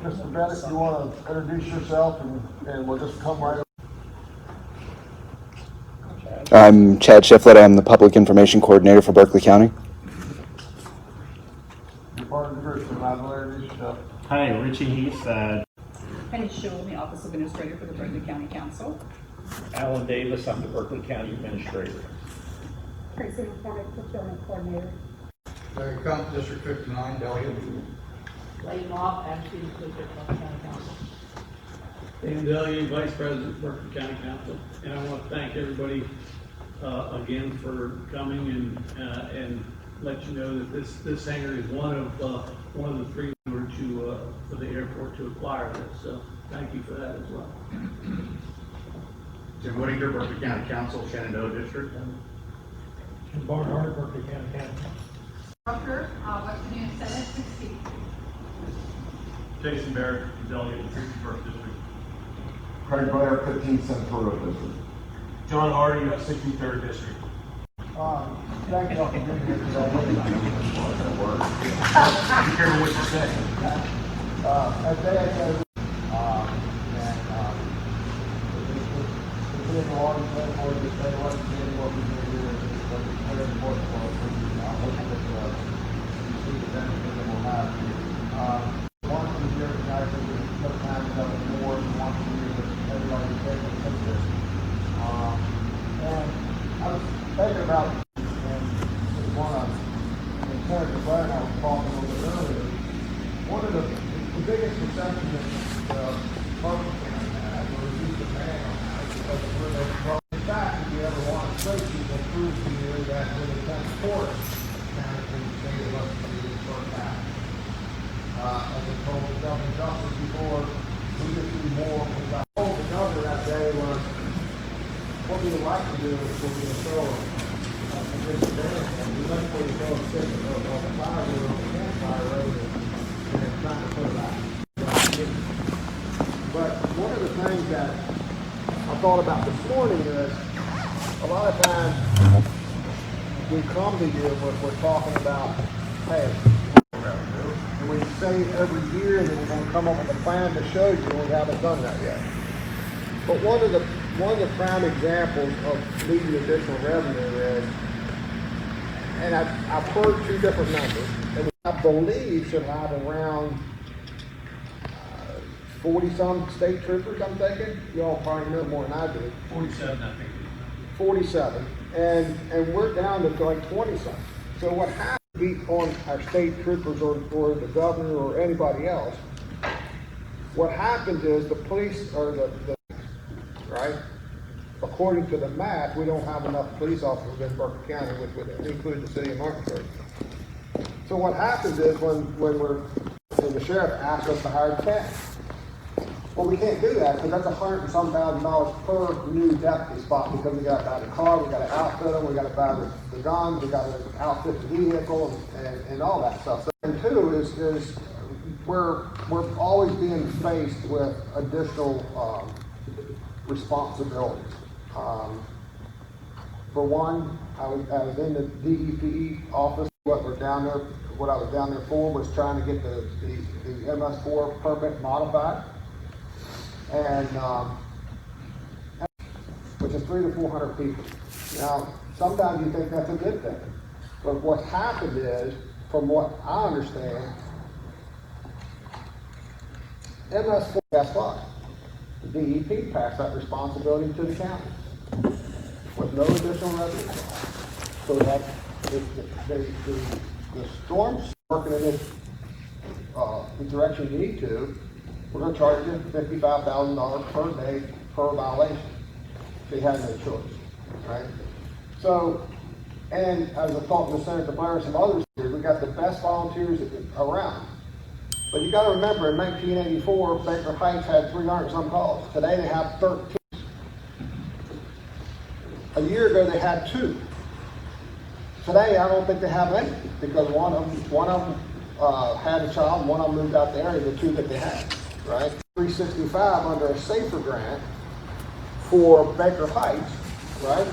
Mr. Bennett, you want to introduce yourself and we'll just come right up. I'm Chad Shiflett. I'm the Public Information Coordinator for Berkeley County. You're part of the group, and I'll introduce yourself. Hi, Richie Heath. Penny Shule, the Office of Administrator for the Berkeley County Council. Alan Davis, I'm the Berkeley County Administrator. Tracy McCormick, Fulfillment Coordinator. Berkeley County District 59, delegate. Lane Law, Acting District County Council. Dan Delegate, Vice President, Berkeley County Council, and I want to thank everybody again for coming and let you know that this hangar is one of the three we were to for the airport to acquire this. So thank you for that as well. Jim Whittaker, Berkeley County Council, Shenandoah District. And Barnhart, Berkeley County Council. Rucker, West Virginia Senate, 60. Jason Barrett, Delegate, 61st District. Craig Blair, 15th Senatorial District. John Hardy, 63rd District. Thank you all for being here today. Be careful what you say. As Dad said, the being already said for this day, what we do here is very important for us. I hope that you see the benefit that we'll have here. One of the years, guys, that we sometimes have more than one year that everybody takes a picture. And I was thinking about, and Senator Blair and I were talking a little bit earlier, one of the biggest perceptions that Berkeley County has, or at least the man on that, is because we're the well, in fact, if you ever want to trace people, prove to you that when it comes to tourists, county can save us to the first half. As I told Governor Justice before, we could do more. I told the governor that day was, what we would like to do is we'll be a thrower of this event, and we like for you to go and sit on the firewood on the campfire road and trying to put it out. But one of the things that I thought about this morning is, a lot of times we come to you and we're talking about, hey, and we say every year that we're going to come up with a plan to show you, and we haven't done that yet. But one of the prime examples of needing additional revenue is, and I've heard two different numbers, and I believe should have around 40-some state troopers, I'm thinking. You all probably know more than I do. 47, I think. 47, and we're down to like 20-some. So what happens on our state troopers or the governor or anybody else, what happens is the police or the right? According to the math, we don't have enough police officers in Berkeley County, which would include the city of Martinsburg. So what happens is when the sheriff asks us to hire 10, well, we can't do that because that's $100 and some $1,000 per new deputy spot, because we got to buy the car, we got to outfit them, we got to buy the guns, we got to outfit the vehicle, and all that stuff. So, and two is we're always being faced with additional responsibilities. For one, I was in the DEP office. What I was down there for was trying to get the MS4 permit modified, and which is 300 to 400 people. Now, sometimes you think that's a good thing, but what happened is, from what I understand, MS4, guess what? The DEP passed that responsibility to the county with no additional revenue. So that the storms working in the direction you need to, we're going to charge you $55,000 per day per violation. They had no choice, right? So, and as I talked to Senator Blair and some others here, we got the best volunteers around. But you got to remember, in 1984, Baker Heights had 300 some calls. Today they have 13. A year ago they had 2. Today I don't think they have any, because one of them had a child, and one of them moved out the area. The 2 that they had, right? 365 under a SAFER grant for Baker Heights, right?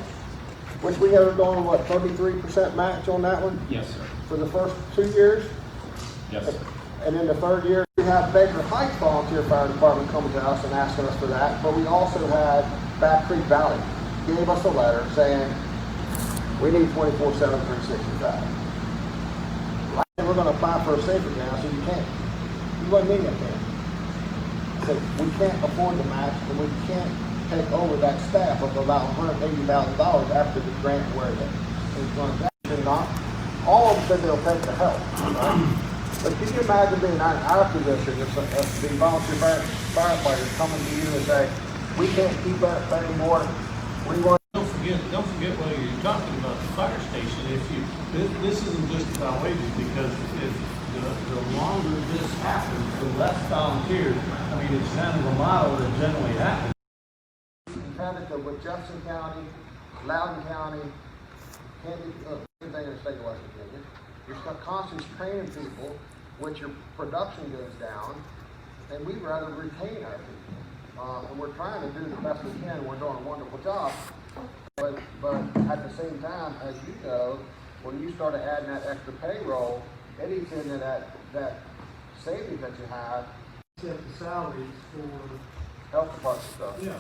Which we have going, what, 33% match on that one? Yes, sir. For the first 2 years? Yes, sir. And in the third year, had Baker Heights Volunteer Fire Department coming to us and asking us for that, but we also had Back Creek Valley gave us a letter saying, we need 24/7, 365. We're going to apply for a safety now, so you can't. You wouldn't mean that can. So we can't afford the match, and we can't take over that staff of about $180,000 after the grant where it is. Not all of them said they'll take the help. Right? But can you imagine being in our position if the volunteer firefighters coming to you and say, we can't keep that anymore. We want. Don't forget while you're talking about the fire station, this isn't just about wages, because if the longer this happens, the less volunteers. I mean, it's kind of a model that generally happens. Competitive with Jefferson County, Loudoun County, anything in the state of West Virginia. You're constantly training people, which your production goes down, and we'd rather retain our people. And we're trying to do the best we can. We're doing a wonderful job. But at the same time, as you know, when you started adding that extra payroll, it eats into that savings that you have. Set the salaries for, Health department stuff. yeah,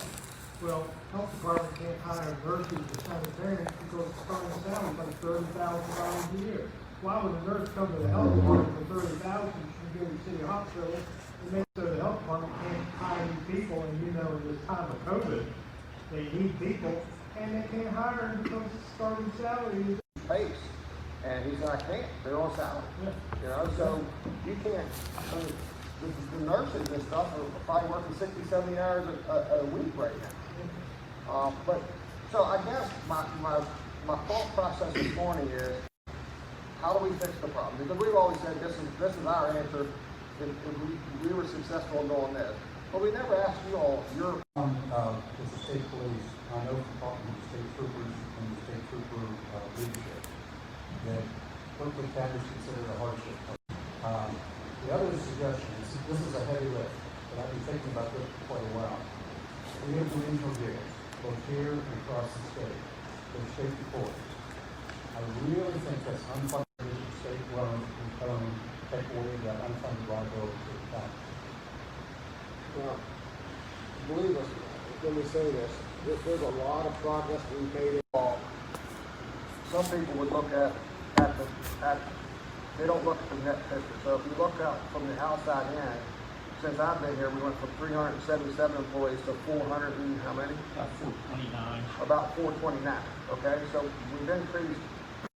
well, health department can't hire nurses or sanitarians because the starting salary is like $30,000 a year. Why would a nurse come to the health department for $30,000 and go to the city hospital and make so the health department can't hire new people, and you know, in this time of COVID, they need people, and they can't hire them because the starting salary is Face. And he said, I can't. They're on salary. Yeah. You know, so you can't. I mean, the nurses and stuff are probably working 60, 70 hours a week right now. But so I guess my thought process this morning is, how do we fix the problem? Because we've always said this is our answer if we were successful in doing this. But we never asked you all your. With the state police, I know from talking to the state troopers and the state trooper leadership that Berkeley County is considered a hardship. The other suggestion is, this is a heavy lift, but I've been thinking about this for quite a while. We have the regional jails, both here and across the state, for the state court. I really think that's unfunded state loan and come take away that unfunded liability to the county. Well, believe us when we say this. There's a lot of progress we've made involved. Some people would look at they don't look at the net picture. So if you look out from the outside in, since I've been here, we went from 377 employees to 400 and how many? About 429. About 429. Okay, so we've increased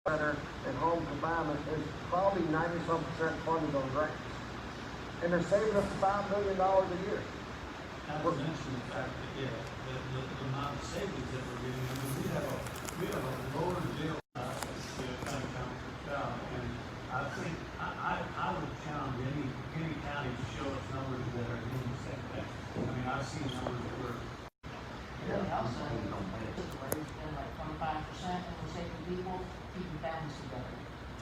center and home confinement is probably 90-some% funded on grants, and they're saving us $5 million a year. Not to mention the fact that, the amount of savings that we're getting. I mean, we have a lower jail county council job, and I think I would challenge any county to show us numbers that are doing the same thing. I mean, I've seen numbers that were. Yeah, also, where we spend like 25% and we're saving people, keeping families together.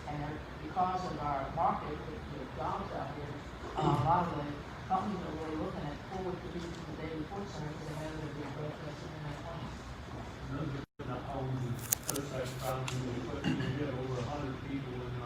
And because of our market, the jobs out here, a lot of the companies are really looking at forward to these the day report center because they know they're being broadcast in their plans. Those are putting up homes and those types of problems, and we get over 100 people in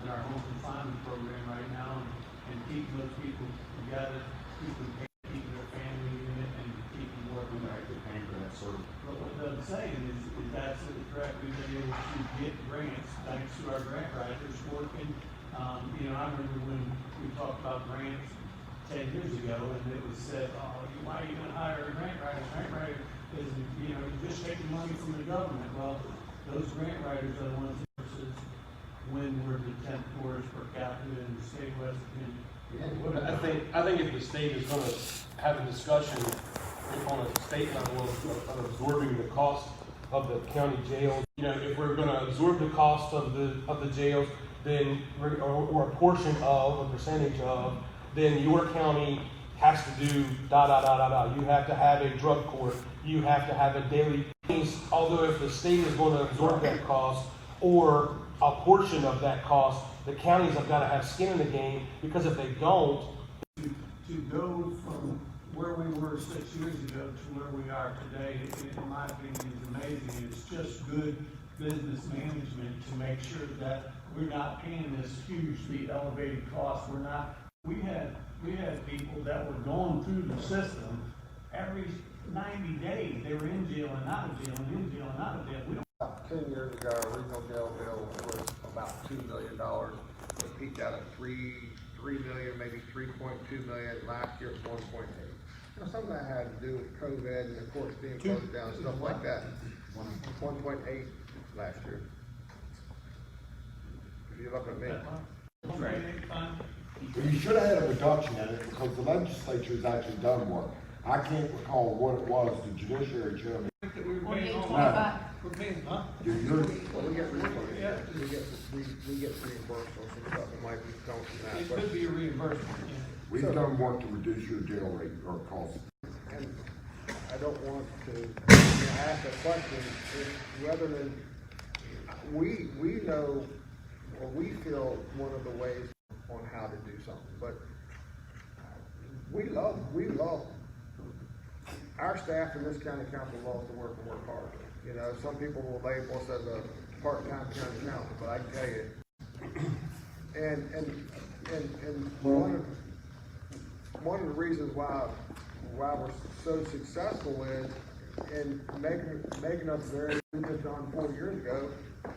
our home confinement program right now, and keeping those people together, keeping their family in it, and keeping working. Right, they're paying for that service. But what I'm saying is absolutely correct. We've been able to get grants thanks to our grant writers working. I remember when we talked about grants 10 years ago, and it was said, why are you going to hire a grant writer? Grant writer is, you're just taking money from the government. Well, those grant writers are the ones versus when we're the 10th poorest per capita in the state of West Virginia. I think if the state is going to have a discussion on a state level of absorbing the cost of the county jails, if we're going to absorb the cost of the jails, then or a portion of, a percentage of, then your county has to do You have to have a drug court. You have to have a daily case. Although if the state is going to absorb that cost or a portion of that cost, the counties have got to have skin in the game, because if they don't, to go from where we were 6 years ago to where we are today, in my opinion, is amazing. It's just good business management to make sure that we're not paying this hugely elevated cost. We're not We had people that were going through the system every 90 days. They were in jail and out of jail and in jail and out of jail. We don't. About 10 years ago, our regional jail bill was about $2 million. It peaked out at $3 million, maybe $3.2 million. Last year it was 1.8. You know, some of that had to do with COVID and the courts being closed down, stuff like that. 1.8 last year. If you look at me. Well, you should have had a reduction in it because the legislature's actually done work. I can't recall what it was, the judiciary chairman. We're paying all No. that. We're paying, huh? You're, Well, we get reimbursed. Yeah. We get reimbursed on some stuff that might be going from that. It but- could be a reimbursement, yeah. we've done work to reduce your jail rate or cost. And I don't want to ask a question, whether than, we know, or we feel one of the ways on how to do something, but we love, our staff in this county council loves to work and work hard. You know, some people will label us as a part-time county council, but I can tell you, and one of the reasons why we're so successful is in making us very, we just done 4 years ago,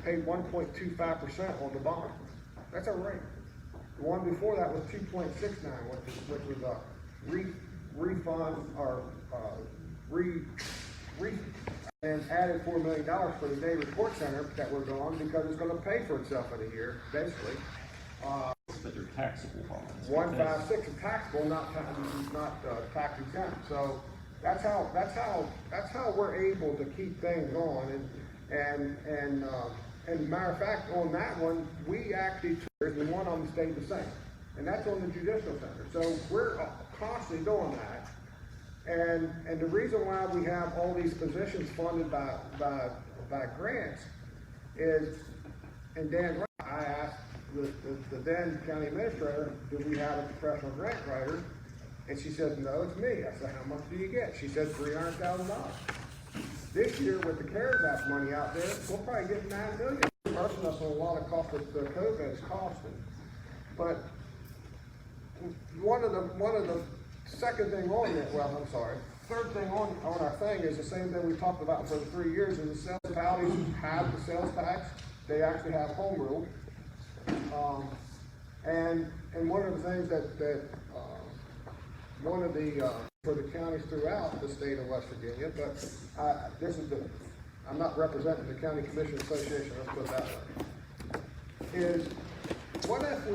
paid 1.25% on the bond. That's our rate. The one before that was 2.69, which was a refund or and added $4 million for the day report center that we're doing because it's going to pay for itself in a year, basically. But they're taxable bonds. 156 is taxable, not tax exempt. So that's how we're able to keep things going. And matter of fact, on that one, we actually took the one on the state the same, and that's on the judicial center. So we're constantly doing that. And the reason why we have all these positions funded by grants is, and Dan, I asked the then county administrator, do we have a professional grant writer? And she said, no, it's me. I said, how much do you get? She said, $300,000. This year, with the CARES Act money out there, we'll probably get $9 million. Reimbursing us on a lot of cost that the COVID is costing. But one of the second thing on it, well, I'm sorry, third thing on our thing is the same thing we talked about for the 3 years, is the sales municipalities have the sales tax. They actually have home rule. And one of the things that one of the for the counties throughout the state of West Virginia, but I'm not representing the County Commission Association, let's put it that way, is what if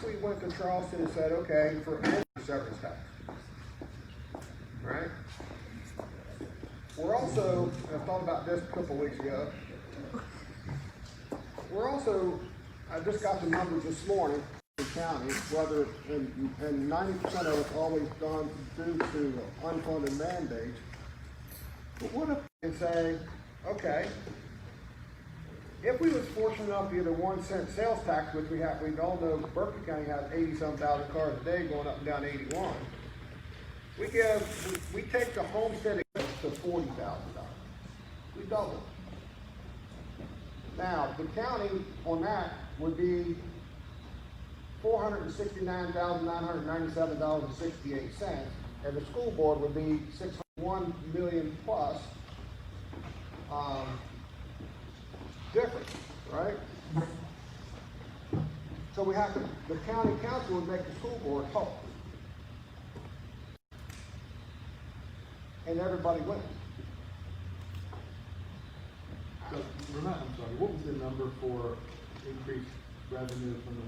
we went to Charleston and said, okay, for any severance tax, right? We're also, and I thought about this a couple weeks ago, we're also, I just got the numbers this morning, the county, whether, and 90% of it's always done due to unfunded mandates. But what if we say, okay, if we was fortunate enough to get a 1 cent sales tax, which we all know Berkeley County has 80-some thousand cars a day going up and down 81, we take the homestead to $40,000. We double. Now, the county on that would be $469,997.68, and the school board would be $601 million plus difference, right? So we have to, the county council would make the school board whole. And everybody wins. So, I'm sorry, what was the number for increased revenue from the 1%?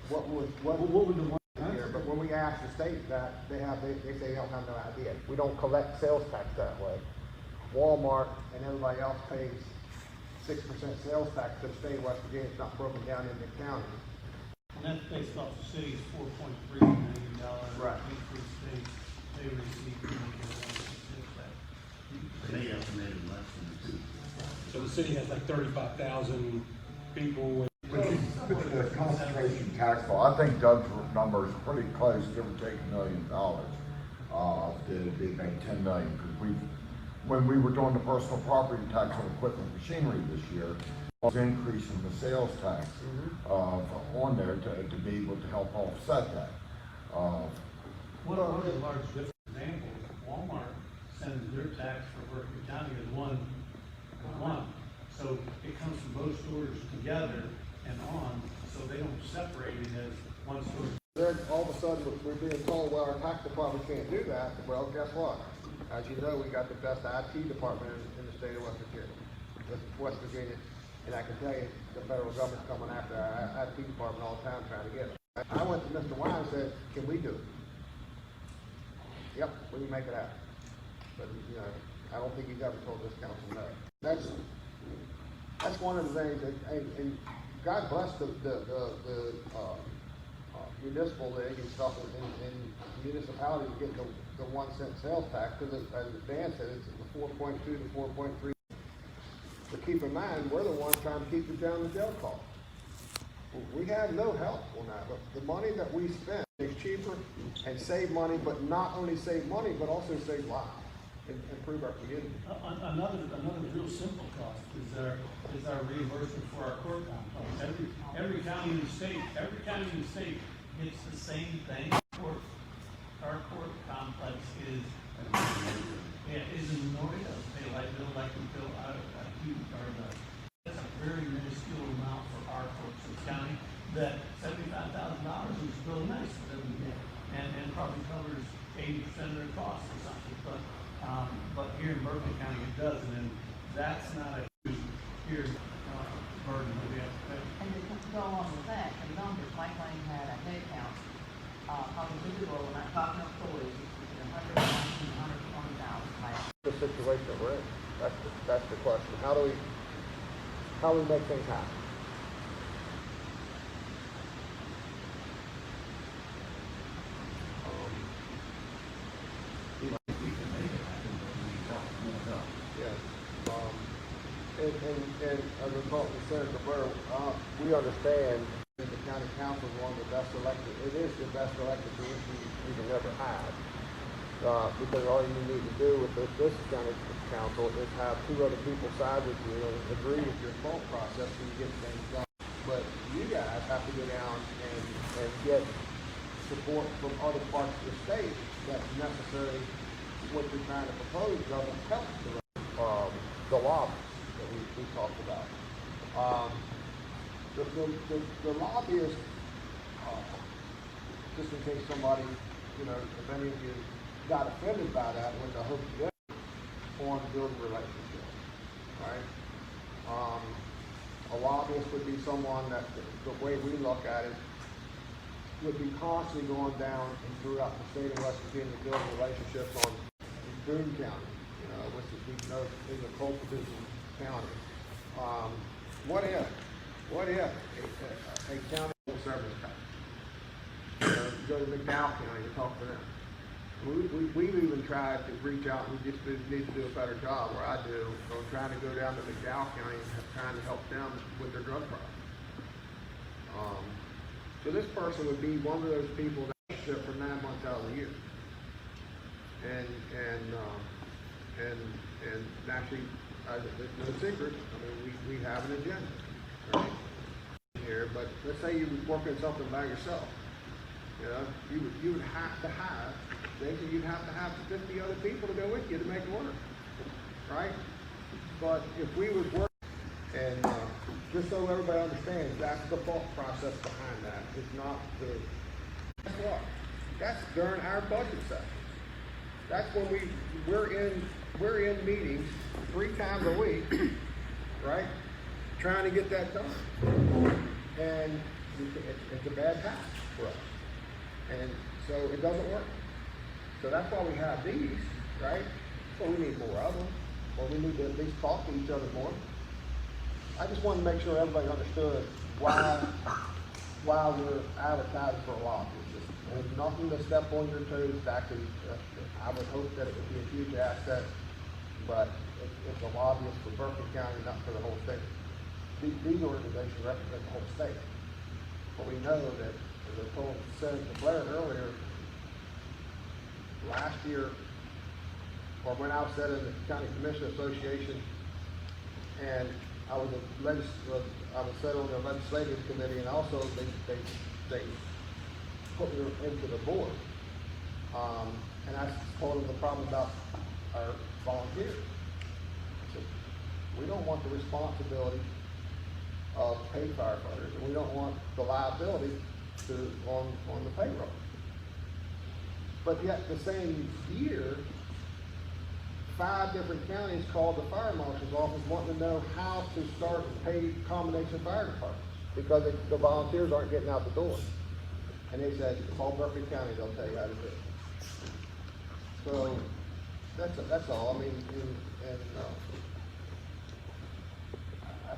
What would the one here? But when we ask the state that, they say they don't have no idea. We don't collect sales tax that way. Walmart and everybody else pays 6% sales tax to the state of West Virginia. It's not broken down into the county. And that's based off the city's $4.3 million Right. increase they received from the sales tax. They estimated less than 2. So the city has like 35,000 people. The concentration tax law, I think Doug's number is pretty close, give or take $1 million. They made $10 million, because when we were doing the personal property tax on equipment machinery this year, increasing the sales tax on there to be able to help offset that. One of the large different examples, Walmart sends their tax for Berkeley County as one. So it comes from both stores together and on, so they don't separate it as one store. Then all of a sudden, we're being told, well, our tax department can't do that. Well, guess what? As you know, we got the best IT department in the state of West Virginia. And I can tell you, the federal government's coming after our IT department all the time trying to get it. I went to Mr. Wine and said, can we do it? Yep, we can make it happen. But, you know, I don't think he's ever told this council no. That's one of the things, and God bless the municipal league and stuff, and municipalities getting the 1 cent sales tax, because as Dan said, it's the 4.2 to 4.3. But keep in mind, we're the ones trying to keep it down the jail cost. We have no help on that, but the money that we spend is cheaper and save money, but not only save money, but also save lives and improve our community. Another real simple cost is our reimbursement for our court complex. Every county in the state gets the same thing. Our court complex is in minority of pay light bill like we bill out of that's a very minuscule amount for our courts in the county. That $75,000 is real nice for them to get, and probably covers 80% of their costs or something. But here in Berkeley County it doesn't, and that's not a huge burden that we have to pay. And to go along with that, the numbers, Mike Lane had a head count, on the individual, we're not talking employees, it's between 119 and 120,000 last. The situation that we're in, that's the question. How do we make things happen? And as a talk to Senator Burr, we understand that the county council is one of the best elected, it is the best elected position we can ever have. Because all you need to do with this county council is have two other people side with you and agree with your thought process and you get things done. But you guys have to go down and get support from other parts of the state that's necessary. What you're trying to propose doesn't help the lobby that we talked about. The lobbyists, just in case somebody, you know, if any of you got offended by that, when the hope to on building relationships, right? A lobbyist would be someone that, the way we look at it, would be constantly going down and throughout the state of West Virginia building relationships on Boone County, you know, which is, we know, is a coal producing county. What if a county service tax? You know, you go to McDowell County and talk to them. We've even tried to reach out, and we just need to do a better job, or I do, of trying to go down to McDowell County and trying to help them with their drug problem. So this person would be one of those people that sit for 9 months out of the year. And actually, it's no secret, I mean, we have an agenda, right, here, but let's say you were working something by yourself, you know, you would have to have, you'd have to have 50 other people to go with you to make it work, right? But if we would work, and just so everybody understands, that's the thought process behind that. It's not guess what? That's during our budget session. That's when we're in meetings 3 times a week, right? Trying to get that done. And it's a bad time for us. And so it doesn't work. So that's why we have these, right? Well, we need more of them. Or we need to at least talk to each other more. I just wanted to make sure everybody understood why we're advertising for a lobby. There's nothing to step on your toes. Actually, I would hope that it would be a huge asset, but it's a lobbyist for Berkeley County, not for the whole state. These organizations represent the whole state. But we know that, as I told Senator Blair earlier, last year, or when I was at the County Commission Association, and I was set on the legislative committee, and also they put me into the board. And I told them the problem about our volunteers. I said, we don't want the responsibility of paid firefighters, and we don't want the liability on the payroll. But yet the same year, 5 different counties called the fire marshal's office wanting to know how to start a paid combination fire departments because the volunteers aren't getting out the door. And they said, call Berkeley County, they'll tell you how to do it. So that's all. I mean, I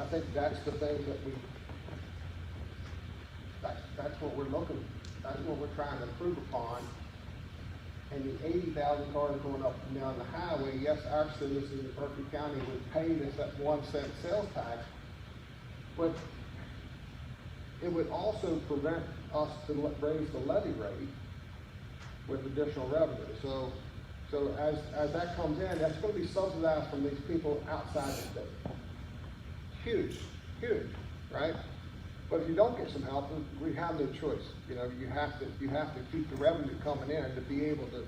think that's the thing that that's what we're looking, that's what we're trying to improve upon. And the 80,000 cars going up and down the highway, yes, our citizens in Berkeley County would pay this at 1 cent sales tax, but it would also prevent us to raise the levy rate with additional revenue. So as that comes in, that's going to be subsidized from these people outside the state. Huge, right? But if you don't get some help, we have no choice. You know, you have to keep the revenue coming in to be able to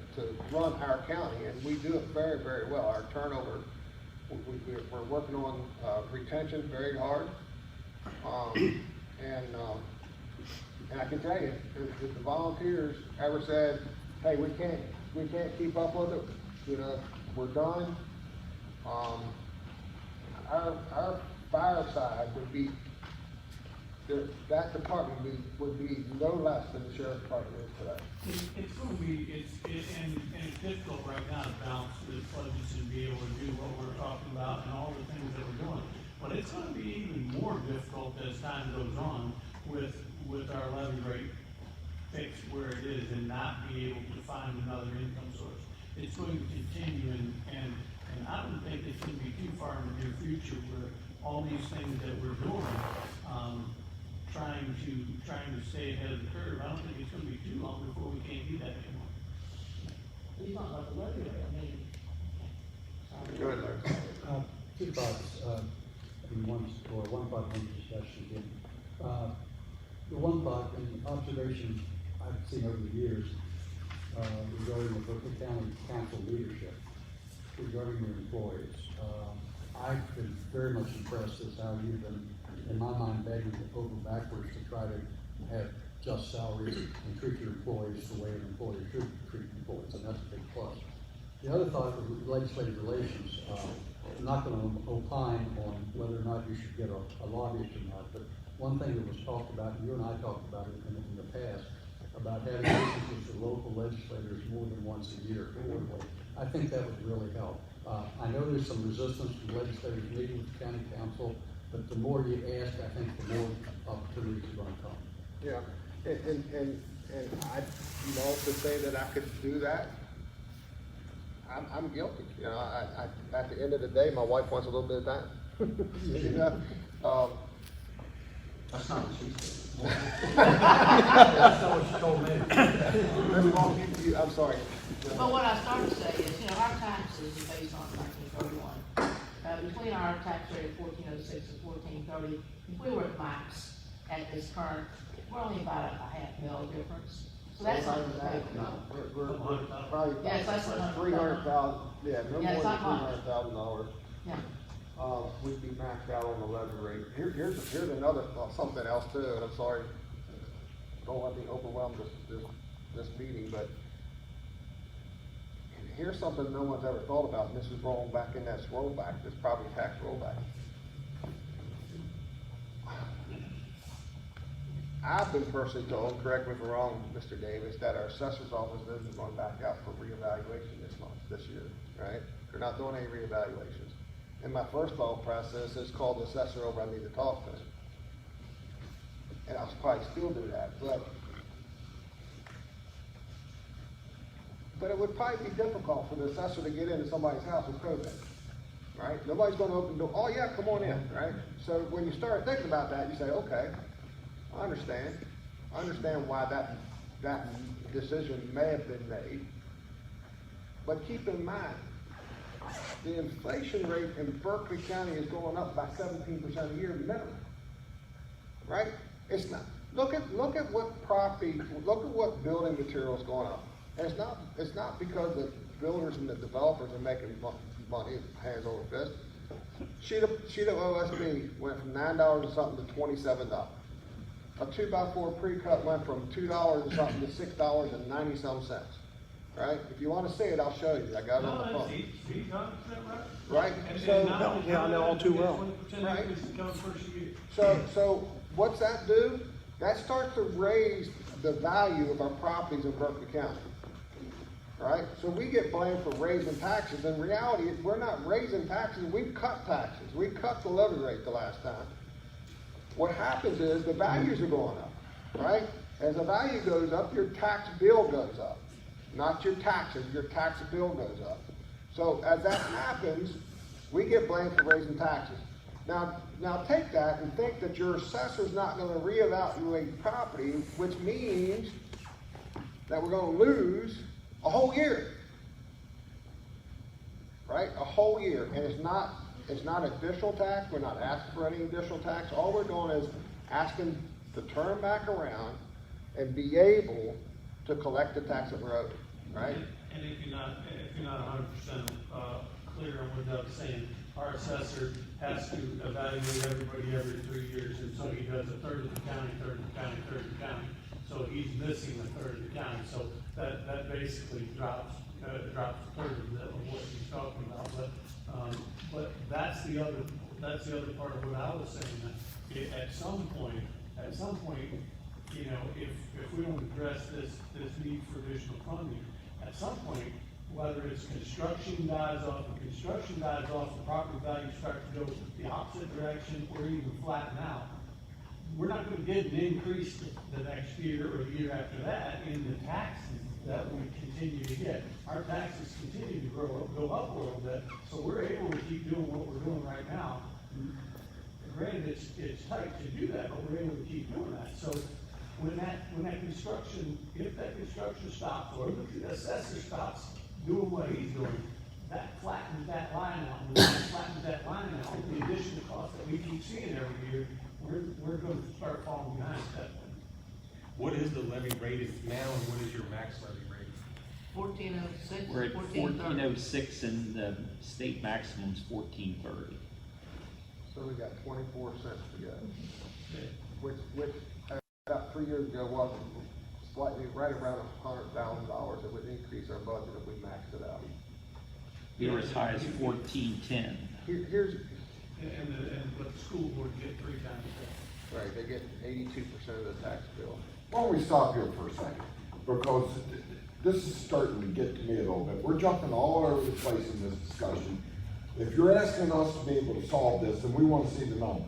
run our county, and we do it very, very well. Our turnover, we're working on retention very hard, and I can tell you, if the volunteers ever said, "Hey, we can't keep up with it," you know, we're done. Our fire side would be. That department would be no less than the sheriff's department is today. It's going to be, and it's difficult right now to balance the budgets and be able to do what we're talking about and all the things that we're doing. But it's going to be even more difficult as time goes on with our levy rate fixed where it is and not be able to find another income source. It's going to continue, and I don't think it's going to be too far in the near future where all these things that we're doing, trying to stay ahead of the curve. I don't think it's going to be too long before we can't do that anymore. He's talking about the levy rate, I mean. Go ahead, Larry. 2 thoughts, one thought, one discussion again. The one thought and observation I've seen over the years regarding the Berkeley County Council leadership, regarding their employees. I've been very much impressed as how you've been, in my mind, begging over backwards to try to have just salaries and treat your employees the way an employer should treat employees, and that's a big plus. The other thought was legislative relations. I'm not going to opine on whether or not you should get a lobbyist or not, but one thing that was talked about, and you and I talked about it in the past, about having meetings with the local legislators more than once a year. I think that would really help. I know there's some resistance to legislators meeting with the county council, but the more you ask, I think the more opportunities are going to come. Yeah, and I, to say that I could do that, I'm guilty. You know, I at the end of the day, my wife wants a little bit of time. You know, That's not what she said. That's not what you told me. I'm sorry. But what I started to say is, our taxes are based on 1931. Between our tax rate of 1406 and 1430, if we were at max at this current, we're only about a half mil difference. So that's not the big We're probably Yes, that's $300,000. Yeah, no Yeah, more it's than not $300,000. Yeah. We'd be maxed out on the levy rate. Here's another something else too, and I'm sorry, don't let me overwhelm this meeting, but here's something no one's ever thought about, and this is rolling back in that rollback, this property tax rollback. I've been personally told, correct me if I'm wrong, Mr. Davis, that our assessor's office isn't going back out for reevaluation this year, right? They're not doing any reevaluations. And my first thought process is call the assessor over, I need to talk to him. And I'll probably still do that, but it would probably be difficult for the assessor to get into somebody's house with COVID, right? Nobody's gonna open the door, oh yeah, come on in, right? So when you start thinking about that, you say, okay, I understand why that decision may have been made. But keep in mind, the inflation rate in Berkeley County is going up by 17% a year minimum. Right? It's not. Look at what property, look at what building materials going up. And it's not because the builders and the developers are making money hands over fist. Sheet of OSB went from $9 and something to $27. A 2x4 pre-cut went from $2 and something to $6.90 cents. Right? If you want to see it, I'll show you. I got it on the phone. He's 100% right. Right? And So, not only yeah, I know all too well. 20% Right. increase in comes first year. so what's that do? That starts to raise the value of our properties in Berkeley County. Right? So we get blamed for raising taxes. In reality, we're not raising taxes. We've cut taxes. We cut the levy rate the last time. What happens is the values are going up. Right? As the value goes up, your tax bill goes up. Not your taxes, your tax bill goes up. So as that happens, we get blamed for raising taxes. Now take that and think that your assessor's not going to reevaluate property, which means that we're going to lose a whole year. Right? A whole year. And it's not additional tax. We're not asking for any additional tax. All we're doing is asking to turn back around and be able to collect the tax that we're owed, right? And if you're not 100% clear on what Doug's saying, our assessor has to evaluate everybody every 3 years, and so he does a third of the county, third of the county, third of the county. So he's missing a third of the county. So that basically drops a third of what he's talking about. But that's the other part of what I was saying. That at some point, you know, if we don't address this need for additional funding, at some point, whether it's construction dies off, the property values start to go the opposite direction or even flatten out, we're not going to get an increase the next year or the year after that in the taxes that we continue to get. Our taxes continue to go up a little bit, so we're able to keep doing what we're doing right now. Granted, it's tight to do that, but we're able to keep doing that. So when that construction, if that construction stops, or if the assessor stops doing what he's doing, that flattens that line out. When that flattens that line out, the additional cost that we keep seeing every year, we're going to start falling behind at that point. What is the levy rate now, and what is your max levy rate? 1406, We're at 1430. 1406 and the state maximum's 1430. So we got 24 cents to go. Which about 3 years ago was slightly right around $100,000. It would increase our budget if we maxed it out. We were as high as 1410. Here's But the school board get 3 times that. right. They get 82% of the tax bill. Why don't we stop here for a second? Because this is starting to get to me a little bit. We're jumping all over the place in this discussion. If you're asking us to be able to solve this, then we want to see the numbers,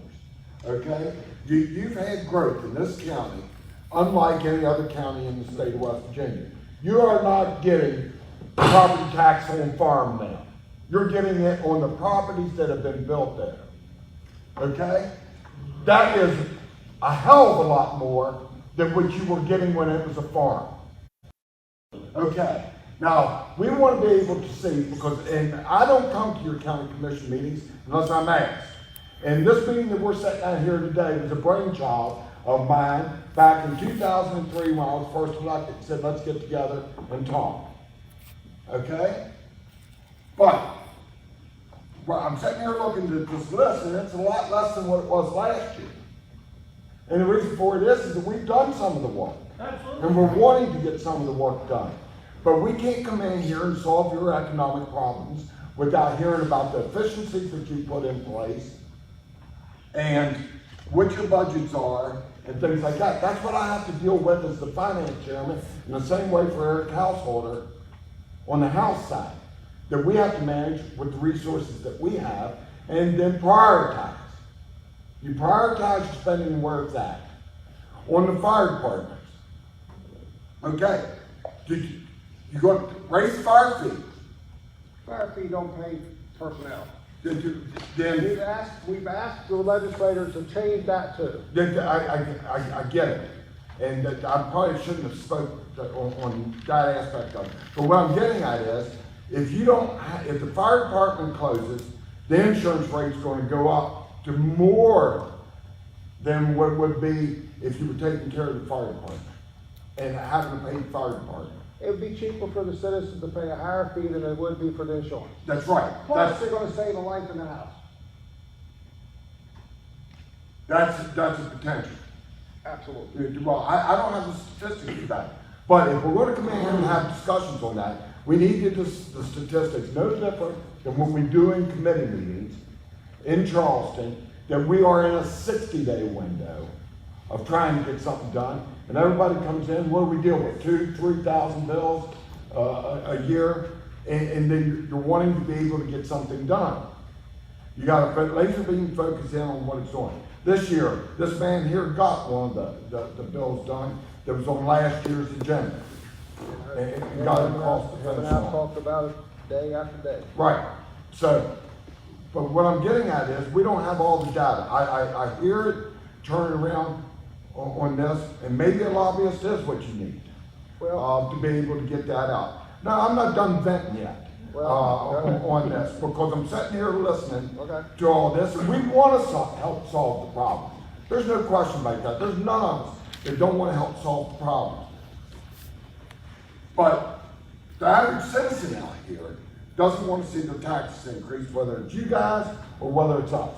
okay? You've had growth in this county, unlike any other county in the state of West Virginia. You are not getting property tax on farm now. You're getting it on the properties that have been built there, okay? That is a hell of a lot more than what you were getting when it was a farm. Okay, now, we want to be able to see, and I don't come to your county commission meetings unless I'm asked. And this meeting that we're sitting down here today was a brainchild of mine back in 2003 when I was first elected. Said, let's get together and talk. Okay? But I'm sitting here looking at this list, and it's a lot less than what it was last year. And the reason for it is that we've done some of the work. Absolutely. And we're wanting to get some of the work done. But we can't come in here and solve your economic problems without hearing about the efficiencies that you put in place and what your budgets are and things like that. That's what I have to deal with as the finance chairman, in the same way for Eric Householder on the House side, that we have to manage with the resources that we have and then prioritize. You prioritize your spending where it's at. On the fire departments, okay, you're going to raise the fire fee. Fire fee don't pay personnel. Then We've asked the legislators to change that too. I get it, and I probably shouldn't have spoke on that aspect of it. But what I'm getting at is If you don't, if the fire department closes, the insurance rate's gonna go up to more than what it would be if you were taking care of the fire department and having to pay the fire department. It'd be cheaper for the citizens to pay a higher fee than it would be for the insurance. That's right. Plus, they're gonna save a life in the house. That's a potential. Absolutely. Well, I don't have the statistics for that, but if we're gonna come in here and have discussions on that, we need to the statistics no different than what we do in committee meetings in Charleston, that we are in a 60-day window of trying to get something done, and everybody comes in, what do we deal with, 2,000, 3,000 bills a year, and then you're wanting to be able to get something done. You got to laser beam focus in on what it's doing. This year, this man here got one of the bills done that was on last year's agenda. And got it across the finish I've line. talked about it day after day. Right, so, but what I'm getting at is, we don't have all the data. I hear it turning around on this, and maybe a lobbyist is what you need, to be able to get that out. Now, I'm not done venting yet, on this, because I'm sitting here listening to all this, and we want to help solve the problem. There's no question about that. There's none of us that don't want to help solve the problem. But the average citizen out here doesn't want to see the taxes increase, whether it's you guys or whether it's us,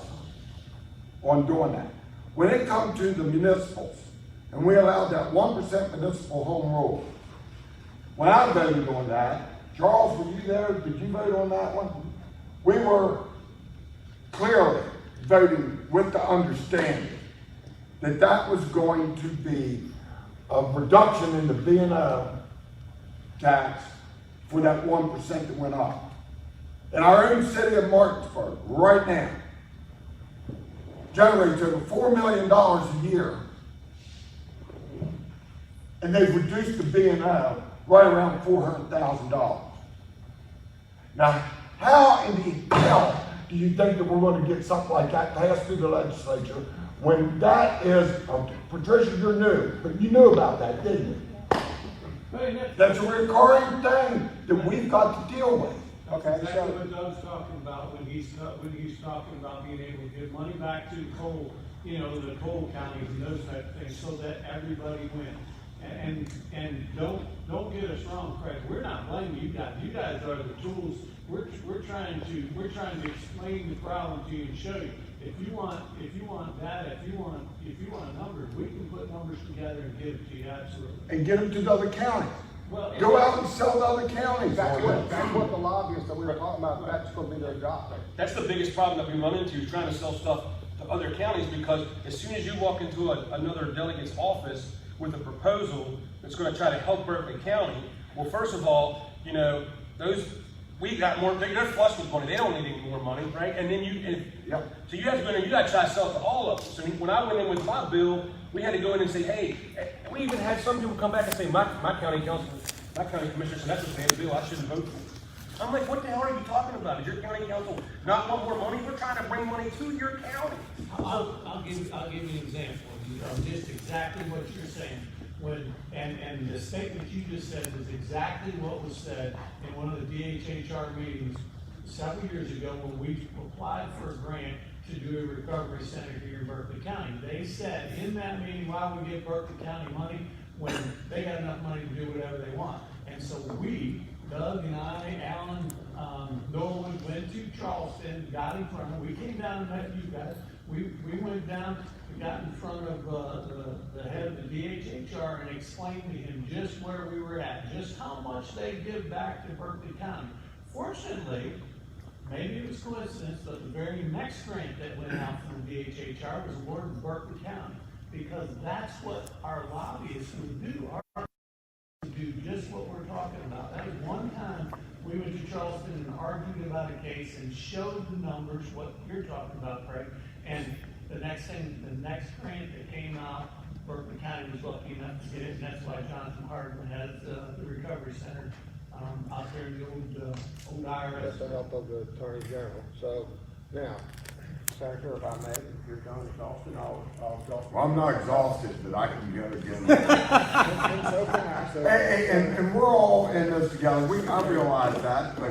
on doing that. When it comes to the municipals, and we allowed that 1% municipal home rule, when I voted on that, Charles, were you there? Did you vote on that one? We were clearly voting with the understanding that that was going to be a reduction in the B&O tax for that 1% that went up. In our own city of Martinsburg, right now, generates over $4 million a year. And they've reduced the B&O right around $400,000. Now, how in the hell do you think that we're going to get something like that passed through the legislature when that is, Patricia, you're new, but you knew about that, didn't you? That's a recurring thing that we've got to deal with. Okay, Exactly what Doug's talking about when he's talking about being able to give money back to the coal, the coal counties and those type of things, so that everybody wins. And don't get us wrong, Craig. We're not blaming you guys. You guys are the tools. We're trying to explain the problem to you and show you. If you want data, if you want a number, we can put numbers together and give it to you, absolutely. And get them to the other counties. Well, Go out and sell to other counties. That's what the lobbyists that we were talking about, that's gonna be their job. That's the biggest problem that we run into, is trying to sell stuff to other counties, because as soon as you walk into another delegate's office with a proposal that's going to try to help Berkeley County, well, first of all, we got more, they're flush with money, they don't need any more money, right? And then so you have to go in and you got to try to sell it to all of them. So when I went in with my bill, we had to go in and say, hey, we even had some people come back and say, my county commissioner said, that's a bad bill, I shouldn't vote for it. I'm like, what the hell are you talking about? Is your county council not want more money? We're trying to bring money to your county. I'll give you an example of just exactly what you're saying. And the statement you just said is exactly what was said in one of the DHHR meetings several years ago when we applied for a grant to do a recovery center here in Berkeley County. They said in that meeting, why we give Berkeley County money when they got enough money to do whatever they want. And so we, Doug and I, Alan, Nolan, went to Charleston, got in front of them. We came down and met you guys. We went down, we got in front of the head of the DHHR and explained to him just where we were at, just how much they give back to Berkeley County. Fortunately, maybe it was coincidence, but the very next grant that went out from the DHHR was awarded to Berkeley County, because that's what our lobbyists would do. Do just what we're talking about. That was one time we went to Charleston and argued about a case and showed the numbers, what you're talking about, Craig. And the next grant that came out, Berkeley County was lucky enough to get it, and that's why Jonathan Hardman has the recovery center out there in the old IRS. That's the help of the Attorney General. So now, Senator, if I may, if you're done exhausting, I'll exhaust. Well, I'm not exhausted, but I can go again. And so can I, so. And we're all in this together. I realize that, but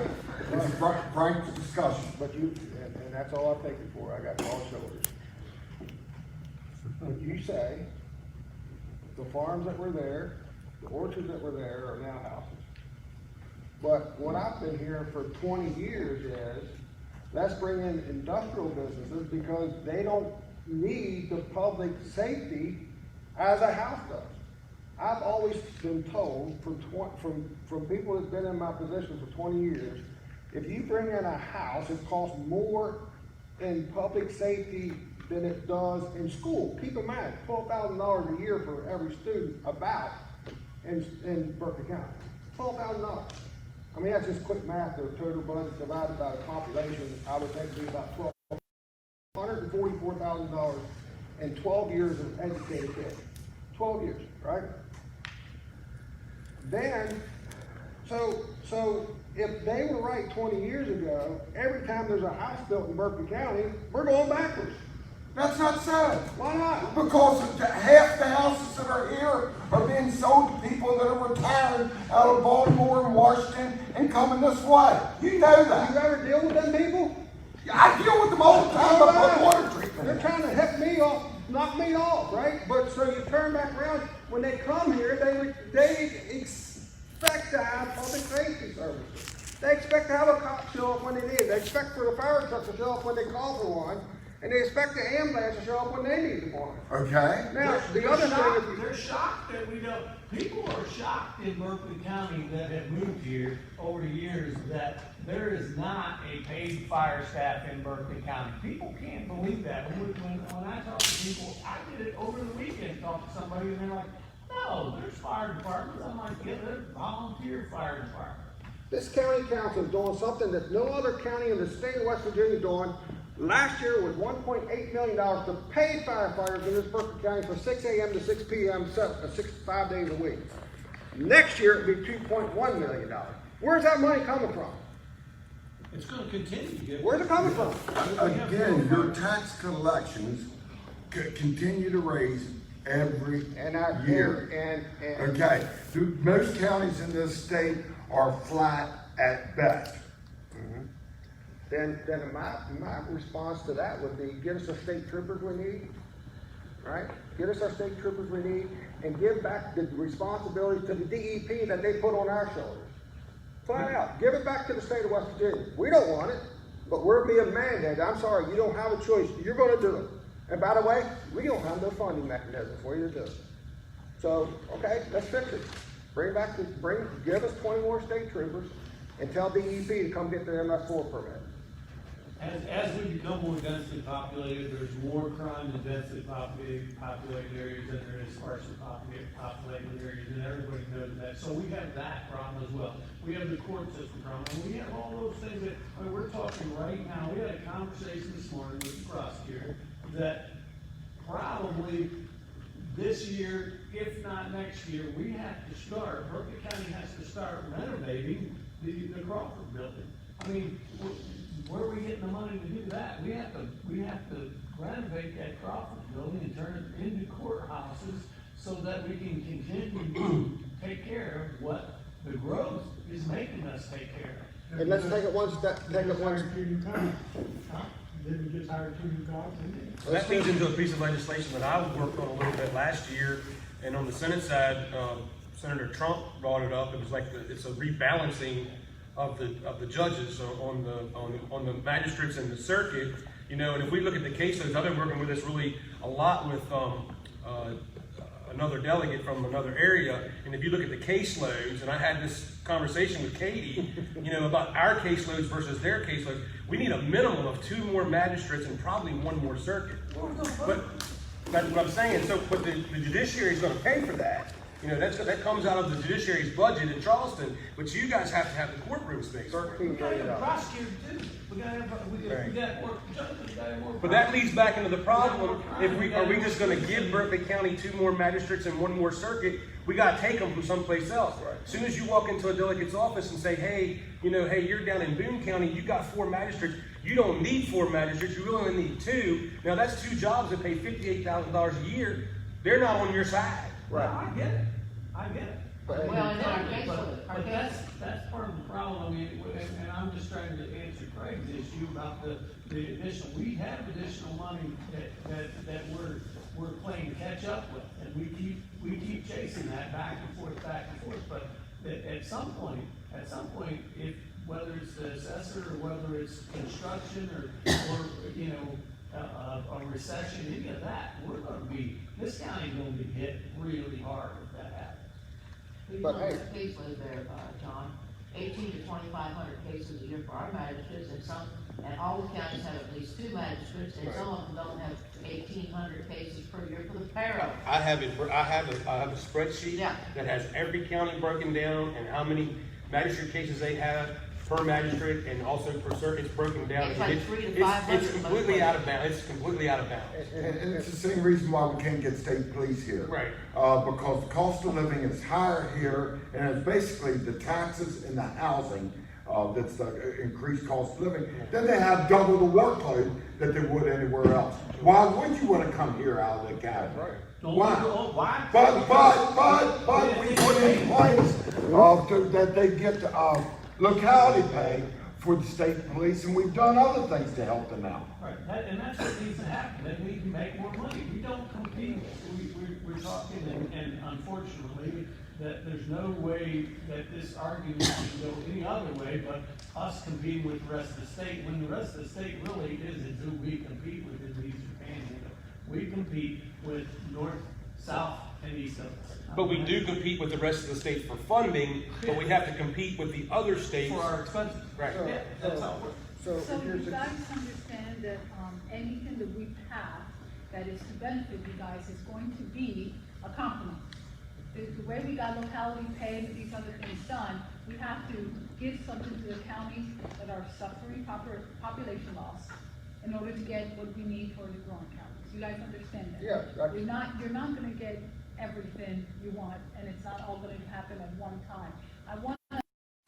it's a frank discussion. But you, and that's all I take it for, I got broad shoulders. But you say, the farms that were there, the orchards that were there are now houses. But what I've been hearing for 20 years is, let's bring in industrial businesses because they don't need the public safety as a house does. I've always been told from people that's been in my position for 20 years, if you bring in a house, it costs more in public safety than it does in school. Keep in mind, $12,000 a year for every student about in Berkeley County. $12,000. I mean, that's just quick math, their total budget divided by the population, I would think it'd be about $144,000 in 12 years of educated kids. 12 years, right? Then, so if they were right 20 years ago, every time there's a house built in Berkeley County, we're going backwards. That's not so. Why not? Because half the houses that are here are being sold to people that are retired out of Baltimore and Washington and coming this way. You know that. You ever deal with them people? I deal with them all the time about water treatment. They're trying to hit me off, knock me off, right? But so you turn back around, when they come here, they expect to have public safety services. They expect to have a cop show up when they need it. They expect for the fire truck to show up when they call for one. And they expect the ambulance to show up when they need one. Okay. Now, the other thing is, They're shocked that we don't, people are shocked in Berkeley County that have moved here over the years that there is not a paid fire staff in Berkeley County. People can't believe that. When I talk to people, I did it over the weekend, talk to somebody and they're like, no, there's fire departments. I'm like, yeah, there's volunteer fire departments. this county council is doing something that no other county in the state of West Virginia is doing. Last year was $1.8 million to pay firefighters in this Berkeley County from 6 a.m. to 6 p.m. 5 days a week. Next year it'll be $2.1 million. Where's that money coming from? It's going to continue to get. Where's it coming from? Again, your tax collections continue to raise every year. Okay, most counties in this state are flat at best. Then my response to that would be, get us the state troopers we need, right? Get us our state troopers we need, and give back the responsibility to the DEP that they put on our shoulders. Flat out, give it back to the state of West Virginia. We don't want it, but we're being mandated. I'm sorry, you don't have a choice. You're going to do it. And by the way, we don't have no funding mechanism for you to do it. So, okay, let's fix it. Give us 20 more state troopers, and tell DEP to come get their MS4 permit. As we become more densely populated, there's more crime in densely populated areas than there is sparsely populated areas, and everybody knows that. So we have that problem as well. We have the court system problem, and we have all those things that, I mean, we're talking right now. We had a conversation this morning with the prosecutor that probably this year, if not next year, we have to start, Berkeley County has to start renovating the Crawford building. I mean, where are we getting the money to do that? We have to renovate that Crawford building and turn it into courthouses so that we can continue to take care of what the growth is making us take care of. And let's take it one step, Then we just hired 2 new cops. So that feeds into a piece of legislation that I worked on a little bit last year, and on the Senate side, Senator Trump brought it up. It was like it's a rebalancing of the judges on the magistrates and the circuit, you know. And if we look at the caseloads, I've been working with this really a lot with another delegate from another area. And if you look at the caseloads, and I had this conversation with Katie, you know, about our caseloads versus their caseloads, we need a minimum of 2 more magistrates and probably 1 more circuit. But that's what I'm saying. So, but the judiciary is going to pay for that. You know, that comes out of the judiciary's budget in Charleston, but you guys have to have the courtroom space. We gotta have a prosecutor too. We gotta have, we gotta work, we gotta have more. But that leads back into the problem, are we just gonna give Berkeley County 2 more magistrates and 1 more circuit? We gotta take them from someplace else. As soon as you walk into a delegate's office and say, hey, you know, hey, you're down in Boone County, you got 4 magistrates, you don't need 4 magistrates, you really only need 2. Now that's 2 jobs that pay $58,000 a year. They're not on your side. Right. I get it. I get it. Well, in our case, But that's part of the problem, I mean, and I'm just trying to answer Craig's issue about the additional, we have additional money that we're playing catch up with, and we keep chasing that back and forth, but at some point, if, whether it's the assessor or whether it's construction or you know, a recession, any of that, this county's gonna be hit really hard if that happens. But hey. Please live there, John, 18 to 2,500 cases a year for our magistrates, and all the counties have at least 2 magistrates, and some of them don't have 1,800 cases per year for the payroll. I have a spreadsheet Yeah. that has every county broken down and how many magistrate cases they have per magistrate and also per circuit. It's broken down. It's like 300 to 500 It's completely out of bounds. It's completely out of bounds. And it's the same reason why we can't get state police here. Right. Because the cost of living is higher here, and it's basically the taxes and the housing that's the increased cost of living. Then they have double the workload that they would anywhere else. Why would you want to come here out of the county? Right. Why? But we put in place that they get locality pay for the state police, and we've done other things to help them out. Right, and that's what needs to happen, that we can make more money. We don't compete, we're talking, and unfortunately, that there's no way that this argument can go any other way but us competing with the rest of the state, when the rest of the state really isn't who we compete with in the Eastern Panhandle. We compete with north, south, and east of us. But we do compete with the rest of the states for funding, but we have to compete with the other states. For our expenses. Right. Yeah, that's how it works. So So you here's the, guys understand that, anything that we pass that is to benefit you guys is going to be a compromise. The way we got locality pay and these other things done, we have to give something to the counties that are suffering population loss in order to get what we need for the growing counties. You guys understand that? Yeah. You're not gonna get everything you want, and it's not all gonna happen at one time. I want to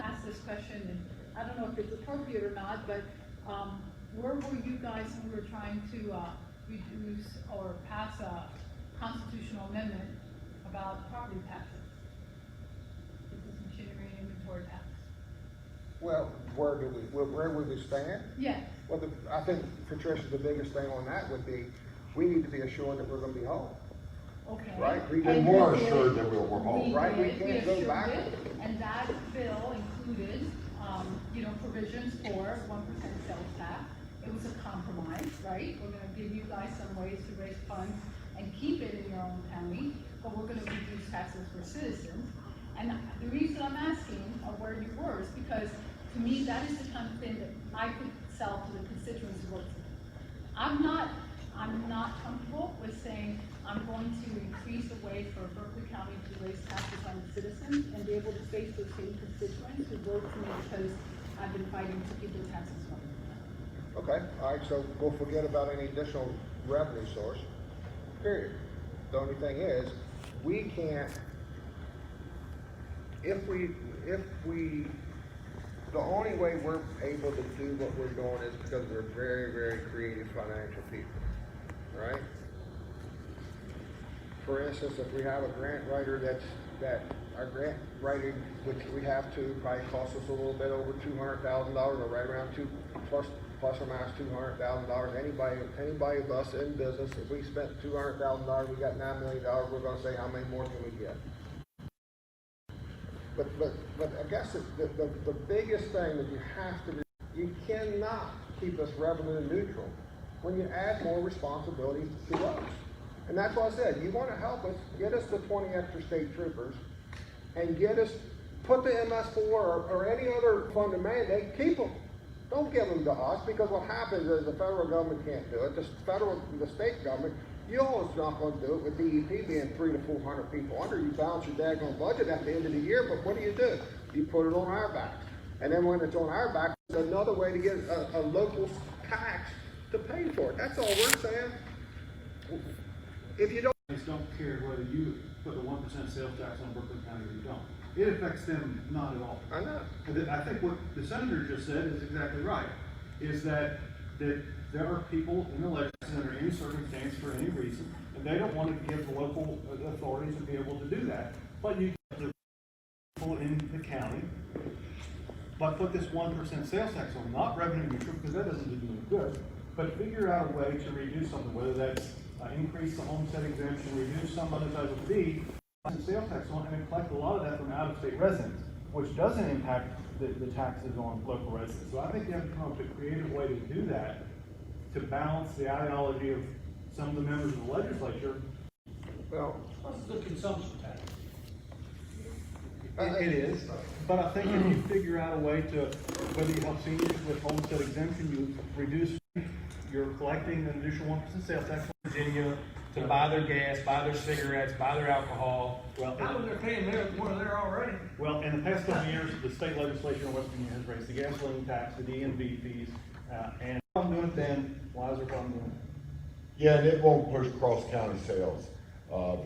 ask this question, and I don't know if it's appropriate or not, but where were you guys when we were trying to reduce or pass a constitutional amendment about property taxes? This is machinery and inventory tax. well, where would we stand? Yes. Well, I think, Patricia, the biggest thing on that would be, we need to be assured that we're gonna be whole. Okay. Right, we Be more assured that we're home. Right, we did, can't go assured back. it, and that bill included, provisions for 1% sales tax. It was a compromise, right? We're gonna give you guys some ways to raise funds and keep it in your own county, but we're gonna reduce taxes for citizens. And the reason I'm asking of where you were is because, to me, that is the kind of thing that I could sell to the constituents who work for me. I'm not comfortable with saying I'm going to increase the way for Berkeley County to raise taxes on the citizens and be able to face those same constituents who vote for me because I've been fighting to keep the taxes low. Okay, all right, so we'll forget about any additional revenue source, period. The only thing is, we can't, the only way we're able to do what we're doing is because we're very, very creative financial people, right? For instance, if we have a grant writer that our grant writing, which we have to, probably cost us a little bit over $200,000, or right around plus or minus $200,000. Anybody of us in business, if we spent $200,000, we got $9 million, we're gonna say, how many more can we get? But I guess the biggest thing that you have to do, you cannot keep us revenue neutral when you add more responsibilities to us. And that's what I said, you wanna help us, get us the 20 extra state troopers, and put the MS4 or any other funded mandate, keep them. Don't give them to us, because what happens is the federal government can't do it, the state government You always not gonna do it with DEP being 300 to 400 people under. You balance your daggone budget at the end of the year, but what do? You put it on our backs. And then when it's on our backs, it's another way to get a local tax to pay for it. That's all we're saying. If you don't. Don't care whether you put the 1% sales tax on Berkeley County or you don't. It affects them not at all. I know. And I think what the senator just said is exactly right, is that there are people in the legislature under any circumstance for any reason, and they don't want to give the local authorities to be able to do that. But you get the people in the county, but put this 1% sales tax on, not revenue neutral, because that doesn't do any good, but figure out a way to reduce something, whether that's increase the homestead exemption, reduce some other type of fee, sales tax on, and collect a lot of that from out-of-state residents, which doesn't impact the taxes on local residents. So I think you have to come up with a creative way to do that, to balance the ideology of some of the members of the legislature. Well, Plus the consumption tax. It is, but I think if you figure out a way to, whether you help seniors with homestead exemption, you reduce, you're collecting an additional 1% sales tax from Virginia to buy their gas, buy their cigarettes, buy their alcohol. Well, How they're paying more there already? well, in the past couple of years, the state legislature in West Virginia has raised the gasoline tax, the DMV fees, and if I'm doing it then, why is there a problem doing it? Yeah, and it won't push cross-county sales,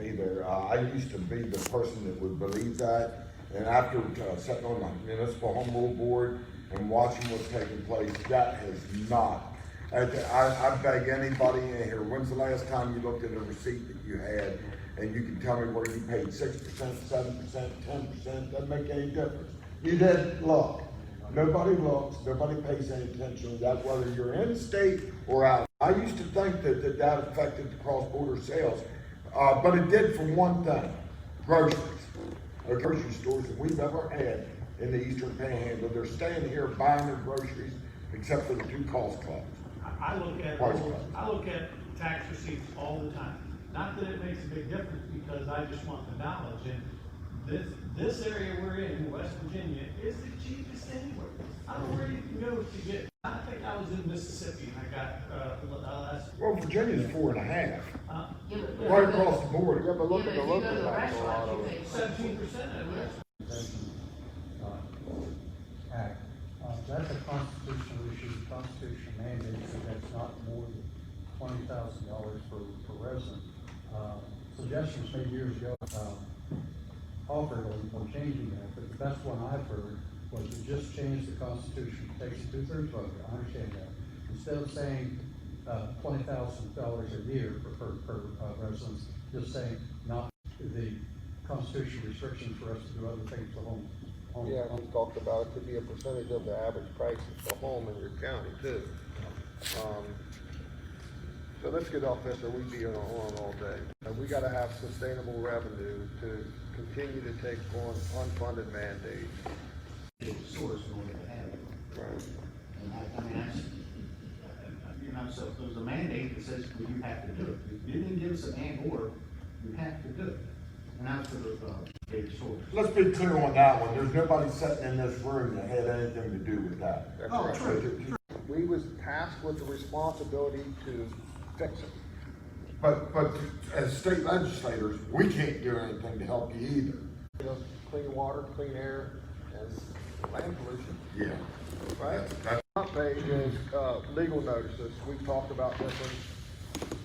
either. I used to be the person that would believe that, and after sitting on the municipal home rule board and watching what's taking place, that has not. I beg anybody in here, when's the last time you looked at a receipt that you had and you can tell me where you paid 6%, 7%, 10%, doesn't make any difference. You didn't look. Nobody looks, nobody pays any attention to that, whether you're in state or out. I used to think that affected the cross-border sales, but it did for one thing, groceries. The grocery stores that we've ever had in the Eastern Panhandle, they're staying here buying their groceries, except for the two cost clubs. I look at tax receipts all the time. Not that it makes a big difference, because I just want the knowledge. And this area we're in West Virginia, is the cheapest anywhere. I don't know where you can go to get. I think I was in Mississippi and I got last. Well, Virginia's 4.5. Yeah, but- Right across the border. Yeah, but look at Yeah, the but if you local go to the tax, a lot restaurant, of you it. pay 17% of it. Act. That's a constitutional issue, the Constitution mandates that that's not more than $20,000 per resident. Suggestions made years ago, offered on changing that, but the best one I've heard was to just change the Constitution, takes a 2/3 vote, I understand that. Instead of saying, $20,000 a year per residence, just saying not the Constitution restrictions for us to do other things to home. Yeah, we talked about it could be a percentage of the average price of a home in your county too. So let's get off this or we'd be on all day. We gotta have sustainable revenue to continue to take on unfunded mandates. The source in order to have it. Right. And I mean, so there's a mandate that says, well, you have to do it. You didn't give us an and or, you have to do it. And that's for the data source. Let's be clear on that one. There's nobody sitting in this room that had anything to do with that. That's Oh, right. true. We was tasked with the responsibility to fix it. But as state legislators, we can't do anything to help you either. You know, clean water, clean air, and land pollution. Yeah. Right? That's Front page is, legal notices. We've talked about this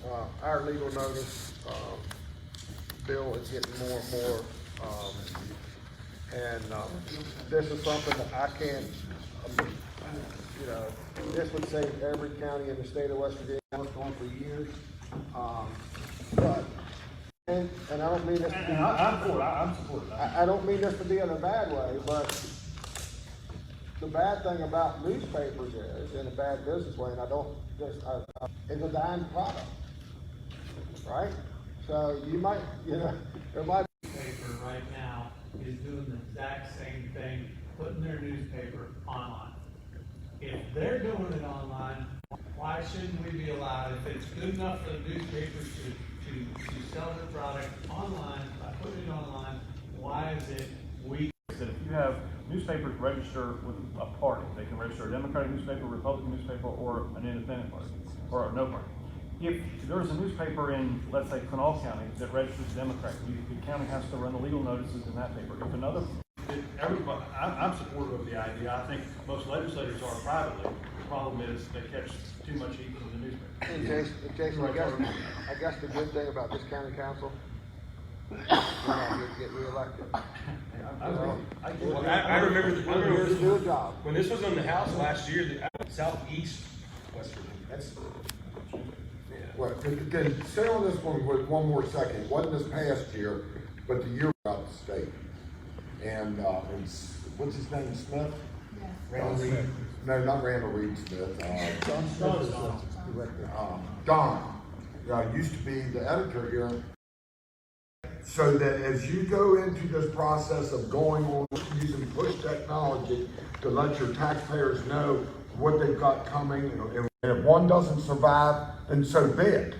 one. Our legal notice, bill is getting more and more, this is something that I can't, you know, this would save every county in the state of West Virginia. It's going for years. But, and I don't mean this to be. I'm supportive. I don't mean this to be in a bad way, but the bad thing about newspapers is, in a bad business way, and I don't just, it's a dying product, right? So you might, you know, there might be. Paper right now is doing the exact same thing, putting their newspaper online. If they're doing it online, why shouldn't we be allowed, if it's good enough for the newspapers to sell their product online, by putting it online, why is it we? That if you have newspapers register with a party, they can register a Democratic newspaper, Republican newspaper, or an independent party, or no party. if there was a newspaper in, let's say, Kanawha County that registers Democrat, the county has to run the legal notices in that paper. If another, Everybody, I'm supportive of the idea. I think most legislators are privately. The problem is they catch too much heat from the newspaper. And Jason, I guess the good thing about this county council, you'll get reelected. I remember Do a job. when this was on the House last year, the southeast West Virginia. That's Well, then stay on this one with one more second. It wasn't this past year, but the year out the state. And what's his name, Smith? Yes. Randall Reed. No, not Randall Reed Smith. Don. Used to be the editor here. So that as you go into this process of going on using push technology to let your taxpayers know what they've got coming, and if one doesn't survive, then so be it.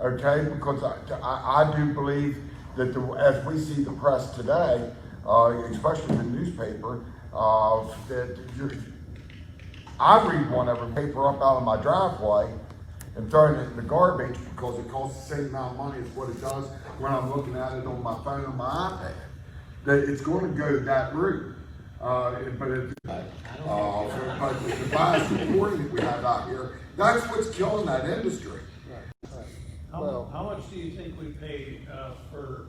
Okay, because I do believe that as we see the press today, especially the newspaper, I read one every paper up out of my driveway and throwing it in the garbage because it costs the same amount of money as what it does when I'm looking at it on my phone or my iPad. That it's going to go that route. But the bias reporting that we have out here, that's what's killing that industry. How much do you think we paid for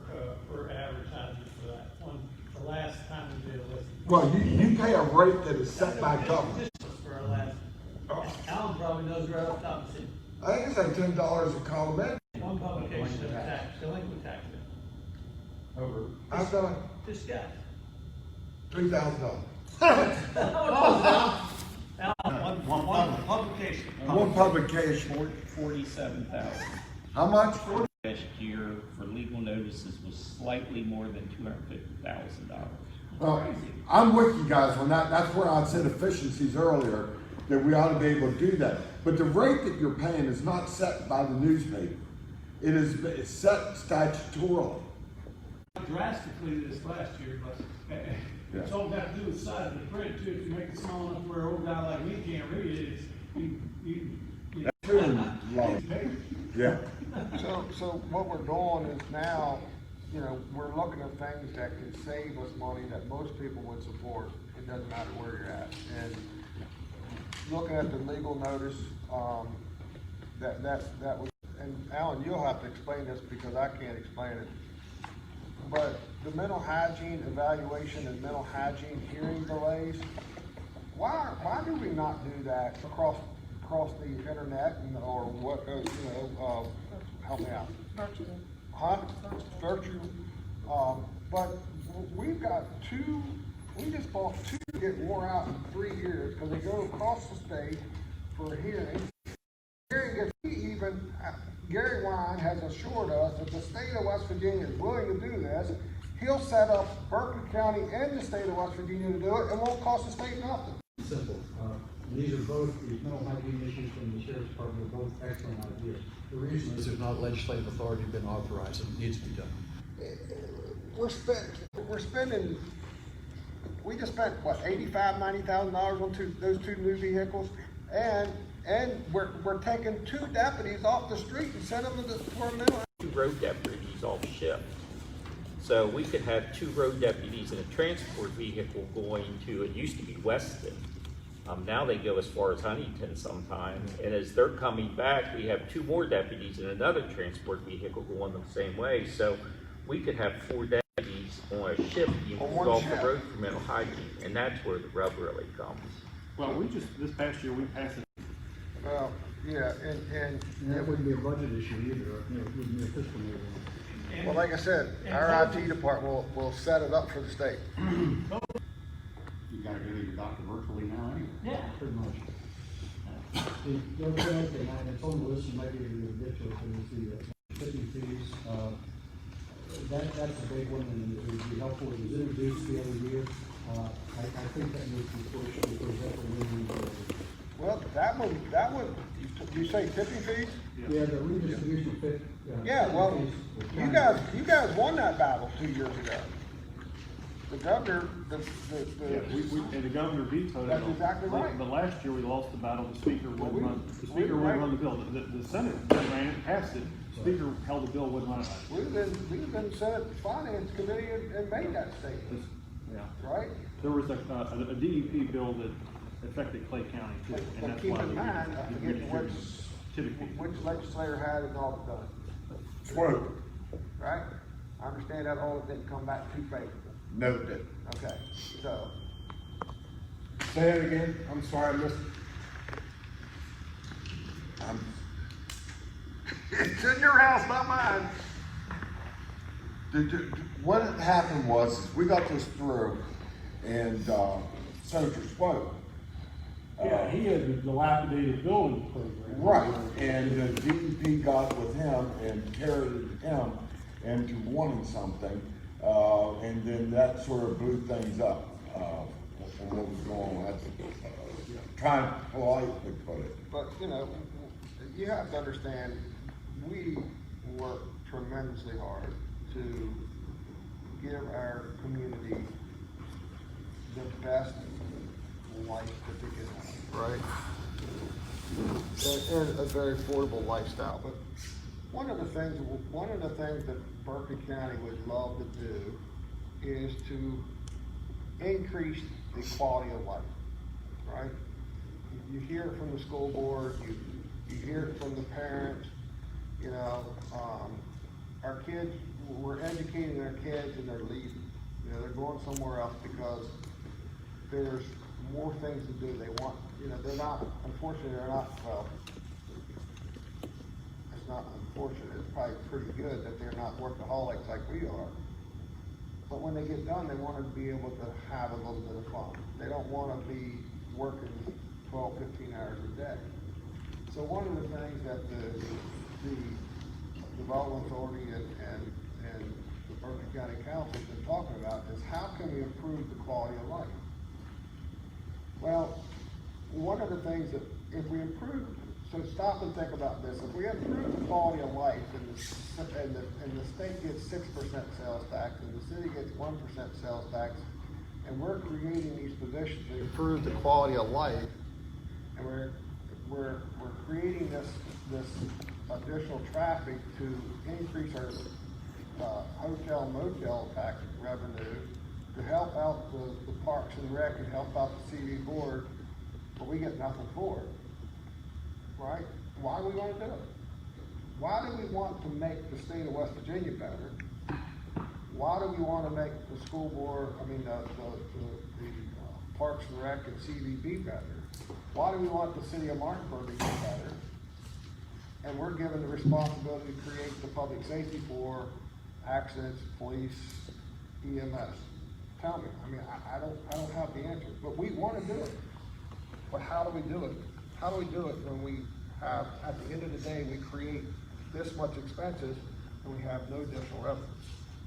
advertising for that one? The last time we did a listing. Well, you pay a rate that is set by government. For our last. Alan probably knows right off the top of his head. I think it's like $10 a column. One publication of tax, delinquent tax. Over. I've done This guy. $3,000. One publication. One publication. 47,000. How much? Last year for legal notices was slightly more than $250,000. Well, I'm with you guys on that. That's where I said efficiencies earlier, that we ought to be able to do that. But the rate that you're paying is not set by the newspaper. It's set statutorily. Drastically this last year, but it's all got to do with the size of the print too. If you make it small enough where an old guy like me can't read it, it's That's too long. Yeah. So what we're doing is now, we're looking at things that can save us money that most people would support. It doesn't matter where you're at. And looking at the legal notice, that was, and Alan, you'll have to explain this because I can't explain it. But the mental hygiene evaluation and mental hygiene hearing delays, why do we not do that across the internet or what, help me out. Virtual. Huh? Virtual. But we've got we just bought two that get wore out in 3 years because they go across the state for hearings. Gary Wine has assured us that the state of West Virginia is willing to do this. He'll set up Berkeley County and the state of West Virginia to do it. It won't cost the state nothing. Simple. These are both, these mental hygiene issues from the Sheriff's Department are both excellent ideas. The reason is there's not legislative authority been authorized, and it needs to be done. We're spending, we just spent, what, $85,000, $90,000 on those two new vehicles? And we're taking 2 deputies off the street and sending them to a mental. 2 road deputies off shift. So we could have 2 road deputies in a transport vehicle going to, it used to be Weston. Now they go as far as Huntington sometimes. And as they're coming back, we have 2 more deputies in another transport vehicle going the same way. So we could have 4 deputies on a shift being pulled off the road for mental hygiene. And that's where the rub really comes. Well, this past year, we passed it. Well, yeah, and that wouldn't be a budget issue either, it wouldn't be a fiscal year. well, like I said, our IT department will set it up for the state. You gotta go to your doctor virtually now anyway. Yeah. Pretty much. The other thing, and it's on the list, you might be able to get to it, is the tipping fees. That's a big one, and it would be helpful. It was introduced the other year. I think that needs to be pushed because that's a win-win. Well, that would, you say tipping fees? Yeah, the redistribution fit. Yeah, well, you guys won that battle 2 years ago. the governor, And the governor vetoed it. That's exactly right. But last year we lost the battle, the speaker wouldn't we- run, the we- speaker wouldn't right. run the bill. The Senate ran it, passed it, speaker held the bill, wouldn't run it. we've been Senate Finance Committee and made that statement, Yeah. right? There was a DEP bill that affected Clay County too, and But that's keep why in we mind, I forget typically. which legislator had it all done, Swope. right? I understand that all didn't come back too favorable. No, it didn't. Okay, so, Say it again, I'm sorry, I missed. It's in your house, not mine. What had happened was, is we got this through, and, Senator spoke. Yeah, he had the dilapidated building program. Right, and the DEP got with him and carried him into wanting something, and then that sort of blew things up, from what was going on. Trying to politely put it. but, you know, you have to understand, we work tremendously hard to give our community the best life that they can have, right? And a very affordable lifestyle, but one of the things that Berkeley County would love to do is to increase the quality of life, right? You hear it from the school board, you hear it from the parents, you know, our kids, we're educating our kids and they're leaving. You know, they're going somewhere else because there's more things to do. They want, you know, they're not, unfortunately, they're not, well, it's not unfortunate, it's probably pretty good that they're not workaholics like we are. But when they get done, they want to be able to have a little bit of fun. They don't want to be working 12, 15 hours a day. So one of the things that the Development Authority and the Berkeley County Council has been talking about is how can we improve the quality of life? Well, one of the things that if we improve, so stop and think about this, if we improve the quality of life and the state gets 6% sales tax and the city gets 1% sales tax, and we're creating these positions to improve the quality of life, and we're creating this additional traffic to increase our hotel motel tax revenue to help out the Parks and Rec and help out the CV board, but we get nothing for it, right? Why do we want to do it? Why do we want to make the state of West Virginia better? Why do we want to make the school board, the Parks and Rec and CVB better? Why do we want the city of Martinsburg to get better? And we're given the responsibility to create the public safety for accidents, police, EMS. Tell me, I don't have the answer, but we want to do it. But how do we do it? How do we do it when we have, at the end of the day, we create this much expenses and we have no additional revenue?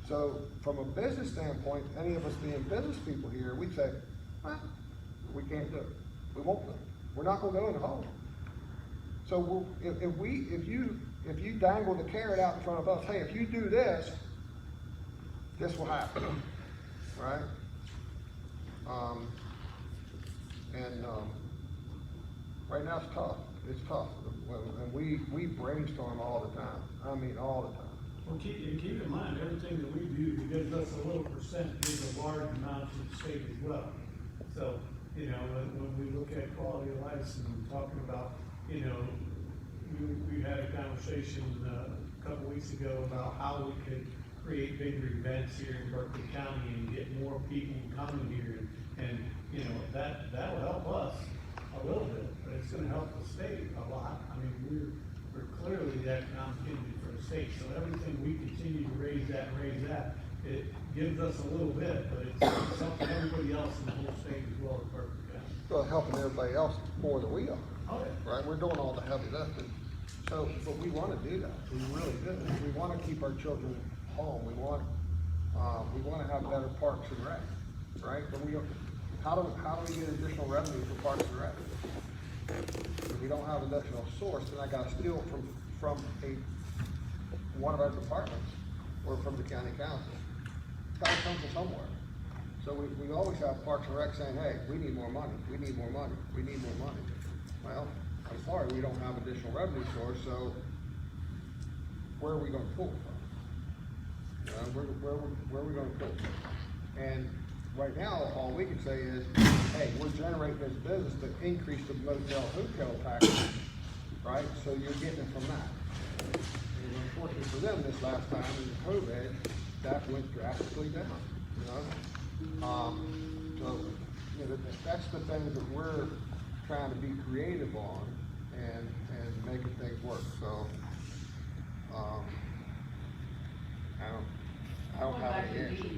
So from a business standpoint, any of us being business people here, we'd say, we can't do it. We won't do it. We're not gonna go in the hole. So if you dangle the carrot out in front of us, hey, if you do this, this will happen, right? Right now it's tough. It's tough, and we brainstorm all the time. All the time. Well, keep in mind, everything that we do gives us a little percent, gives a large amount to the state as well. So, you know, when we look at quality of life and talking about, you know, we had a conversation a couple weeks ago about how we could create bigger events here in Berkeley County and get more people coming here, and you know, that will help us a little bit, but it's gonna help the state a lot. We're clearly the economic engine for the state, so everything we continue to raise that, it gives us a little bit, but it's helping everybody else in the whole state as well as Berkeley County. Well, helping everybody else more than we are. Oh, yeah. Right? We're doing all the heavy lifting. So, but we want to do that. We really do. We want to keep our children home. We want to have better parks and rec, right? But how do we get additional revenue for parks and rec? If we don't have an additional source, then I got to steal from one of our departments or from the county council. It's got to come from somewhere. So we always have Parks and Rec saying, hey, we need more money, we need more money, we need more money. Well, I'm sorry, we don't have additional revenue source, so where are we gonna pull from? Where are we gonna pull from? And right now, all we can say is, hey, we're generating this business to increase the motel hotel taxes, right? So you're getting it from that. And unfortunately for them, this last time in COVID, that went drastically down, you know? So, you know, that's the thing that we're trying to be creative on and making things work, so, I don't have any answer.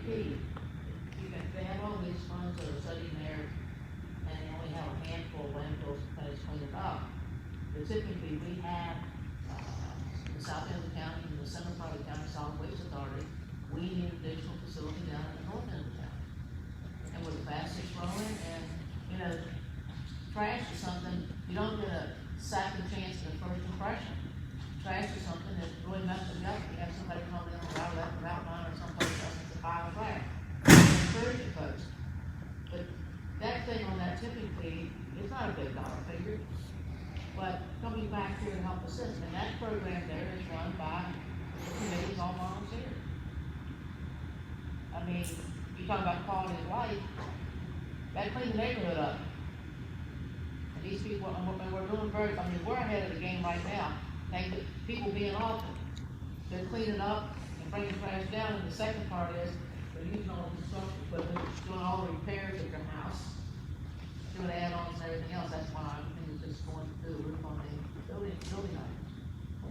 They have all these funds that are sitting there, and they only have a handful of landfills that is cleaned up. But typically, we have, the south end of the county and the center part of the county solid waste authority, we need additional facility down in the north end of the county. And we're the fastest growing, and, you know, trash is something, you don't get a second chance at a first impression. Trash is something that really messes you up. You have somebody come in on Route 11, Route 9, or someplace else, it's a pile of trash. Encourage you folks. But that thing on that tipping fee, it's not a big dollar figure, but coming back here to help the system, and that program there is run by the committees, all volunteers. I mean, you talk about quality of life, that clean the neighborhood up. And these people, and we're doing very, I mean, we're ahead of the game right now. Thank the people being awful. They're cleaning up and bringing trash down, and the second part is, they're using all the construction equipment, doing all the repairs at their house, doing add-ons and everything else. That's why I think it's just going to do the roof on the building items.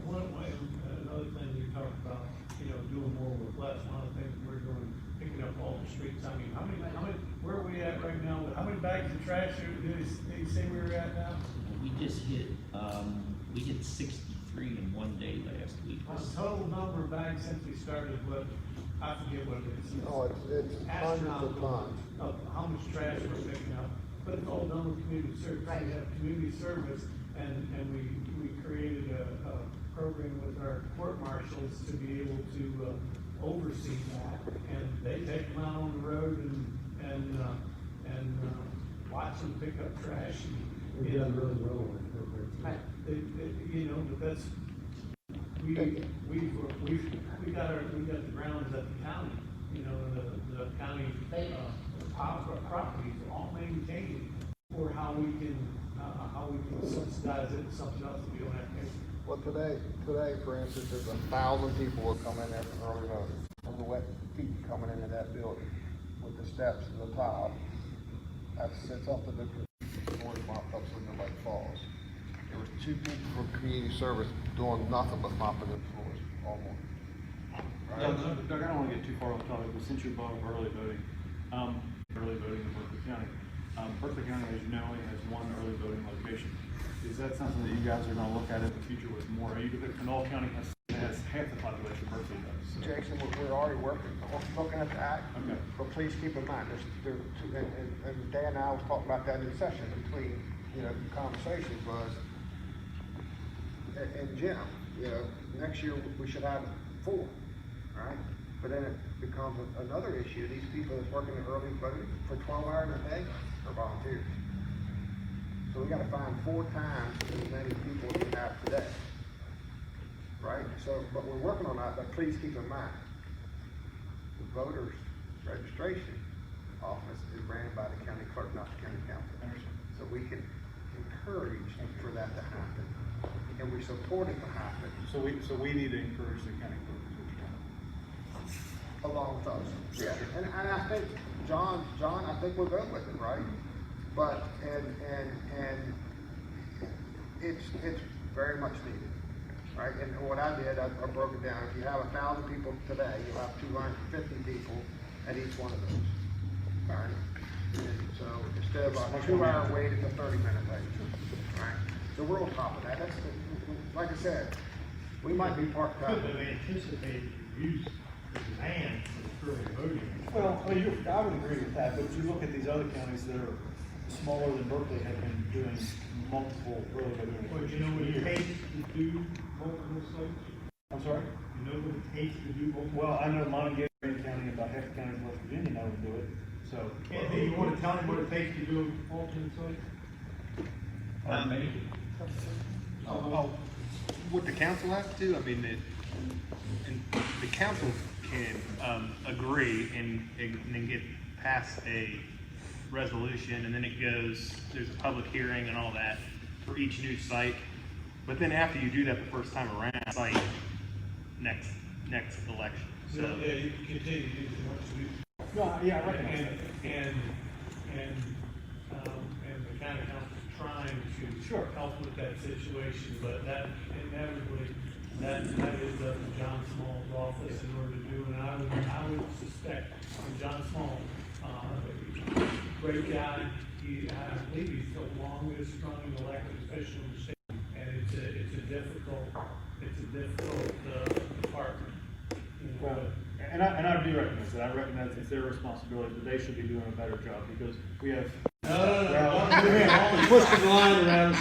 Another thing you talked about, you know, doing more with less. One of the things we're doing, picking up all the streets. I mean, how many, where are we at right now? How many bags of trash do you say we were at now? We just hit, we hit 63 in one day last week. The total number of bags since we started, what, I forget what it is. No, it's hundreds of tons. Of how much trash we're picking up, but it's all done with community service. Right. We have community service, and we created a program with our court marshals to be able to oversee that, and they take them out on the road and watch them pick up trash. We've done really well with the program. Right. You know, but that's, we got the grounds at the county, you know, the county, properties are all maintained for how we can subsidize it to something else that we don't have to pay. Well, today, for instance, there's 1,000 people will come in there from early notice, from the wet feet coming into that building with the steps to the top. It's up to the floors mopped up so nobody falls. There was 2 people from community service doing nothing but mopping the floors all morning. Right? Doug, I don't want to get too far off topic, but since you're above early voting in Berkeley County, Berkeley County, as you know, only has one early voting location. Is that something that you guys are going to look at in the future with more? Kanawha County has half the population Berkeley does. So. Jason, we're already working, looking at that. Okay. But please keep in mind, there's two, and Dan and I was talking about that in session between, you know, conversations was, and Jim, you know, next year we should have 4, right? But then it becomes another issue. These people that's working in early voting for 12 hours a day are volunteers. So we gotta find 4 times as many people as we have today. Right? So, but we're working on that, but please keep in mind, the voters registration office is ran by the county clerk, not the county council. So we can encourage for that to happen, and we support it to happen. So we need to encourage the county clerk. Along with us, yeah. And I think, John, I think we'll go with it, right? But, and it's very much needed, right? And what I did, I broke it down. If you have 1,000 people today, you'll have 250 people at each one of those, right? And so instead of a 2-hour wait, it's a 30-minute wait, right? So we're on top of that. That's, like I said, we might be part-time. Could they anticipate use the demand for early voting? Well, I would agree with that, but if you look at these other counties that are smaller than Berkeley have been doing multiple early voting. Well, you know what it takes to do multiple states? I'm sorry? You know what it takes to do multiple? Well, I know Montague County, about half the county of West Virginia know to do it. So. Anthony, you wanna tell him what it takes to do alternate site? Would the council have to? I mean, and the council can agree and then get past a resolution, and then it goes, there's a public hearing and all that for each new site. But then after you do that the first time around, it's like next election. So Yeah, you can continue to use as much as you. No, yeah, right. And the county council is trying to help with that situation, but that inevitably, that is up to John Small's office in order to do, and I would suspect that John Small, great guy, I believe he's the longest running elected official in the state, and it's a difficult department. Well, and I do recognize that. I recognize it's their responsibility, but they should be doing a better job because we have. No. Push the line around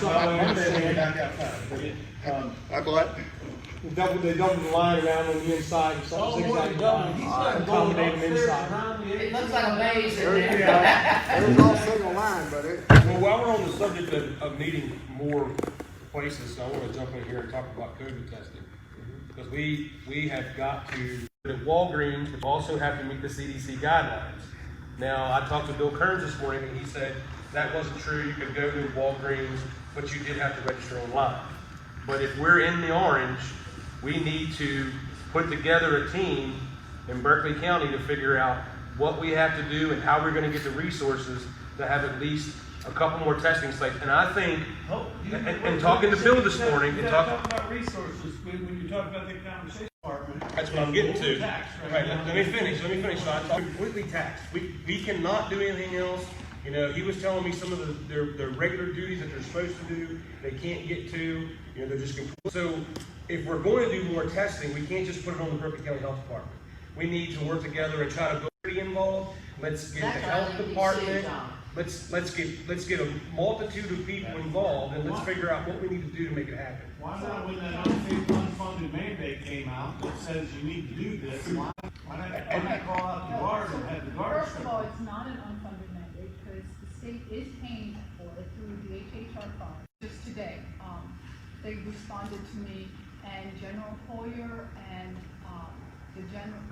They double the line around on the inside, accommodate them inside. It looks like a maze in there. There's all single line, but it. Well, while we're on the subject of needing more places, I want to jump in here and talk about COVID testing. Because we have got to, at Walgreens, we also have to meet the CDC guidelines. Now, I talked to Bill Kearns this morning, and he said that wasn't true. You could go to Walgreens, but you did have to register online. But if we're in the orange, we need to put together a team in Berkeley County to figure out what we have to do and how we're going to get the resources to have at least a couple more testing sites. And I think, and talking to Bill this morning, and talking about resources, when you talk about the conversation department. That's what I'm getting to. Right, let me finish. So I talk completely taxed. We cannot do anything else. You know, he was telling me some of their regular duties that they're supposed to do, they can't get to. You know, they're just complete. So if we're going to do more testing, we can't just put it on the Berkeley County Health Department. We need to work together and try to be involved. Let's get the health department. Let's get a multitude of people involved, and let's figure out what we need to do to make it happen. Why not, when that unfunded mandate came out that says you need to do this, why not call out the guard and have the guard? First of all, it's not an unfunded mandate because the state is paying for it through the HHR fund. Just today, they responded to me, and General Hoyer and the General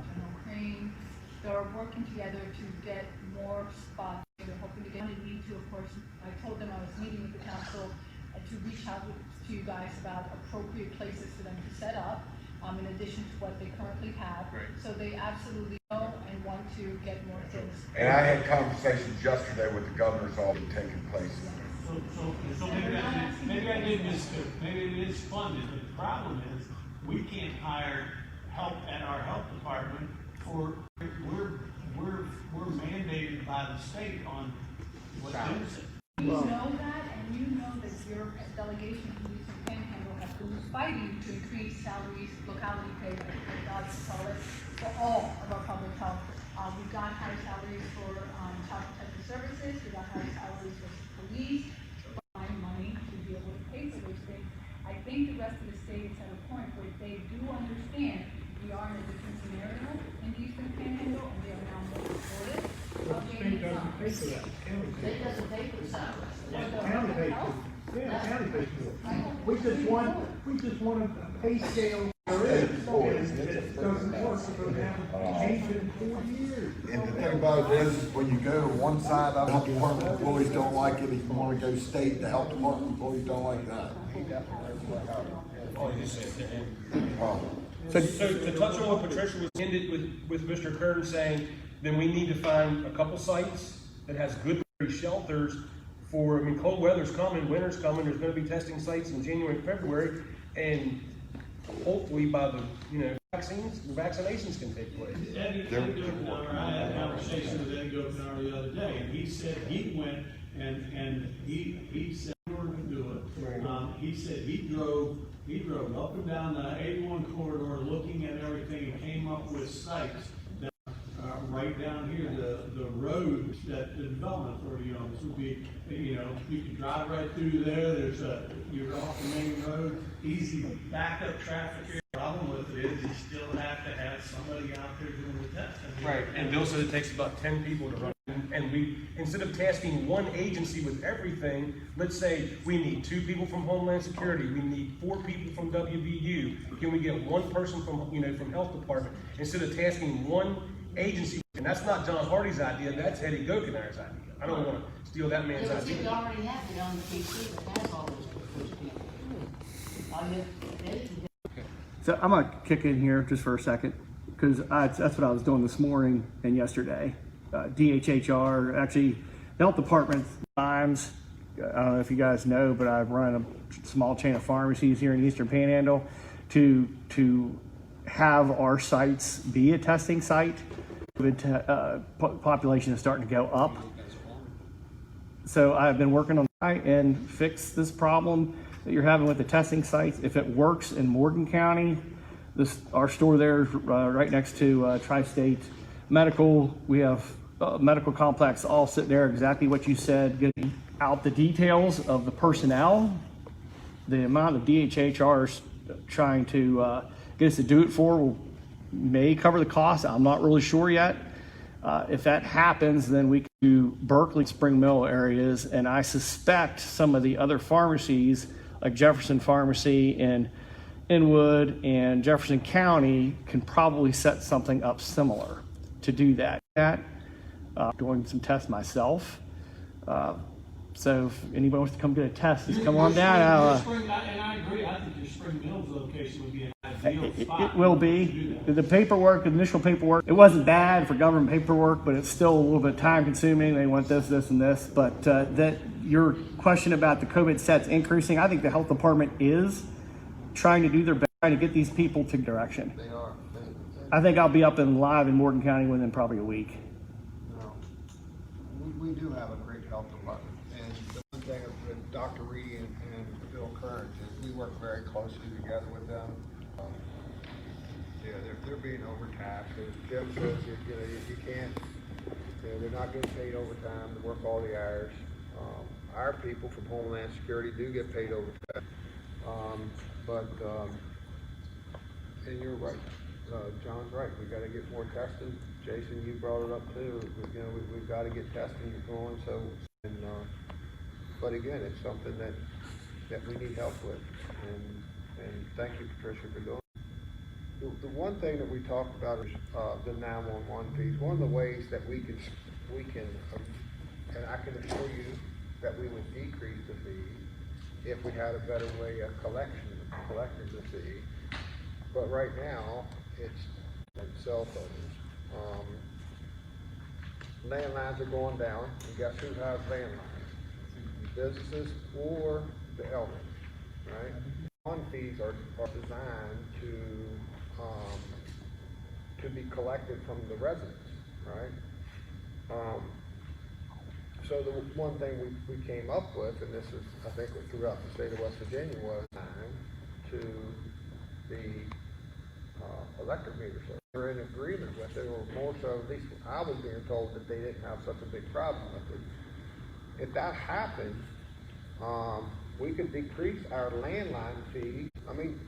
Crane, they're working together to get more spots. They're hoping to get me to, of course, I told them I was meeting with the council to reach out to you guys about appropriate places for them to set up, in addition to what they currently have. Right. So they absolutely know and want to get more things. And I had conversations yesterday with the governor's office taking place. So maybe I did misspeak. Maybe it is funded, but the problem is we can't hire help at our health department for we're mandated by the state on what things. You know that, and you know that your delegation from Eastern Panhandle has been fighting to increase salaries, locality pay, as God call it, for all of our public health. We've got higher salaries for child protective services, we've got higher salaries for police, buying money to be able to pay for those things. I think the rest of the state is at a point where they do understand we are in a different scenario in the Eastern Panhandle, and they are now more supportive. The state doesn't pay for that. They doesn't pay for the salaries. The county pays for it. Yeah, the county pays for it. We just want a pay scale. It doesn't work because they haven't changed it in 4 years. And the thing about it is, when you go to one side, the health department employees don't like it. If you want to go state, the health department employees don't like that. So to touch on what Patricia was ended with Mr. Kern saying, then we need to find a couple sites that has good shelters for, I mean, cold weather's coming, winter's coming, there's gonna be testing sites in January and February, and hopefully by the, vaccinations can take place. Eddie Gopenauer, I had a conversation with Eddie Gopenauer the other day, and he said he went and he said in order to do it. He said he drove up and down the 81 corridor looking at everything and came up with sites that right down here, the roads that the development authority owns would be, you can drive right through there. You're off the main road, easy backup traffic here. The problem with it is you still have to have somebody out there doing the testing. Right, and Bill said it takes about 10 people to run. And we, instead of tasking one agency with everything, let's say we need 2 people from Homeland Security, we need 4 people from WVU. Can we get 1 person from, from Health Department? Instead of tasking one agency, and that's not John Hardy's idea, that's Eddie Gokenheimer's idea. I don't want to steal that man's Yeah, but see, we idea. already have it on the PC that has all those people. All you have to do. So I'm gonna kick in here just for a second, because that's what I was doing this morning and yesterday. DHHR, actually, the health department times, I don't know if you guys know, but I run a small chain of pharmacies here in the Eastern Panhandle to have our sites be a testing site. The population is starting to go up. So I've been working on and fix this problem that you're having with the testing sites. If it works in Morgan County, our store there is right next to Tri-State Medical. We have a medical complex all sitting there, exactly what you said, getting out the details of the personnel, the amount of DHHRs trying to get us to do it for may cover the cost. I'm not really sure yet. If that happens, then we can do Berkeley, Spring Mill areas, and I suspect some of the other pharmacies, like Jefferson Pharmacy and Inwood and Jefferson County, can probably set something up similar to do that. Doing some tests myself. So if anybody wants to come get a test, just come on down. And I agree, I think your Spring Mills location would be an ideal spot. It will be. The paperwork, the initial paperwork, it wasn't bad for government paperwork, but it's still a little bit time consuming. They want this, this, and this. But that your question about the COVID sets increasing, I think the health department is trying to do their best, trying to get these people to direction. They are. I think I'll be up and live in Morgan County within probably a week. We do have a great health department, and the one thing with Dr. Reedy and Bill Kearns is we work very closely together with them. They're being overtaxed. As Jim says, you can't, they're not getting paid overtime to work all the hours. Our people from Homeland Security do get paid overtime, and you're right. John's right. We got to get more testing. Jason, you brought it up too. We've got to get testing going. But again, it's something that we need help with. And thank you, Patricia, for doing it. The one thing that we talked about is the 911 fees. One of the ways that we can, and I can assure you that we would decrease the fees if we had a better way of collecting the fee. But right now, it's cell phones. Landlines are going down, and guess who has landlines? Businesses or the elderly, right? Fund fees are designed to be collected from the residents, right? So the one thing we came up with, and this is, I think, throughout the state of West Virginia, was to the electric meter service. We're in agreement with it, or more so, at least I was being told that they didn't have such a big problem with it. If that happened, we could decrease our landline fee,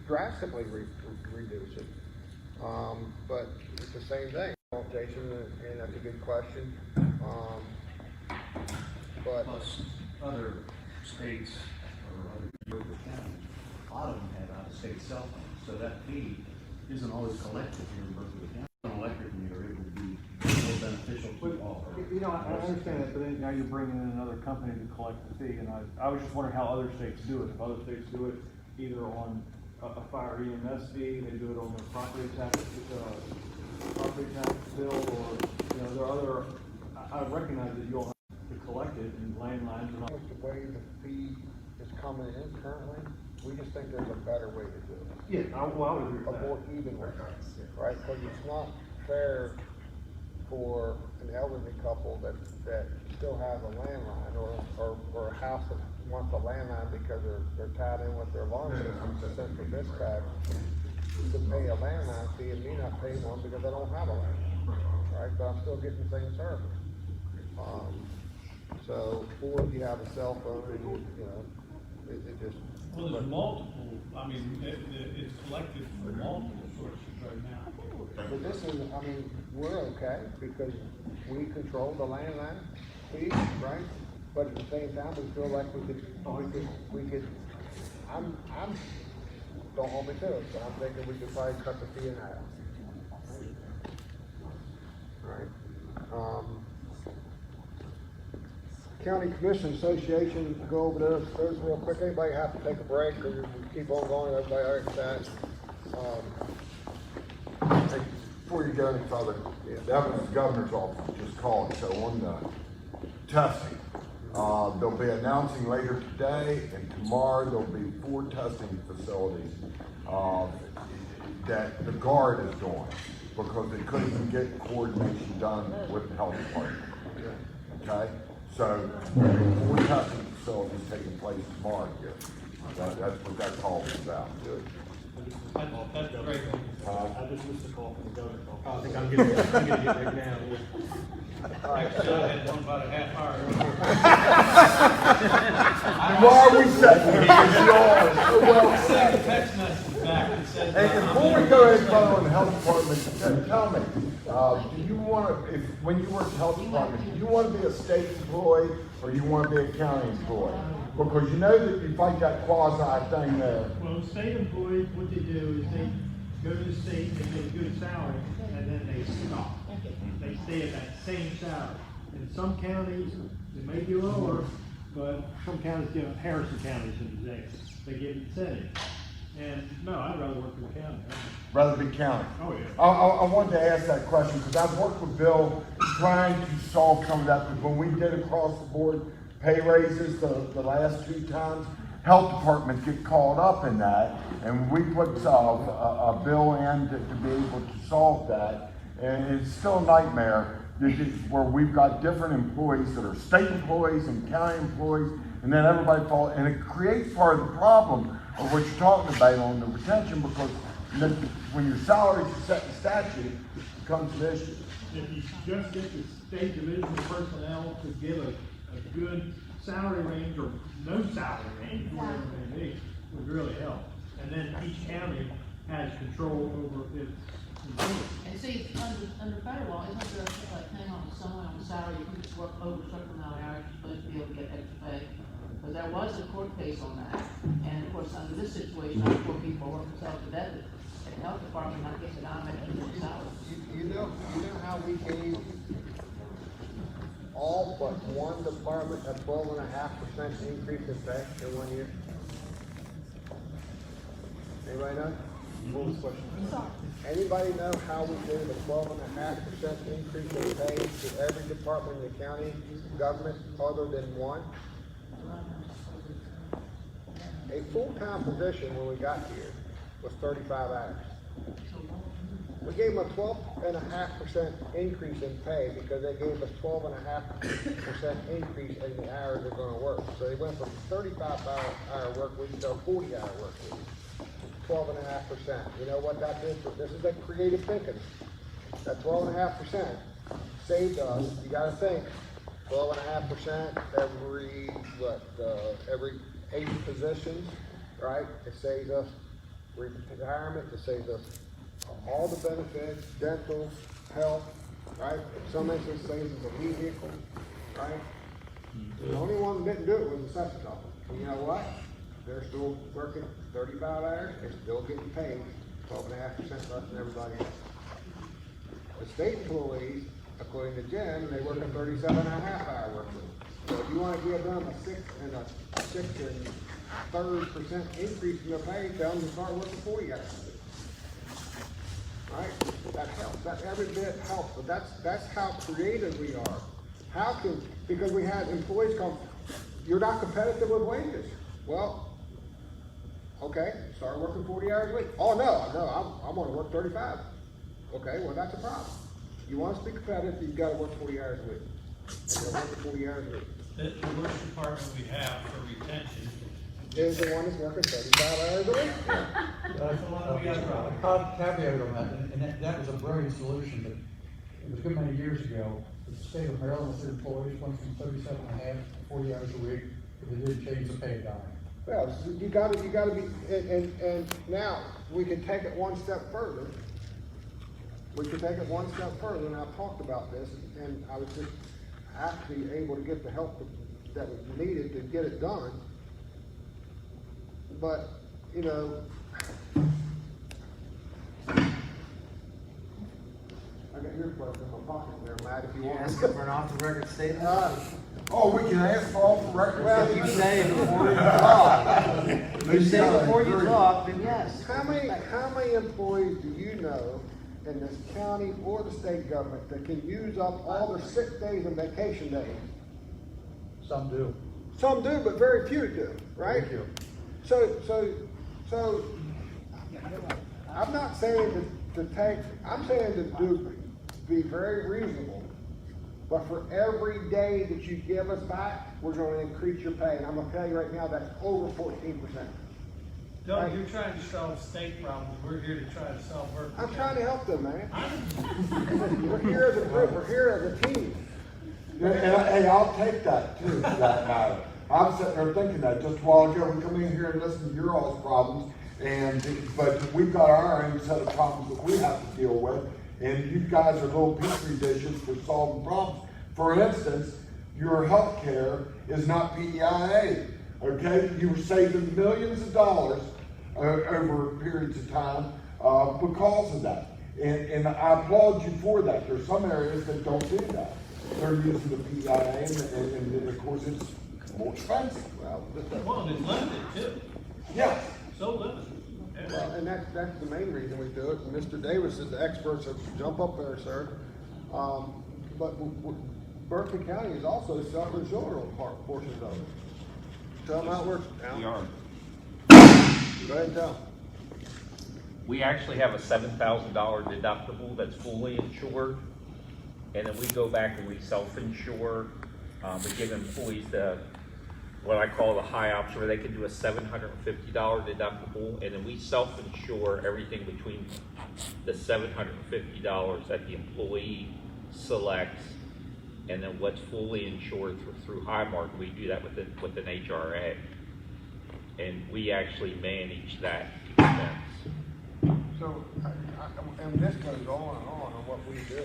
drastically reduce it. But it's the same thing, Jason, and that's a good question. Plus, other states or other counties, a lot of them have out-of-state cell phones, so that fee isn't always collected here in Berkeley County. An electric meter, it would be more beneficial to all. I understand that, but then now you're bringing in another company to collect the fee, and I was just wondering how other states do it. If other states do it either on a fire EMS fee, they do it on their property tax bill, or, there are other, I recognize that you all have to collect it in landlines and all. The way the fee is coming in currently, we just think there's a better way to do it. Yeah, I would agree with A that. more even way, right? Because it's not fair for an elderly couple that still has a landline, or a house that wants a landline because they're tied in with their alarm system to central dispatch, to pay a landline fee and me not pay one because I don't have a landline, right? But I'm still getting the same service. Or if you have a cell phone and it just. Well, there's multiple, I mean, it's collected from multiple sources right now. But this is, I mean, we're okay because we control the landline fees, right? But at the same time, we feel like we could, don't hold me to it, but I'm thinking we could probably cut the fee in half. Right? County Commission Association, go over those real quick. Anybody have to take a break or you keep on going? Everybody all right with that? Before you go any further, that was the governor's office just called, so on the testing, they'll be announcing later today and tomorrow there'll be 4 testing facilities that the guard is doing because they couldn't even get coordination done with the health department. Okay? So, 4 testing facilities taking place tomorrow here. That's what that call is about. That's great. I just missed a call from the governor. I think I'm getting it right now. All right, I had one about a half hour. Why are we sitting here? Well, I sent a text message back that said. and before we go any further on the health department, tell me, do you want to, when you work at the health department, do you want to be a state employee or you want to be a county employee? Because you know that you fight that quasi thing there. Well, state employees, what they do is they go to the state, they get a good salary, and then they stop. They stay at that same salary. In some counties, it may be lower, but some counties give, Harrison County is an example, they give incentive. And no, I'd rather work for the county. Rather be county. Oh, yeah. I wanted to ask that question because I've worked with Bill trying to solve some of that. Because when we did across the board pay raises the last 2 times, health department get caught up in that, and we put a bill in to be able to solve that. And it's still a nightmare where we've got different employees that are state employees and county employees, and then everybody falls, and it creates part of the problem of what you're talking about on the retention, because when your salaries are set in statute, it becomes an issue. If you just get the state division of personnel to give a good salary range or no salary range, whatever it may be, would really help. And then each county has control over its employees. And see, under federal law, isn't there a thing on someone on the salary, you can just work over a certain amount of hours, you're supposed to be able to get extra pay? Because there was a court case on that, and of course, under this situation, poor people work themselves to death at the health department, not getting an automatic salary. You know how we gave all but one department a 12.5% increase in pay in 1 year? Anybody know? What was the question? Anybody know how we gave a 12.5% increase in pay to every department in the county government other than one? A full-time position when we got here was 35 hours. We gave them a 12.5% increase in pay because they gave us 12.5% increase in the hours they're gonna work. So they went from 35-hour work week to a 40-hour work week. 12.5%. You know what that did? This is that creative thinking. That 12.5% saved us, you gotta think, 12.5% every 8 positions, right? It saves us retirement, it saves us all the benefits, dental, health, right? In some instances, saves us a vehicle, right? The only one that didn't do it was the assessor's office. And you know what? They're still working 35 hours, they're still getting paid 12.5% less than everybody else. The state employees, according to Jim, they work a 37.5-hour work week. So if you want to give them a 6 and 3rd% increase in their pay, tell them to start working 40 hours. Right? That helps. That every bit helps. But that's how creative we are. How can, because we had employees come, you're not competitive with wages. Well, okay, start working 40 hours a week. Oh no, I'm gonna work 35. Okay, well that's a problem. You want us to be competitive, you've got to work 40 hours a week. You got to work 40 hours a week. The worst department we have for retention is the one that's working 35 hours a week. That's the one we got. Caveat on that, and that was a brilliant solution, but it was a good many years ago. The state of Maryland, their employees went from 37.5 to 40 hours a week, but they didn't change the pay dime. Well, so you gotta be, and now, we can take it one step further. We can take it one step further, and I've talked about this, and I was just actually able to get the help that was needed to get it done. But, you know, I got your question in my pocket there, Matt, if you want. Asking for an off-the-record statement? Oh, we can ask for all the records. Well, you say it before you talk. You say it before you talk, then yes. How many employees do you know in this county or the state government that can use up all their sick days and vacation days? Some do. Some do, but very few do, right? Thank you. So, I'm not saying to take, I'm saying to be very reasonable. But for every day that you give us back, we're gonna increase your pay. And I'm gonna tell you right now, that's over 14%. Doug, you're trying to solve state problems, we're here to try to solve Berkeley. I'm trying to help them, man. We're here as a group, we're here as a team. And hey, I'll take that too, for that matter. I'm sitting there thinking that just a while ago, we come in here and listen to your all's problems, but we've got our own set of problems that we have to deal with, and you guys are little petri dishes for solving problems. For instance, your health care is not PEIA, okay? You were saving millions of dollars over periods of time because of that. And I applaud you for that. There's some areas that don't do that. They're using the PEIA, and of course it's more expensive. Well, it's limited too. Yeah. So limited. Well, and that's the main reason we do it. And Mr. Davis is the expert, so jump up there, sir. But Berkeley County is also self-insured on portions of it. Tell them how it works. Al. We are. Go ahead and tell them. We actually have a $7,000 deductible that's fully insured. And then we go back and we self-insure. We give employees what I call the high option, where they can do a $750 deductible, and then we self-insure everything between the $750 that the employee selects, and then what's fully insured through Highmark. We do that with an HRA, and we actually manage that expense. So, and this goes on what we do.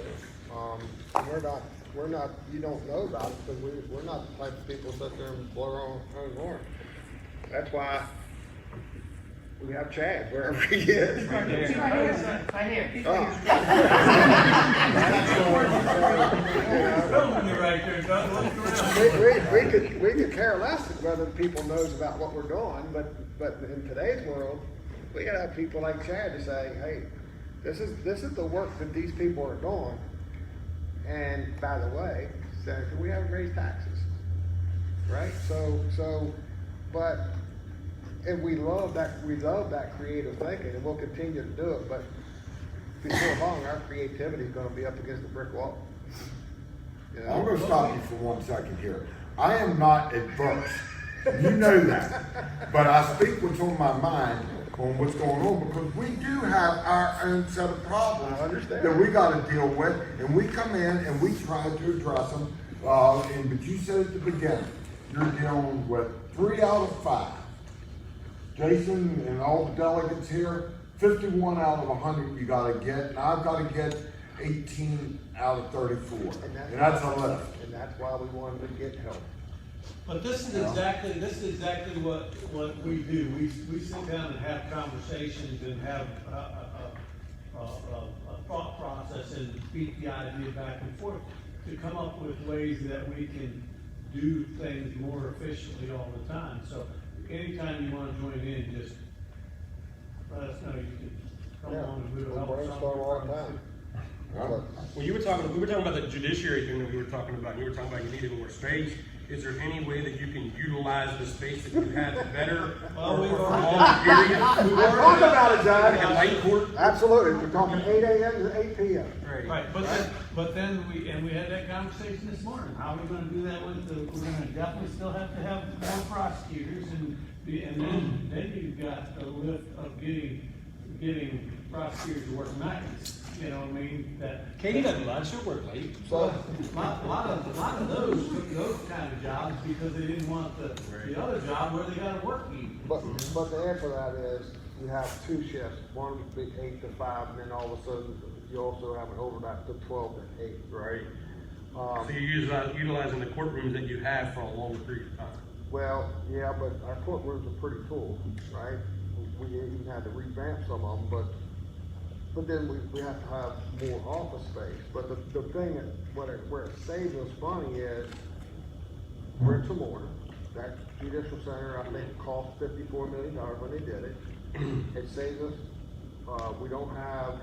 We're not, you don't know about it, because we're not the type of people that sit there and blow our own horn. That's why we have Chad wherever he is. Right here. We could care less whether people knows about what we're doing, but in today's world, we gotta have people like Chad to say, hey, this is the work that these people are doing. And by the way, Senator, we haven't raised taxes, right? And we love that creative thinking, and we'll continue to do it, but before long, our creativity is gonna be up against the brick wall. You know? I'm gonna stop you for 1 second here. I am not adverse, you know that, but I speak what's on my mind on what's going on, because we do have our own set of problems that we got to deal with, and we come in and we try to address them. But you said at the beginning, you're dealing with 3 out of 5. Jason and all the delegates here, 51 out of 100 you got to get, and I've got to get 18 out of 34, and that's a lift. And that's why we wanted to get help. But this is exactly what we do. We sit down and have conversations and have a thought process and beat the idea back and forth to come up with ways that we can do things more efficiently all the time. So anytime you want to join in, just let us know. You can come on and we'll help brainstorm all the time. Well, we were talking about the judiciary thing that we were talking about. You were talking about you needed more space. Is there any way that you can utilize the space that you have better for long periods? Talk about it, John. Like a light court? Absolutely. We're talking 8 a.m. to 8 p.m. Right, but then we had that conversation this morning. How are we going to do that we're going to definitely still have to have more prosecutors, and then you've got the lift of getting getting prosecutors to work nights, you know what I mean? That Katie doesn't lunch, she'll work late. a lot of those took those kind of jobs because they didn't want the other job where they gotta work evening. But the answer to that is, you have two shifts, one would be 8 to 5, and then all of a sudden, you also have an overlap to 12 to 8, right? So you're utilizing the courtrooms that you have for a longer period of time. Well, yeah, but our courtrooms are pretty full, right? We even had to revamp some of them, but then we have to have more office space. But the thing that, where it saves us money is bricks and mortar. That judicial center, I think, cost $54 million when they did it. It saves us, we don't have,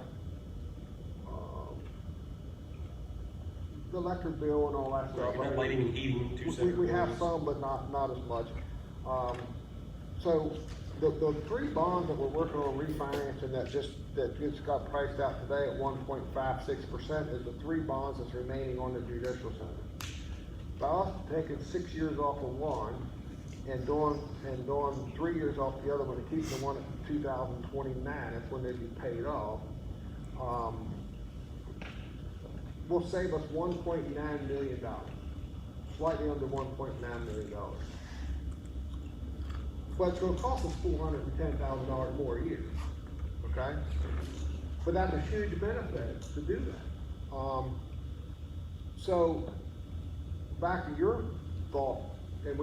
the electric bill and all that stuff. You're not lighting and heating, two separate We have buildings. some, but not as much. So the three bonds that we're working on refinancing that just got priced out today at 1.56% is the three bonds that's remaining on the judicial center. By us taking 6 years off of one and doing 3 years off the other one, and keeping the one at 2029, that's when they'd be paid off. Will save us $1.9 million, slightly under $1.9 million. But it's gonna cost us $410,000 more a year, okay? But that's a huge benefit to do that. So, back to your thought, and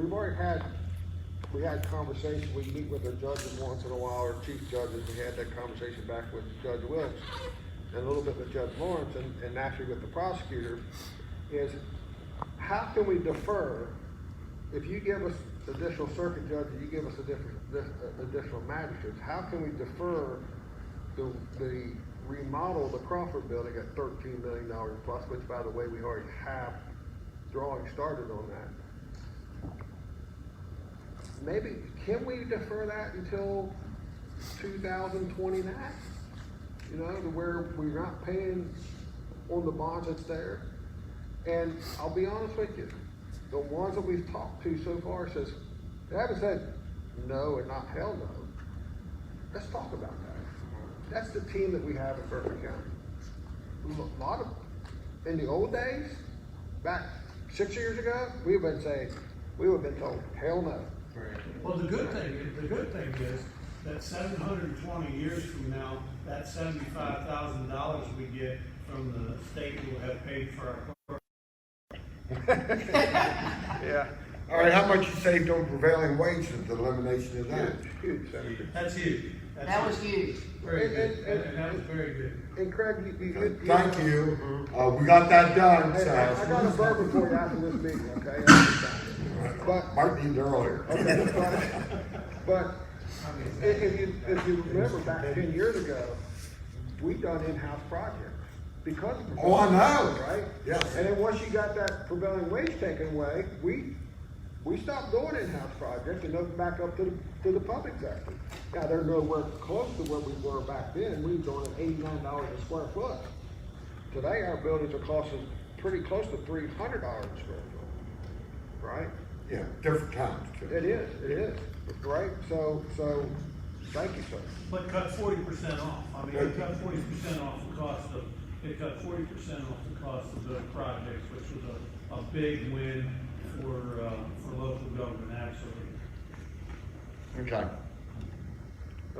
we had conversations, we meet with our judges once in a while, our chief judges, we had that conversation back with Judge Wilkes, and a little bit with Judge Lawrence, and naturally with the prosecutor, is how can we defer, if you give us additional circuit judges, you give us additional magistrates, how can we defer the remodel of the Crawford building at $13 million plus, which by the way, we already have drawing started on that. Maybe, can we defer that until 2029? You know, to where we're not paying on the bonds that's there. And I'll be honest with you, the ones that we've talked to so far says, they haven't said no and not hell no. Let's talk about that. That's the team that we have in Berkeley County. A lot of, in the old days, back 6 years ago, we would have been told, hell no. Well, the good thing is that 720 years from now, that $75,000 we get from the state will have paid for our. Yeah. All right, how much you saved on prevailing wages, the elimination of that? Huge. That's huge. That was huge. Very good. And that was very good. And Craig, you Thank you. We got that done, Hey, so. I got a bourbon for you after this meeting, okay? But, Might need it earlier. okay, but if you remember back 10 years ago, we done in-house projects because of. Oh, I know. Right? Yes. And then once you got that prevailing wage taken away, we stopped doing in-house projects and opened back up to the public sector. Now, they're nowhere close to where we were back then. We were doing $89 a square foot. Today, our buildings are costing pretty close to $300 a square foot, right? Yeah, different times too. It is, right? So, thank you, sir. But cut 40% off. I mean, it cut 40% off the cost of, it cut 40% off the cost of the projects, which was a big win for local government, absolutely. Okay.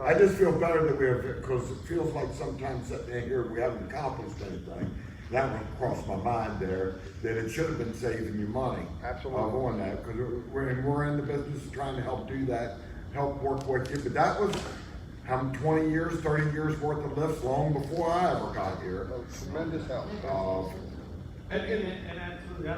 I just feel better that we have, because it feels like sometimes sitting in here, we haven't accomplished anything. That went across my mind there, that it should have been saving you money. Absolutely. On that, because we're in the business of trying to help do that, help work with you. But that was, 20 years, 30 years worth of lifts long before I ever got here. Tremendous help. And absolutely,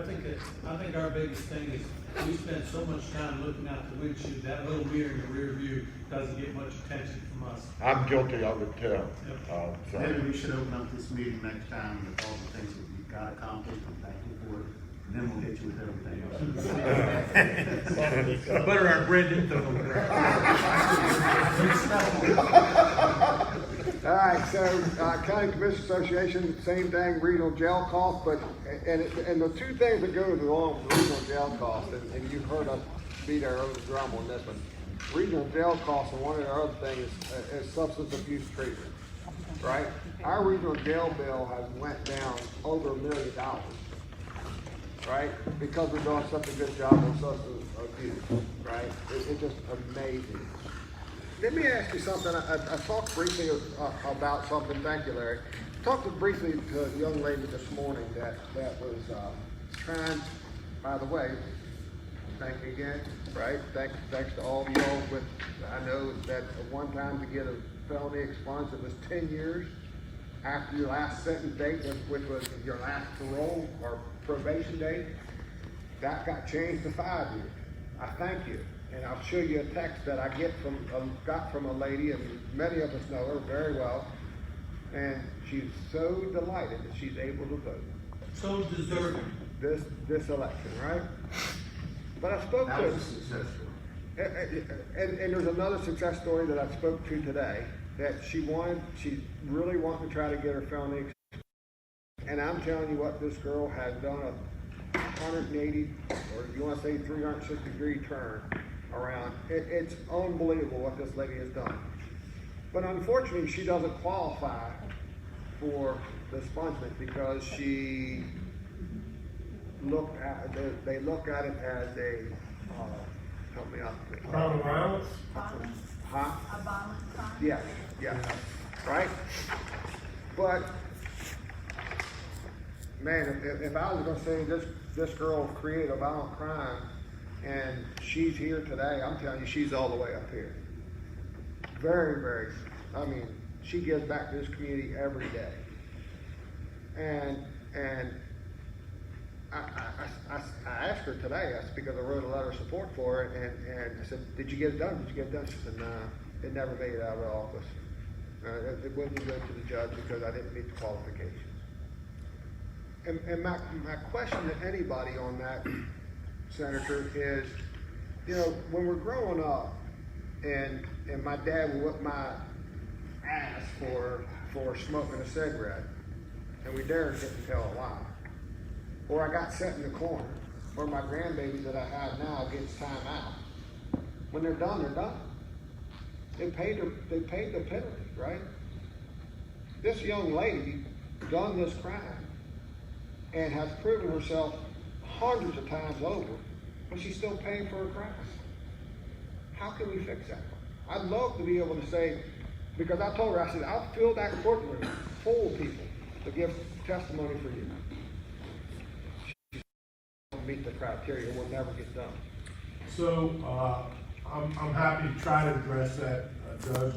I think our biggest thing is we spend so much time looking out the windshield, that little mirror in the rear view doesn't get much attention from us. I'm guilty of it too. So. Maybe we should open up this meeting next time with all the things that you've got accomplished, and thank you for it, and then we'll hit you with everything else. Butter our bread into them. All right, so County Commission Association, same thing, regional jail cost, but and the two things that go along with the regional jail cost, and you've heard us beat our own drum on this one. regional jail costs, and one of the other things is substance abuse treatment, right? Our regional jail bill has went down over $1 million, right? Because we're doing such a good job on substance abuse, right? It's just amazing. Let me ask you something. I talked briefly about something. Thank you, Larry. Talked briefly to a young lady this morning that was trying, by the way, thank you again, right? Thanks to all of y'all. With, I know that at one time to get a felony expunged, it was 10 years after your last sentence date, which was your last parole or probation date. That got changed to 5 years. I thank you. And I'll show you a text that I got from a lady, and many of us know her very well. And she's so delighted that she's able to vote. So deserving. This election, right? But I spoke That to, was a success story. and there's another success story that I spoke to today, that she really wanted to try to get her felony. And I'm telling you what, this girl has done a 180, or if you want to say 360-degree turn around. It's unbelievable what this lady has done. But unfortunately, she doesn't qualify for the expungement because she they look at it as a, help me out. Crime of violence? Huh? A violent crime? Yes, right? But, man, if I was gonna say this girl created a violent crime and she's here today, I'm telling you, she's all the way up here. Very, very, I mean, she gives back to this community every day. And I asked her today, that's because I wrote a letter of support for her, and I said, did you get it done? Did you get it done? She said, no, it never made it out of the office. It wouldn't go to the judge because I didn't meet the qualifications. And my question to anybody on that, Senator, is, you know, when we're growing up, and my dad would whip my ass for smoking a cigarette, and we daren't get to tell a lie. Or I got set in the corner, or my grandbaby that I have now gets time out. When they're done, they're done. They paid the penalty, right? This young lady done this crime and has proven herself hundreds of times over, but she's still paying for her crime. How can we fix that? I'd love to be able to say, because I told her, I said, I'll fill that courtroom full of people to give testimony for you. Meet the criteria, will never get done. So, I'm happy to try to address that, Judge.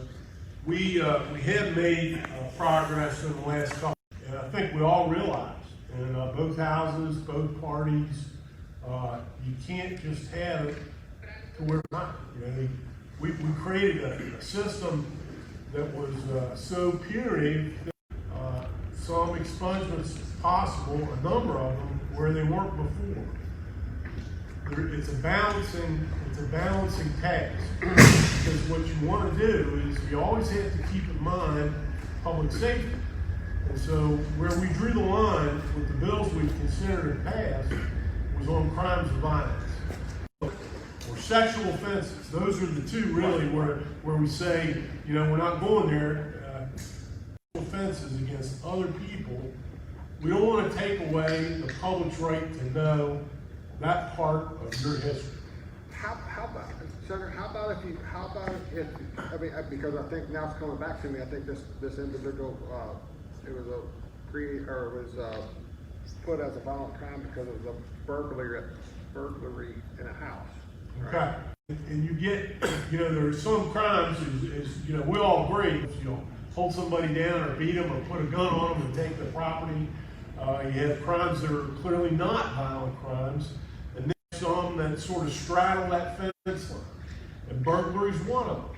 We have made progress in the last couple, and I think we all realize, in both houses, both parties, you can't just have it to where it's not. You know, we created a system that was so punitive that some expungements possible, a number of them, where they weren't before. It's a balancing task, because what you want to do is you always have to keep in mind public safety. And so where we drew the line with the bills we considered and passed was on crimes of violence or sexual offenses. Those are the two really where we say, you know, we're not going there. Offenses against other people. We don't want to take away the public's right to know that part of your history. How about it, Senator? How about if I mean, because I think now it's coming back to me. I think this individual, it was put as a violent crime because it was a burglary in a house. Right? Okay. And you get, you know, there are some crimes, you know, we all agree, you know, hold somebody down or beat them or put a gun on them and take their property. You have crimes that are clearly not violent crimes, and then some that sort of straddle that fence line. And burglary is one of them,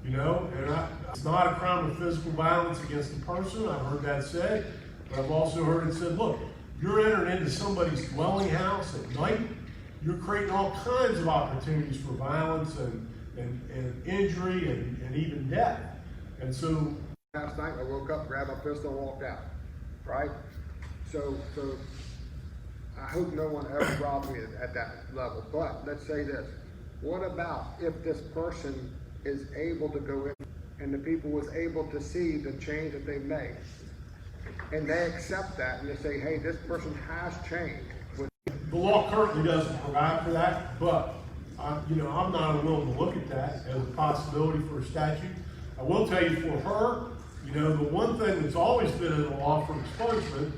you know. And it's not a crime of physical violence against the person. I've heard that said, but I've also heard it said, look, you're entering into somebody's dwelling house at night, you're creating all kinds of opportunities for violence and injury and even death. And so last night I woke up, grabbed my pistol, and walked out. Right? So I hope no one ever robbed me at that level. But let's say this: What about if this person is able to go in and the people was able to see the change that they made? And they accept that and they say, hey, this person has changed. The law currently doesn't provide for that, but I'm not unwilling to look at that as a possibility for a statute. I will tell you for her, the one thing that's always been in the law for expungement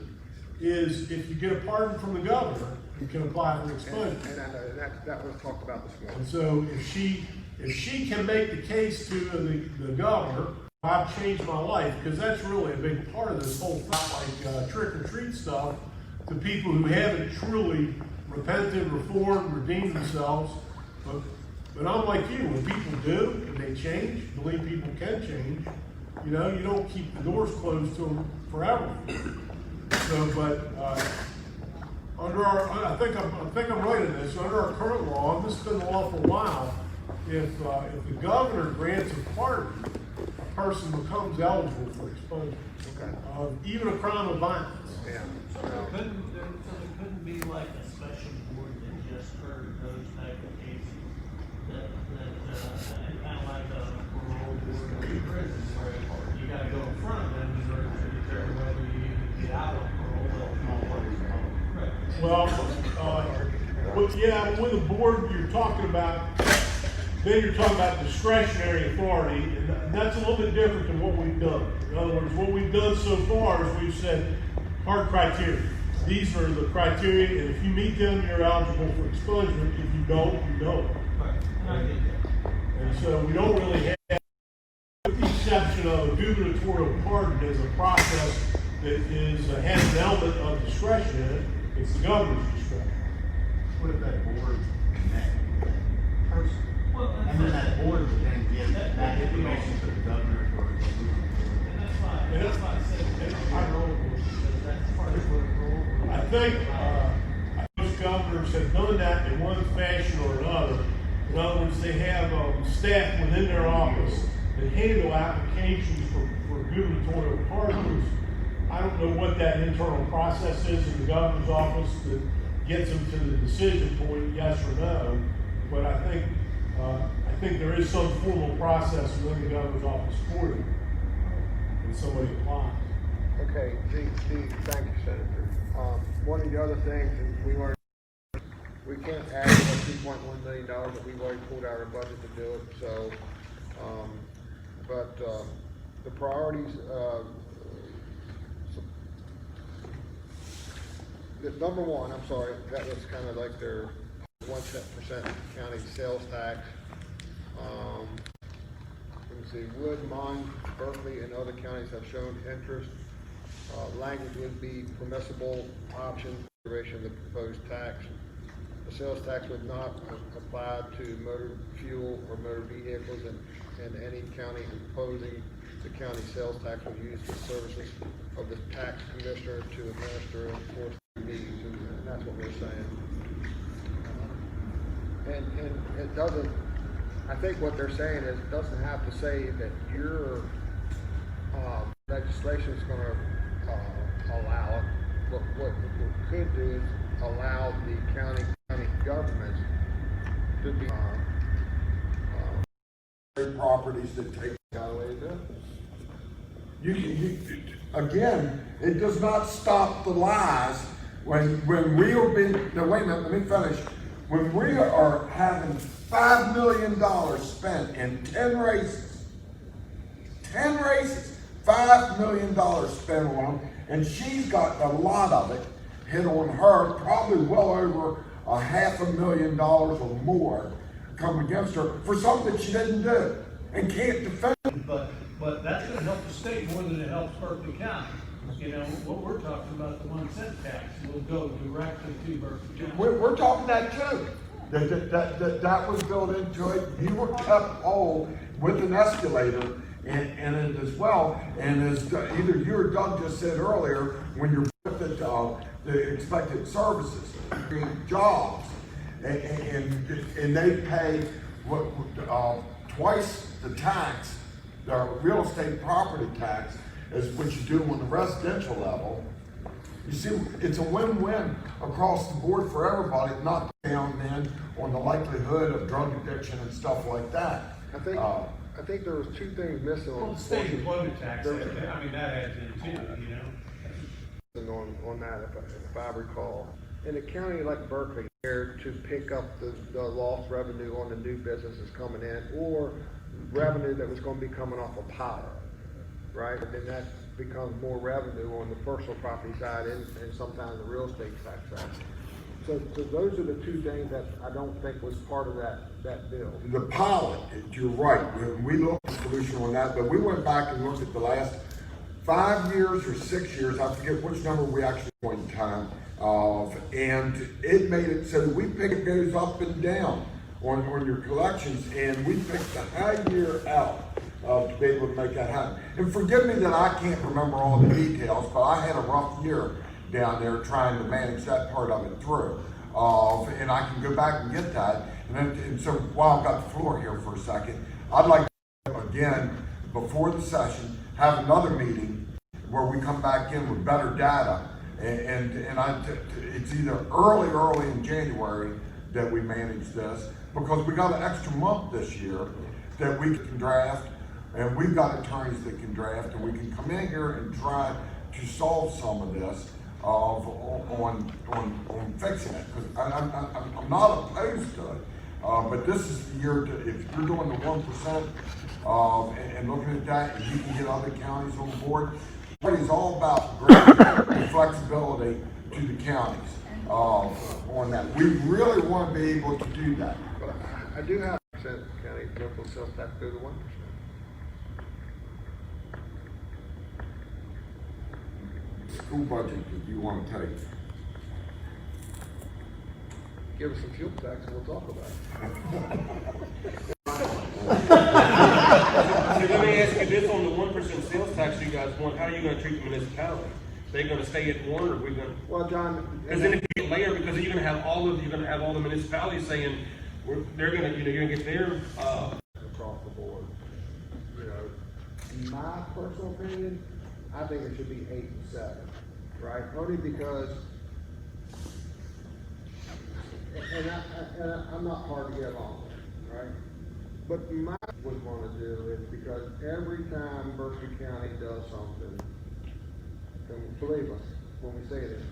is if you get a pardon from the governor, you can apply for expungement. And I know that was talked about this morning. And so if she can make the case to the governor, I've changed my life, because that's really a big part of this whole thing, like trick or treat stuff, to people who haven't truly repented, reformed, redeemed themselves. But I'm like you, when people do and they change, believe people can change, you don't keep the doors closed to them forever. So, but under I think I'm right in this. Under our current law, and this has been the law for a while, if the governor grants a pardon, a person becomes eligible for expungement. Okay. Even a crime of violence. Yeah. So there couldn't be like a special board that just heard those type of cases that kind of like a parole board in prison where you got to go in front of them in order to determine whether you even get out of parole. Well, yeah, with the board you're talking about, then you're talking about discretionary authority, and that's a little bit different than what we've done. In other words, what we've done so far is we've said hard criteria. These are the criteria, and if you meet them, you're eligible for expungement. If you don't, you don't. And so we don't really have, with the exception of a gubernatorial pardon as a process that has an element of discretion in it, it's the governor's discretion. What if that board connect person? And then that board would then give that information to the governor for a And that's why I said parole board, because that's part of what parole board. I think most governors have done that in one fashion or another. In other words, they have staff within their office that handle applications for gubernatorial pardons. I don't know what that internal process is in the governor's office that gets them to the decision point, yes or no. But I think there is some formal process within the governor's office for it when somebody applies. Okay, thank you, Senator. One of the other things, and we can't add the $2.1 million that we've already pulled out of our budget to do it. So, but the priorities. Number one, I'm sorry, that was kind of like their 1% county sales tax. Let me see, Wood, Mon, Berkeley, and other counties have shown interest. Language would be permissible option, consideration of the proposed tax. The sales tax would not apply to motor fuel or motor vehicles, and any county imposing the county sales tax would use the services of the tax commissioner to administer and enforce meetings, and that's what we're saying. And it doesn't, I think what they're saying is it doesn't have to say that your legislation is going to allow it. What it could do is allow the county governments to be properties that take away to again, it does not stop the lies when we are being, now wait a minute, let me finish. When we are having $5 million spent in 10 races, $5 million spent on them, and she's got a lot of it hit on her, probably well over $500,000 or more come against her for something she didn't do and can't defend. But that's going to help the state more than it helps Berkeley County. What we're talking about, the 1 cent tax, will go directly to Berkeley County. We're talking that too. That was built into it. You were kept whole with an escalator in it as well. And as either you or Doug just said earlier, when you're with the expected services, jobs, and they pay twice the tax, the real estate property tax, as what you do on the residential level. You see, it's a win-win across the board for everybody, not down then on the likelihood of drug addiction and stuff like that. I think there was two things missing on. Well, the state employment tax, I mean, that adds in too, you know? On that, if I recall. In a county like Berkeley, here to pick up the lost revenue on the new businesses coming in, or revenue that was gonna be coming off of power, right? And then that becomes more revenue on the personal property side and sometimes the real estate tax side. So those are the two things that I don't think was part of that bill. The pilot, you're right, we looked at the solution on that, but we went back and looked at the last 5 years or 6 years, I forget which number we actually went in time of, and it made it so that we pick it goes up and down on your collections, and we picked the high year out to be able to make that happen. And forgive me that I can't remember all the details, but I had a rough year down there trying to manage that part of it through. And I can go back and get that. And so while I've got the floor here for a second, I'd like to, again, before the session, have another meeting where we come back in with better data. And it's either early in January that we manage this, because we got an extra month this year that we can draft, and we've got attorneys that can draft, and we can come in here and try to solve some of this on fixing it. Because I'm not opposed to it, but this is the year to, if you're doing the 1% and looking at that, and you can get other counties on board. It's all about granting flexibility to the counties on that. We really want to be able to do that. But I do have percent county local sales tax through the 1%. School budget that you want to take. Give us some fuel tax and we'll talk about it. So let me ask you this, on the 1% sales tax you guys want, how are you gonna treat the municipality? They gonna stay at 1, or are we gonna? Well, John. Because then if you get later, because you're gonna have all the municipalities saying, they're gonna, you're gonna get their, across the board. You know, my personal opinion, I think it should be 8 and 7, right? Only because, and I'm not hard to get along with, right? But my would want to do is because every time Berkeley County does something, and believe us when we say this,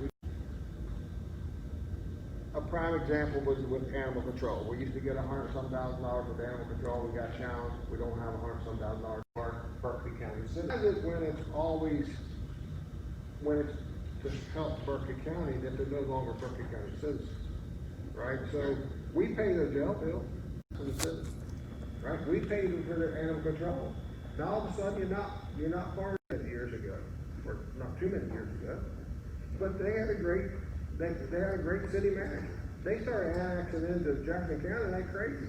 a prime example was with animal control. We used to get $100,000 with animal control. We got challenged. We don't have $100,000 for Berkeley County. So that is when it's to help Berkeley County that they're no longer Berkeley County citizens, right? So we pay their jail bill to the citizens, right? We pay them for their animal control. Now all of a sudden you're not part of it years ago, or not too many years ago, but they had a great city manager. They started annexing into Jefferson County like crazy.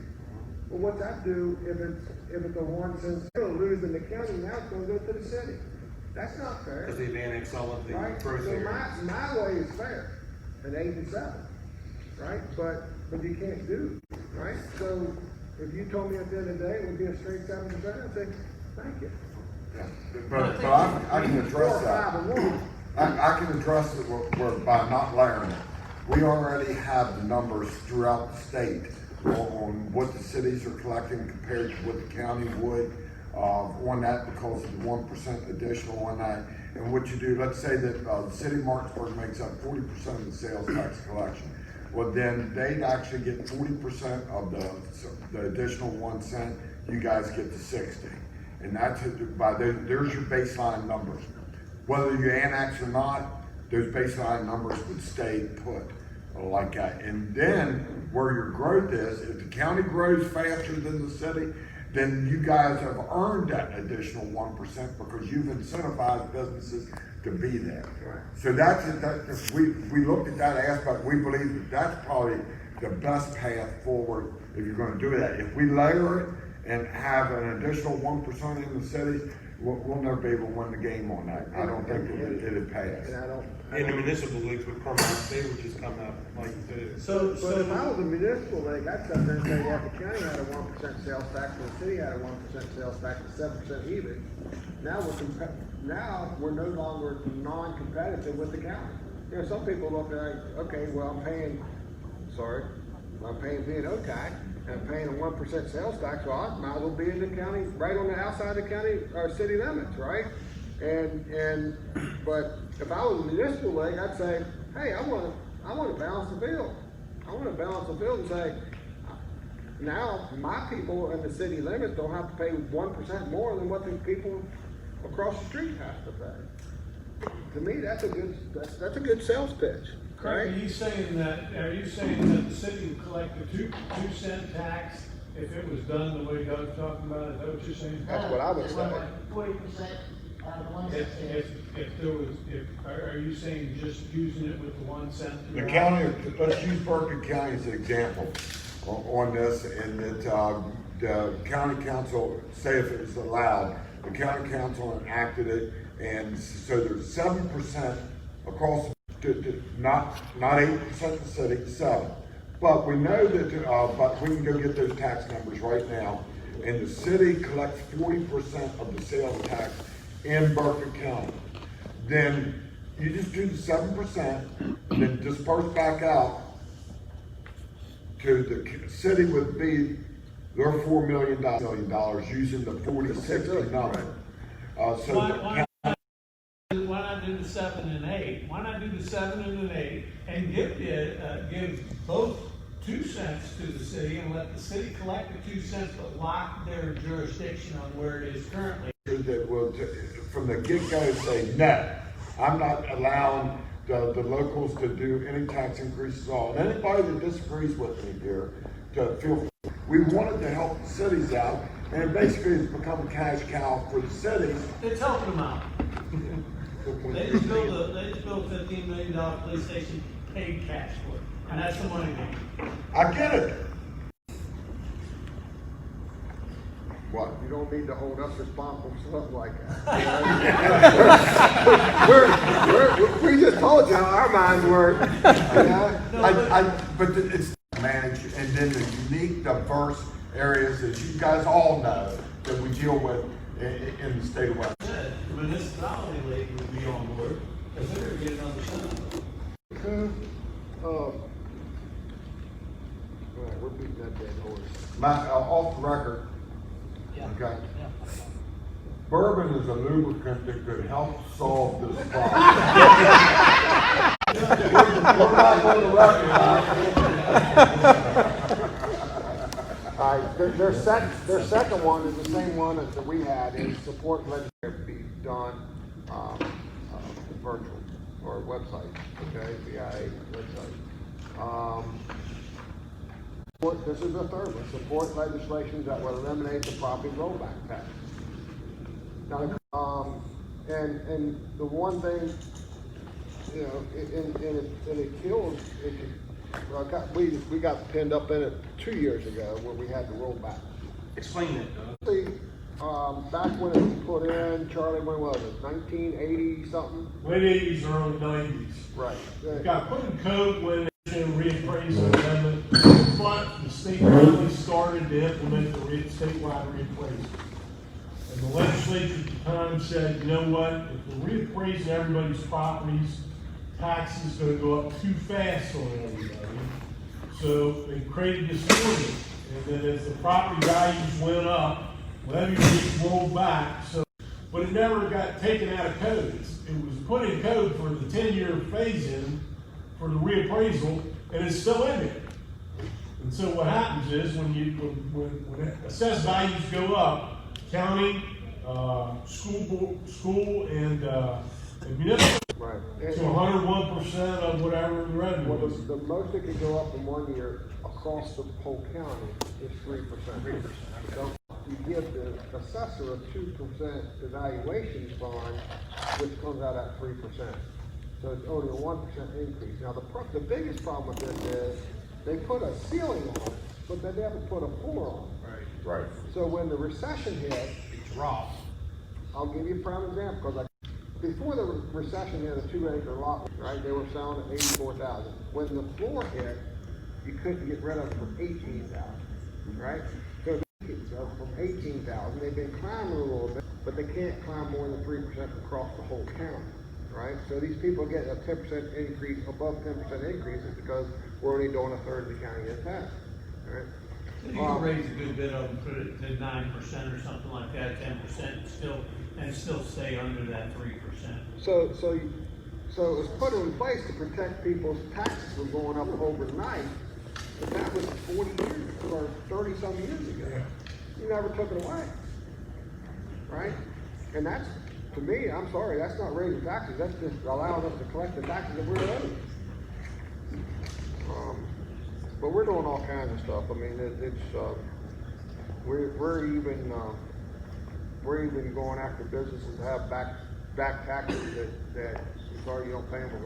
Well, what's that do if it's a 1 cent sale losing the county, now it's going to go to the city? That's not fair. because they've annexed all of the Right? growth So areas. my way is fair, an 8 and 7, right? But you can't do it, right? So if you told me at the end of the day it would be a straight 7%, I'd say, thank you. Yeah. But I can address that. 4, 5, and 1. I can address it by not layering it. We already have the numbers throughout the state on what the cities are collecting compared to what the county would on that, because of the 1% additional on that. And what you do, let's say that the city of Martinsburg makes up 40% of the sales tax collection. Well, then they'd actually get 40% of the additional 1 cent. You guys get the 60, and that's there's your baseline numbers. Whether you annex or not, those baseline numbers would stay put like that. And then where your growth is, if the county grows faster than the city, then you guys have earned that additional 1% because you've incentivized businesses to be there. So if we looked at that aspect, we believe that that's probably the best path forward if you're going to do that. If we layer it and have an additional 1% in the city, we'll never be able to win the game on that. I don't think it'd pass. And the municipal leagues would come out, they would just come out like this. But if I was a municipal league, I'd sit there and say, well, if the county had a 1% sales tax and the city had a 1% sales tax, it's 7% even. Now we're no longer non-competitive with the county. You know, some people look at, okay, well, I'm paying B&O tax, and I'm paying a 1% sales tax, well, I might as well be in the county, right on the outside of the county, or city limits, right? But if I was a municipal league, I'd say, hey, I want to balance the field. I want to balance the field and say, now my people in the city limits don't have to pay 1% more than what the people across the street have to pay. To me, that's a good sales pitch. Craig, Right? are you saying that the city would collect a 2-cent tax if it was done the way Doug's talking about it? Is that what you're saying? That's what I would say. 40% out of the 1 cent. Are you saying just using it with the 1 cent? The county, let's use Berkeley County as an example on this, and that the county council, say if it was allowed, the county council enacted it, and so there's 7% across, not 8% in the city, 7. But we know that, but we can go get those tax numbers right now, and the city collects 40% of the sales tax in Berkeley County. Then you just do the 7%, and then disperse back out to the city would be their $4 million using the 40-60 number. Why not do the 7 and 8? Why not do the 7 and an 8 and give both 2 cents to the city and let the city collect the 2 cents, but lock their jurisdiction on where it is currently? That will, from the get-go, say, no, I'm not allowing the locals to do any tax increases at all. And anybody that disagrees with me here, to feel free. We wanted to help the cities out, and it basically has become a cash cow for the cities. It's helping them out. They just built a $15 million police station, paid cash for it, and that's the money they get. I get it. What? You don't need to hold us responsible for something like that. We just told you how our minds work. But it's managed, and then the unique, diverse areas that you guys all know that we deal with in the state of West. The municipality league would be on board, because they're gonna get it on the side. We're beating that dead horse. Off the record, okay? Bourbon is a lubricant that could help solve this problem. We're not going to All right, their second one is the same one as that we had, is support legislative be done virtual or website, okay, BIA website. This is the third one, support legislation that will eliminate the property rollback tax. Now, and the one thing, you know, and it kills, we got pinned up in it 2 years ago when we had the rollback. Explain that, Doug. Back when it was put in, Charlie, when was it, 1980 something? Late 80s, early 90s. Right. It got put in code when they reappraisal amendment. But the state finally started to implement the statewide reappraisal. And the legislature at the time said, you know what, if we're reappraising everybody's properties, taxes gonna go up too fast on everybody. So they created this ordinance, and then as the property values went up, levy rates rolled back. So, but it never got taken out of code. It was put in code for the 10-year phase-in for the reappraisal, and it's still in there. And so what happens is when assessed values go up, county, school, and municipal, right, to 101% of whatever the revenue well, is. the most it could go up in 1 year across the whole county is 3%. 3%. So you give the assessor a 2% evaluation bond, which comes out at 3%. So it's only a 1% increase. Now the biggest problem with this is they put a ceiling on it, but they never put a floor on it. Right. So when the recession hit, It dropped. I'll give you a prime example, because before the recession hit, a 2-acre lot, right, they were selling at $84,000. When the floor hit, you couldn't get rid of it for $18,000, right? So from $18,000, they've been climbing a little bit, but they can't climb more than 3% across the whole county. right? So these people get a 10% increase, above 10% increase is because we're only doing a third of the county impact, right? You can raise a good bit of them, put it to 9% or something like that, 10%, and still stay under that 3%. So it was put in place to protect people's taxes from going up overnight, but that was 40 years or 30 some years ago. You never took it away, right? And that's, to me, I'm sorry, that's not raising taxes, that's just allowing us to collect the taxes that we're owed. But we're doing all kinds of stuff. I mean, we're even going after businesses that have back taxes that sorry you don't pay them,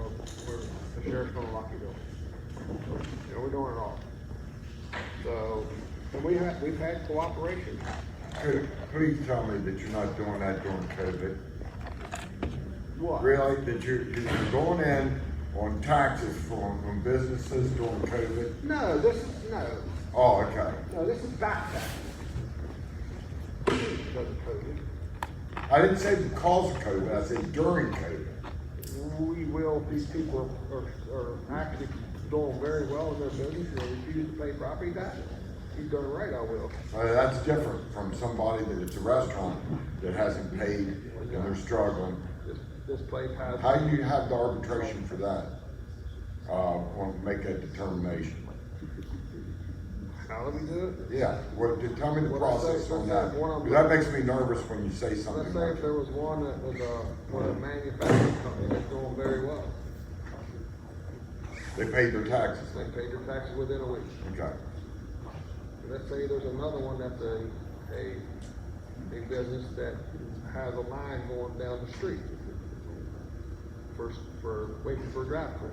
the sheriff's gonna lock you down. You know, we're doing it all. So, and we've had cooperation. Please tell me that you're not doing that during COVID. What? Really? That you're going in on taxes from businesses during COVID? No, no. Oh, okay. No, this is back taxes. Because of COVID. I didn't say because of COVID, I said during COVID. We will, these people are actually doing very well in their business, and they refuse to pay property tax. He's done it right, I will. That's different from somebody that it's a restaurant that hasn't paid and they're struggling. This place has. How do you have the arbitration for that? Make that determination. How do we do it? Yeah, tell me the process on that. Because that makes me nervous when you say something. Let's say if there was one that was a manufacturing company that's doing very well. They paid their taxes. They paid their taxes within a week. Okay. Let's say there's another one that's a business that has a line going down the street for waiting for a drive through.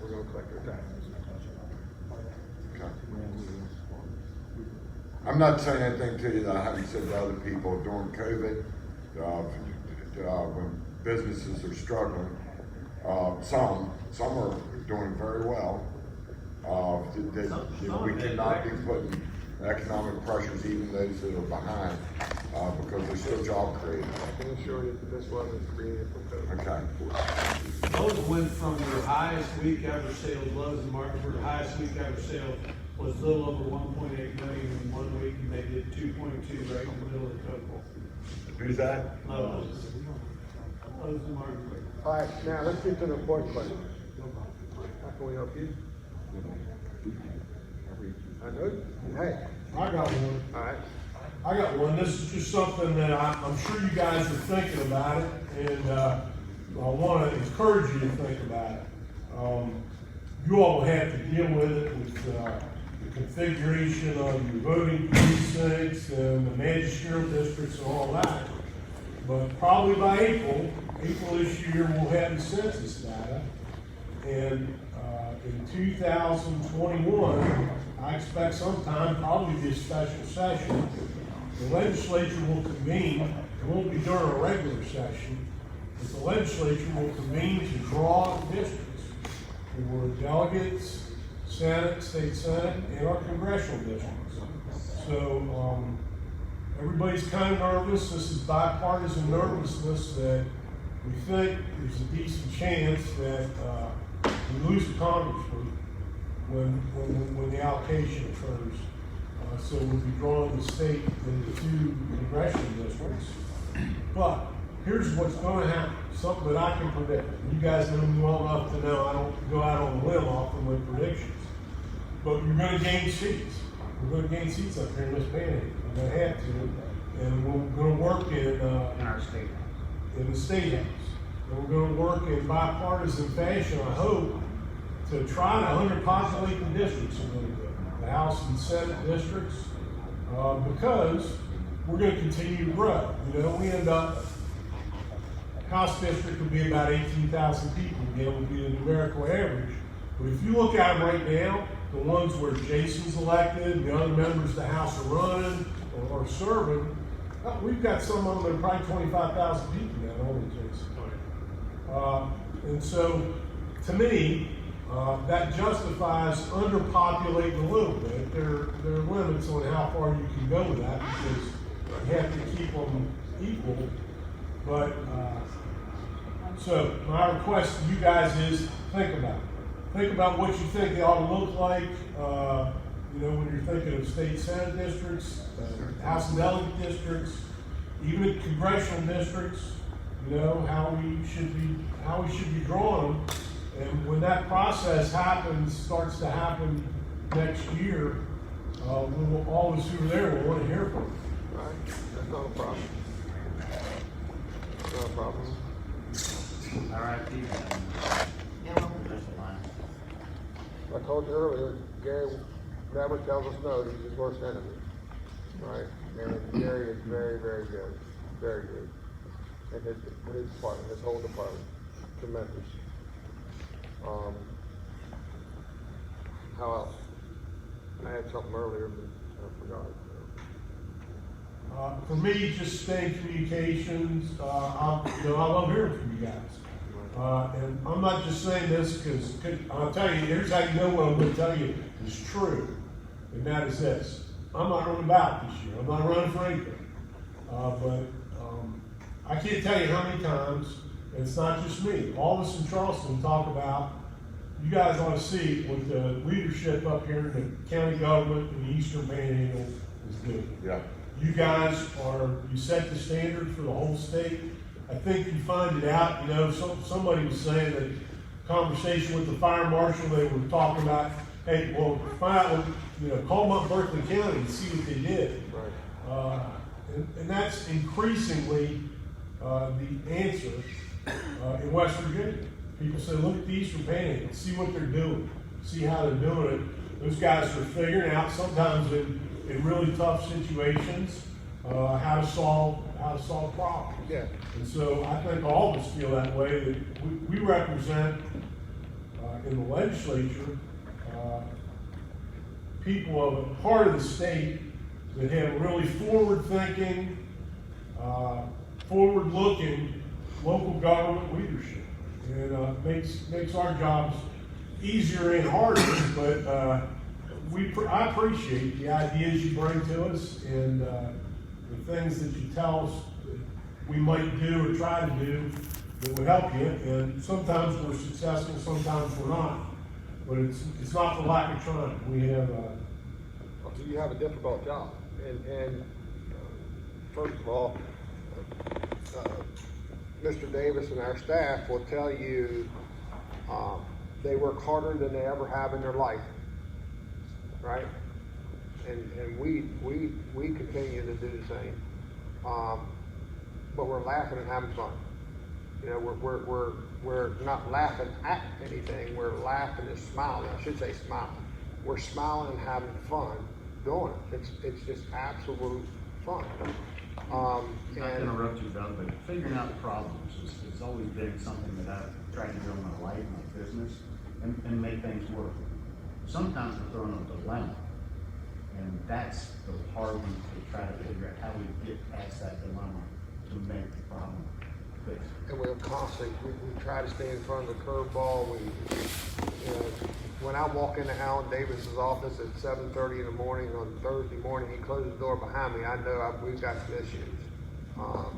We're gonna collect their taxes. Okay. I'm not saying anything to you that I haven't said to other people during COVID, when businesses are struggling. Some are doing very well. We cannot be putting economic pressures, even those that are behind, because there's still job creation. I can assure you that this wasn't created from COVID. Okay. Lowe's went from their highest week ever sales, Lowe's and Market, their highest week ever sales was a little over 1.8 million in 1 week, and they did 2.2 right in the middle of the total. Who's that? Lowe's and Market. All right, now let's get to the important question. How can we help you? I know. Hey. I got one. All right. I got one. This is just something that I'm sure you guys are thinking about it, and I want to encourage you to think about it. You all will have to deal with it with the configuration of your voting precincts and the magisterial districts and all that. But probably by April this year, we'll have the census data, and in 2021, I expect sometime, probably be a special session, the legislature will convene. It won't be during a regular session, but the legislature will convene to draw districts for delegates, Senate, state Senate, and our congressional districts. So everybody's kind of nervous. This is bipartisan nervousness that we think there's a decent chance that we lose a congressman when the allocation occurs. So we'll be drawing the state into 2 congressional districts. But here's what's going to happen, something that I can predict. You guys know me well enough to know I don't go out on a limb often with predictions. But you're going to gain seats. We're going to gain seats up here in this panhandle. We're going to have to. And we're going to work in our state house. In the state house. And we're going to work in bipartisan fashion, I hope, to try to underpopulate the districts a little bit. The House and Senate districts, because we're going to continue to grow. You know, we end up, House district would be about 18,000 people, again, would be the numerical average. But if you look at them right now, the ones where Jason's elected, the other members of the House are running or serving, we've got some of them that are probably 25,000 people now, only Jason. And so, to me, that justifies underpopulating a little bit. There are limits on how far you can go with that because you have to keep them equal. But, so my request to you guys is think about it. Think about what you think they ought to look like, you know, when you're thinking of state senate districts, House and delegate districts, even congressional districts, you know, how we should be drawing them. And when that process starts to happen next year, all of us who are there will want to hear from you. Right, that's not a problem. Not a problem. R.I.P. I told you earlier, Gary never tells us no, he's his worst enemy, right? And Gary is very, very good, very good. And his department, his whole department, tremendous. How else? I had something earlier, but I forgot it. For me, just stay in communications. I love hearing from you guys. And I'm not just saying this because I'll tell you, here's how you know what I'm going to tell you is true. And that is this. I'm not running ballot this year. I'm not running for anything. But I can't tell you how many times, and it's not just me, all of us in Charleston talk about, you guys ought to see what the leadership up here in the county government in the Eastern Panhandle is doing. Yeah. You guys you set the standard for the whole state. I think you find it out, you know, somebody was saying that conversation with the fire marshal, they were talking about, hey, well, call them up Berkeley County and see what they did. Right. And that's increasingly the answer in West Virginia. People say, look at the Eastern Panhandle, see what they're doing, see how they're doing it. Those guys are figuring out sometimes in really tough situations how to solve problems. Yeah. And so I think all of us feel that way, that we represent in the legislature people of a part of the state that have really forward-thinking, forward-looking local government leadership. And makes our jobs easier and harder, but I appreciate the ideas you bring to us and the things that you tell us that we might do or try to do that would help you. And sometimes we're successful, sometimes we're not. But it's not for lack of trying. You have a difficult job. And first of all, Mr. Davis and our staff will tell you they work harder than they ever have in their life, right? And we continue to do the same, but we're laughing and having fun. You know, we're not laughing at anything. We're laughing and smiling. I should say smiling. We're smiling and having fun doing it. It's just absolute fun. Not to interrupt you, Doug, but figuring out problems has always been something that I've tried to do in my life, my business, and make things work. Sometimes we're thrown a dilemma, and that's the hard one to try to figure out how we get past that dilemma to make the problem fixed. And we're constantly, we try to stay in front of the curveball. When I walk into Alan Davis's office at 7:30 in the morning on Thursday morning, he closes the door behind me. I know we've got some issues.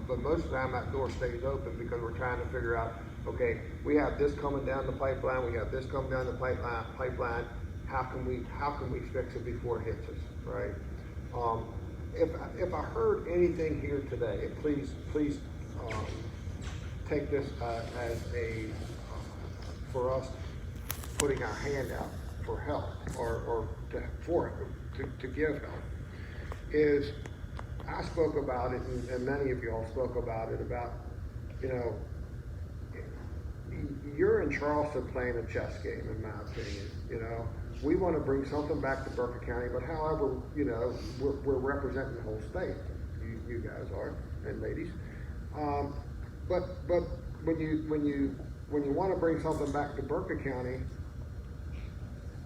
But most of the time that door stays open because we're trying to figure out, okay, we have this coming down the pipeline, we have this coming down the pipeline. How can we fix it before it hits us, right? If I heard anything here today, please take this as for us putting our hand out for help or to give help. Is I spoke about it, and many of y'all spoke about it, about, you know, you're in Charleston playing a chess game, in my opinion. You know, we want to bring something back to Berkeley County, but however, you know, we're representing the whole state. You guys are, and ladies. But when you want to bring something back to Berkeley County,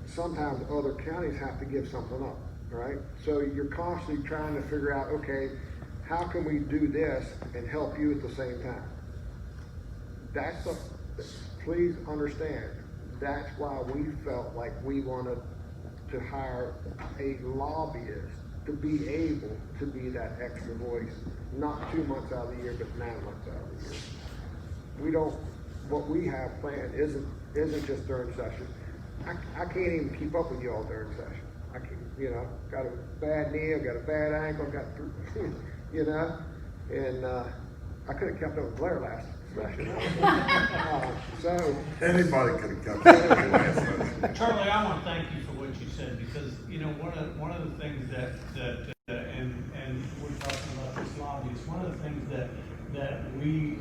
sometimes other counties have to give something up, right? So you're constantly trying to figure out, okay, how can we do this and help you at the same time? Please understand, that's why we felt like we wanted to hire a lobbyist to be able to be that extra voice, not 2 months out of the year, but 9 months out of the year. We don't, what we have planned isn't just during session. I can't even keep up with y'all during session. I can't, you know, got a bad knee, I've got a bad ankle, you know, and I could have kept up with Blair last session. So Anybody could have kept it last session. Charlie, I want to thank you for what you said, because, you know, one of the things that and we're talking about this lobbyist, one of the things that we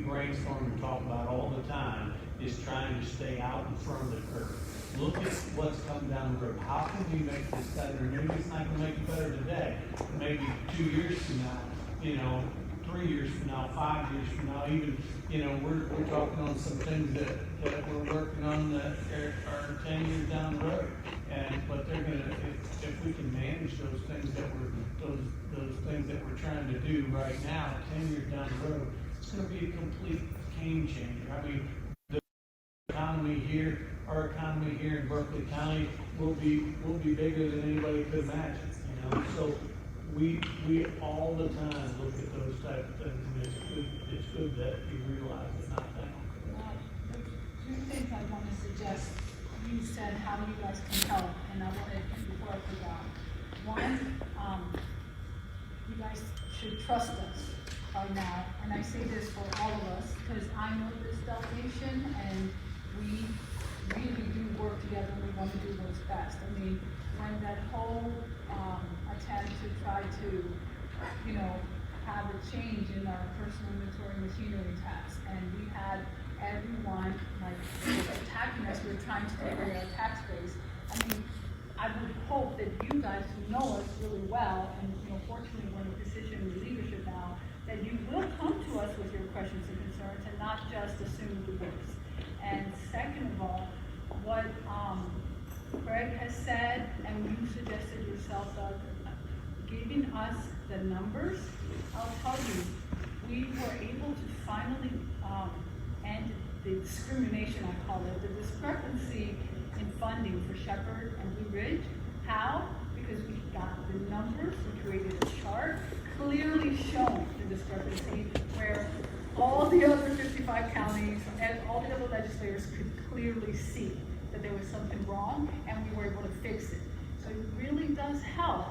brainstorm and talk about all the time is trying to stay out in front of the curve. Look at what's coming down the road. How can we make this better? Maybe it's not going to make it better today. Maybe 2 years from now, you know, 3 years from now, 5 years from now, even, you know, we're talking on some things that we're working on that are 10 years down the road. But they're gonna, if we can manage those things that we're trying to do right now, 10 years down the road, it's gonna be a complete game changer. I mean, the economy here, our economy here in Berkeley County will be bigger than anybody could imagine, you know? So we all the time look at those type of things, and it's good that you realize it, not that. Two things I want to suggest. You said how you guys can help, and I wanted, before I forgot, one, you guys should trust us by now, and I say this for all of us, because I know this delegation, and we really do work together, and we want to do what's best. I mean, when that whole attempt to try to, you know, have a change in our personal inventory machinery tax, and we had everyone like attacking us, we were trying to take away our tax base. I mean, I would hope that you guys who know us really well, and you know, fortunately we're in a position in leadership now, that you will come to us with your questions and concerns and not just assume the worst. And second of all, what Craig has said, and you suggested yourself, Doug, giving us the numbers, I'll tell you, we were able to finally end the discrimination, I call it, the discrepancy in funding for Shepherd and Blue Ridge. How? Because we got the numbers, we created a chart clearly showing the discrepancy where all the other 55 counties and all the other legislators could clearly see that there was something wrong, and we were able to fix it. So it really does help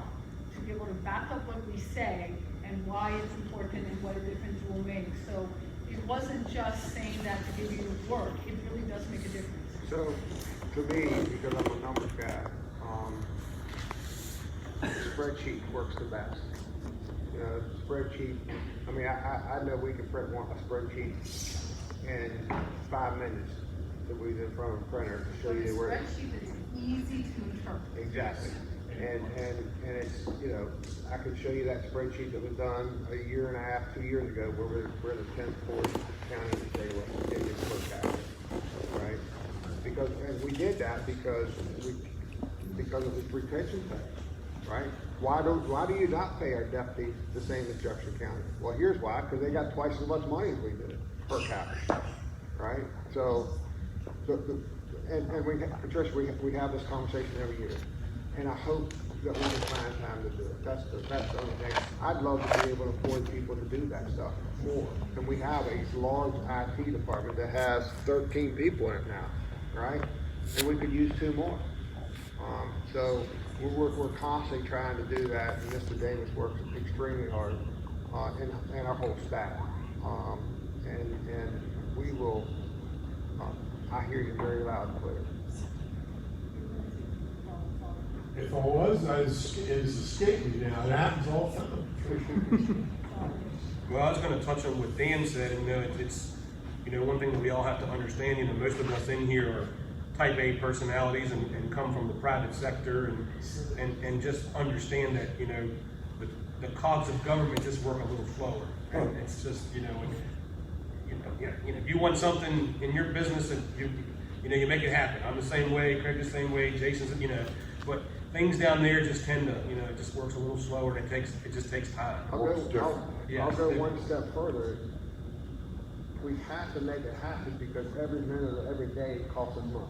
to be able to back up what we say and why it's important and what a difference it will make. So it wasn't just saying that to give you work, it really does make a difference. So, to me, because I'm a numbers guy, the spreadsheet works the best. You know, spreadsheet, I mean, I know we can print a spreadsheet in 5 minutes that we in front of a printer to show you where. The spreadsheet is easy to interpret. Exactly. And it's, you know, I could show you that spreadsheet that was done a year and a half, 2 years ago, where we're the 10th fourth county in the state of West Virginia per capita, right? Because, and we did that because of this retention thing, right? Why do you not pay our deputies the same as Jefferson County? Well, here's why, because they got twice as much money as we did per capita, right? So, and we, Patricia, we have this conversation every year. And I hope that we can find time to do it. That's the only thing. I'd love to be able to afford people to do that stuff more. And we have a large IT department that has 13 people in it now, right? And we could use 2 more. So we're constantly trying to do that, and Mr. Davis works extremely hard, and our whole staff. And we will, I hear you very loud and clear. If I was, it has escaped me now. It happens all the time. Well, I was going to touch on what Dan said, and it's, you know, one thing that we all have to understand, you know, most of us in here are type A personalities and come from the private sector and just understand that, you know, the cogs of government just work a little slower. And it's just, you know, if you want something in your business, and you make it happen. I'm the same way, Craig the same way, Jason's, you know, but things down there just tend to, you know, it just works a little slower, and it just takes time. I'll go one step further. We have to make it happen because every minute of every day costs us money,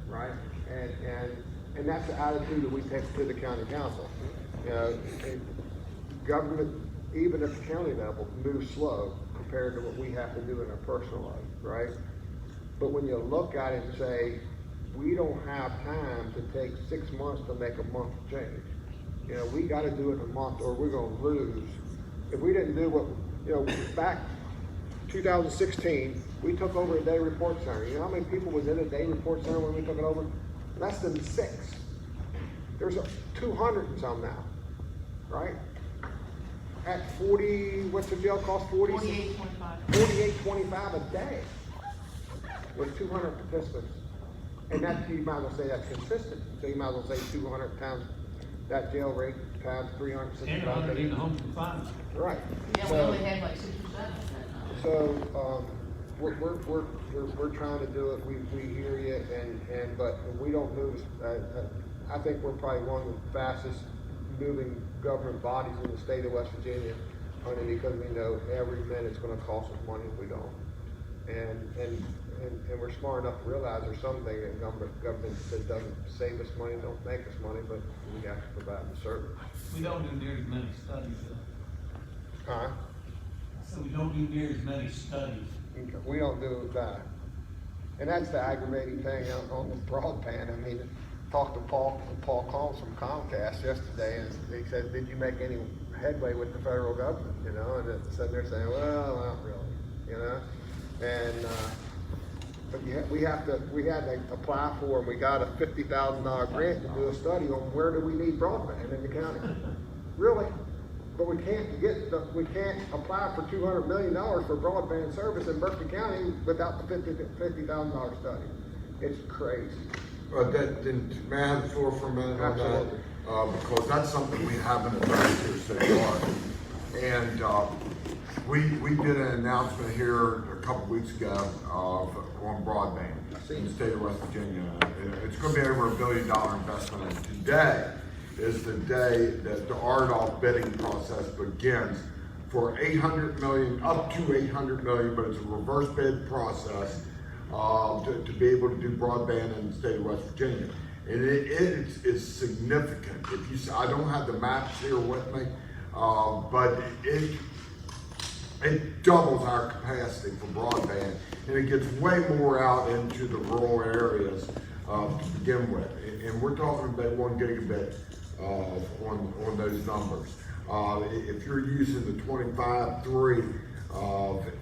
right? And that's the attitude that we take to the county council. You know, government, even at the county level, moves slow compared to what we have to do in our personal life, right? But when you look at it and say, we don't have time to take 6 months to make a month change. You know, we gotta do it in a month or we're gonna lose. If we didn't do what, you know, back 2016, we took over a day report center. You know how many people was in a day report center when we took it over? Less than 6. There's 200 and some now, right? At 40, what's the jail cost? 48.25. 48.25 a day with 200 participants. And that, you might as well say that's consistent. So you might as well say 200 times that jail rate times 365 And 100 in the home confinement. Right. Yeah, we only had like 6 or 7 at that time. So, we're trying to do it, we hear you, but we don't move, I think we're probably one of the fastest moving government bodies in the state of West Virginia, only because we know every minute's gonna cost us money if we don't. And we're smart enough to realize there's something that government that doesn't save us money, don't make us money, but we have to provide the service. We don't do near as many studies, though. Huh? So we don't do near as many studies. We don't do that. And that's the aggravating thing on the broadband. I mean, talked to Paul Combs from Comcast yesterday, and he said, did you make any headway with the federal government? You know, and sitting there saying, well, not really, you know? And, but we had to apply for, and we got a $50,000 grant to do a study on where do we need broadband in the county. Really? But we can't apply for $200 million for broadband service in Berkeley County without the $50,000 study. It's crazy. May I have the floor for a minute on that? Absolutely. Because that's something we haven't addressed here so far. And we did an announcement here a couple weeks ago on broadband in the state of West Virginia. It's going to be over $1 billion investment. And today is the day that the RDOF bidding process begins for $800 million, up to $800 million, but it's a reverse bid process to be able to do broadband in the state of West Virginia. And it is significant. If you, I don't have the maps here with me, but it doubles our capacity for broadband, and it gets way more out into the rural areas to begin with. And we're talking about 1 gigabit on those numbers. If you're using the 25.3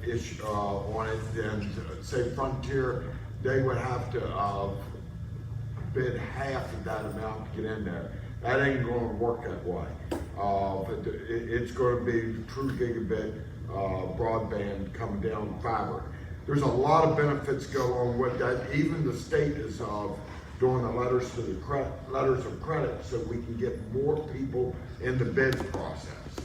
ish on it, then say Frontier, they would have to bid half of that amount to get in there. That ain't going to work that way. But it's going to be true gigabit broadband coming down fiber. There's a lot of benefits go on with that. Even the state is doing the letters of credit so we can get more people in the bid process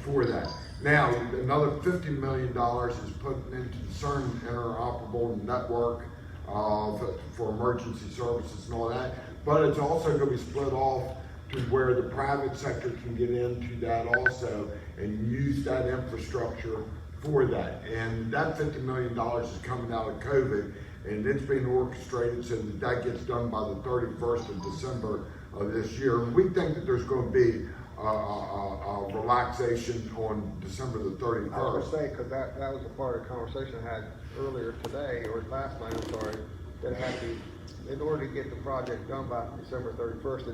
for that. Now, another $50 million is put into the CERN interoperable network for emergency services and all that. But it's also going to be split off to where the private sector can get into that also and use that infrastructure for that. And that $50 million is coming out of COVID, and it's being orchestrated so that that gets done by the 31st of December of this year. And we think that there's going to be a relaxation on December the 31st. I was going to say, because that was a part of the conversation I had earlier today, or last night, I'm sorry, that had to, in order to get the project done by December 31st,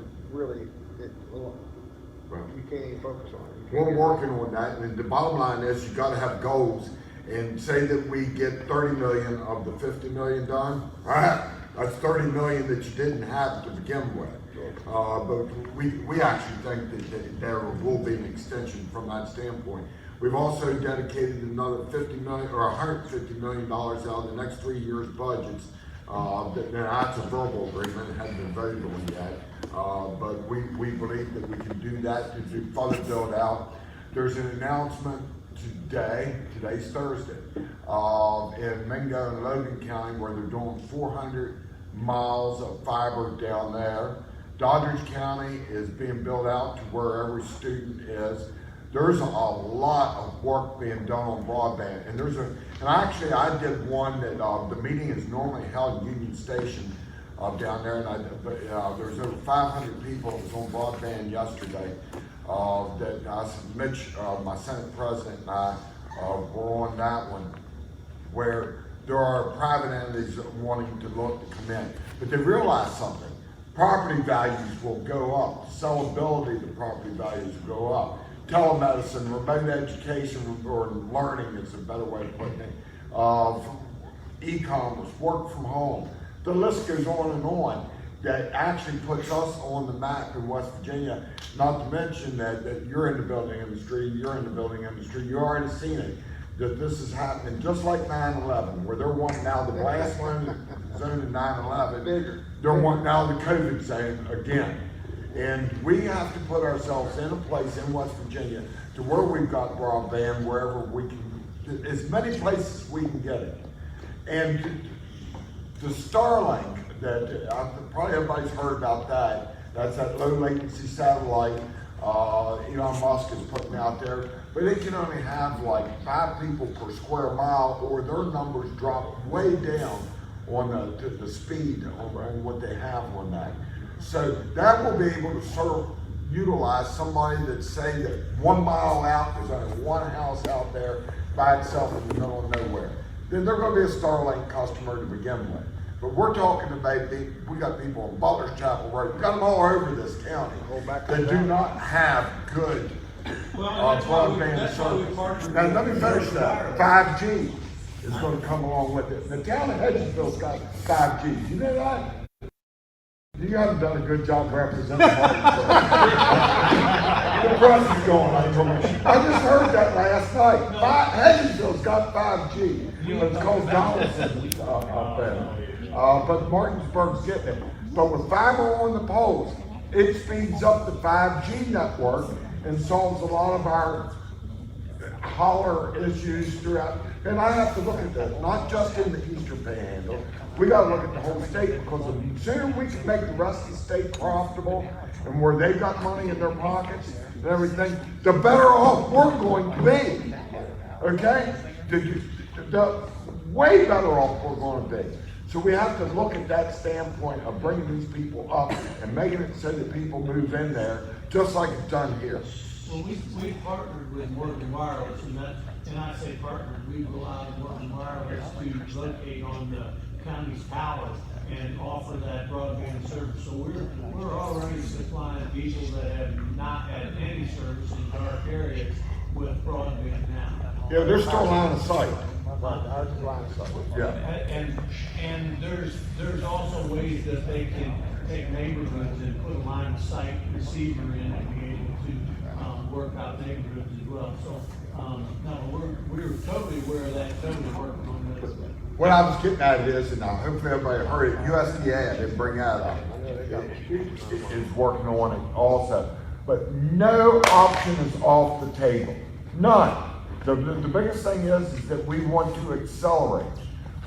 you can't even focus on it. We're working on that, and the bottom line is you got to have goals. And say that we get 30 million of the 50 million done, all right, that's 30 million that you didn't have to begin with. But we actually think that there will be an extension from that standpoint. We've also dedicated another 50 million or 150 million dollars out of the next 3 years' budgets. Now that's a verbal agreement; it hasn't been voted on yet. But we believe that we can do that to do further build out. There's an announcement today's Thursday, in Mingo and Logan County, where they're doing 400 miles of fiber down there. Doddridge County is being built out to where every student is. There's a lot of work being done on broadband, and I did one that the meeting is normally held in Union Station down there, and there's over 500 people that was on broadband yesterday. Mitch, my Senate President, and I were on that one, where there are private entities wanting to look to come in, but they realize something. Property values will go up. Sellability of the property values will go up. Telemedicine, remote education, or learning is a better way of putting it. E-commerce, work from home. The list goes on and on. That actually puts us on the map in West Virginia. Not to mention that you're in the building industry, you already seen it. That this is happening just like 9/11, where they're wanting now the blast zone in 9/11. They're wanting now the COVID zone again. And we have to put ourselves in a place in West Virginia to where we've got broadband, wherever we can, as many places we can get it. And the Starlink, that probably everybody's heard about that. That's that low latency satellite Elon Musk is putting out there. But it can only have like 5 people per square mile, or their numbers drop way down on the speed on what they have on that. So that will be able to utilize somebody that say that 1 mile out, there's only one house out there by itself in the middle of nowhere. Then they're going to be a Starlink customer to begin with. But we're talking about, we got people on Butler's Chapel Road, we got them all over this county that do not have good broadband service. Now let me finish that. 5G is going to come along with it. The town of Hedgesville's got 5G. You know that? You haven't done a good job representing Martinsburg. The press is going on for me. I just heard that last night. Hedgesville's got 5G. It's called Donaldson up there. But Martinsburg's getting it. But with fiber on the poles, it speeds up the 5G network and solves a lot of our holler issues throughout. And I have to look at that, not just in the Eastern Panhandle. We got to look at the whole state, because the sooner we can make the rest of the state profitable and where they got money in their pockets and everything, the better off we're going to be. Okay? The way better off we're going to be. So we have to look at that standpoint of bringing these people up and making it so that people move in there, just like it's done here. Well, we partnered with Working Wireless, and I say partnered, we've allowed Working Wireless to locate on the county's power and offer that broadband service. So we're already supplying people that have not had any service in dark areas with broadband now. Yeah, they're still line of sight. Yeah. And there's also ways that they can take neighborhoods and put a line of sight receiver in and be able to work out neighborhoods as well. So no, we're totally aware of that, totally working on this. What I was getting at is, and hopefully everybody heard it, USDA, I didn't bring that up, is working on it also. But no option is off the table. None. The biggest thing is that we want to accelerate.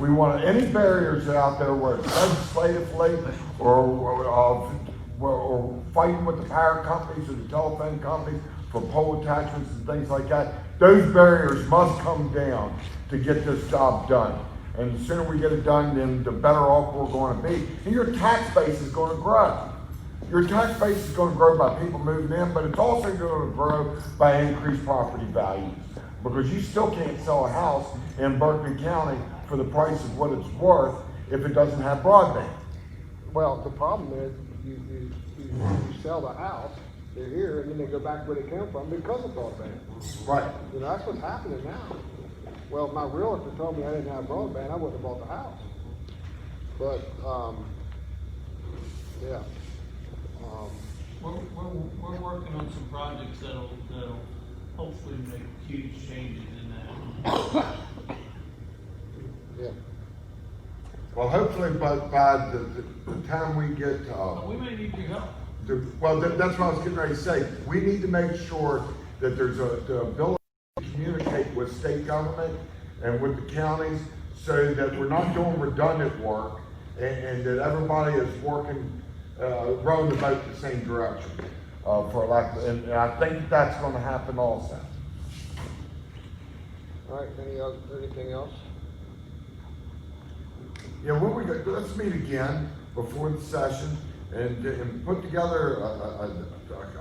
We want any barriers out there, where it's legislatively or fighting with the power companies or the telephone companies for pole attachments and things like that. Those barriers must come down to get this job done. And the sooner we get it done, then the better off we're going to be. And your tax base is going to grow. Your tax base is going to grow by people moving in, but it's also going to grow by increased property values. Because you still can't sell a house in Berkeley County for the price of what it's worth if it doesn't have broadband. Well, the problem is you sell the house, they're here, and then they go back where they came from because of broadband. Right. You know, that's what's happening now. Well, if my realtor told me I didn't have broadband, I wouldn't have bought the house. But, yeah. We're working on some projects that'll hopefully make huge changes in that. Yeah. Well, hopefully by the time we get We may need your help. that's what I was getting ready to say. We need to make sure that there's the ability to communicate with state government and with the counties, so that we're not doing redundant work, and that everybody is working, rowing the boat in the same direction. And I think that's going to happen also. All right, anything else? Yeah, when we go, let's meet again. before the session and put together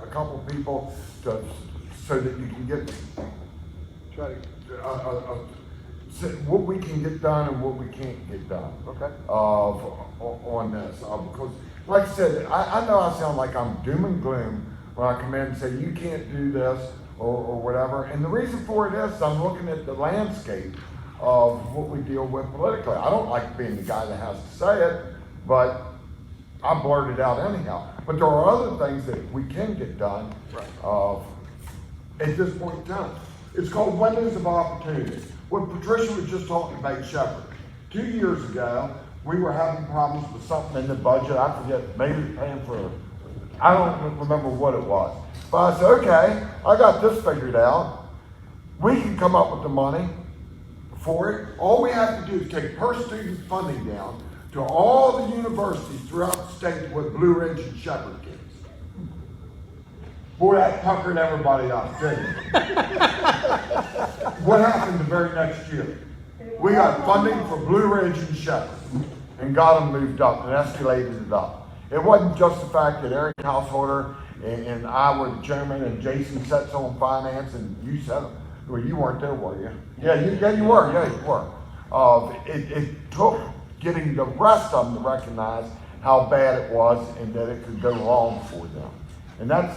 a couple people so that you can get what we can get done and what we can't get done. Okay. On this, because like I said, I know I sound like I'm doom and gloom when I come in and say you can't do this or whatever. And the reason for it is I'm looking at the landscape of what we deal with politically. I don't like being the guy that has to say it, but I blurt it out anyhow. But there are other things that we can get done at this point in time. It's called windows of opportunity. What Patricia was just talking about, Shepherd. 2 years ago, we were having problems with something in the budget. I forget, maybe paying for, I don't remember what it was. But I said, okay, I got this figured out. We can come up with the money for it. All we have to do is take per student funding down to all the universities throughout the state with Blue Ridge and Shepherd kids. Boy, that puckered everybody up, didn't it? What happened the very next year? We got funding for Blue Ridge and Shepherd and got them moved up and escalated it up. It wasn't just the fact that Eric Householder and I were the chairman and Jason sets on finance and you said, well, you weren't there, were you? Yeah, you were. It took getting the rest of them to recognize how bad it was and that it could go wrong for them. And that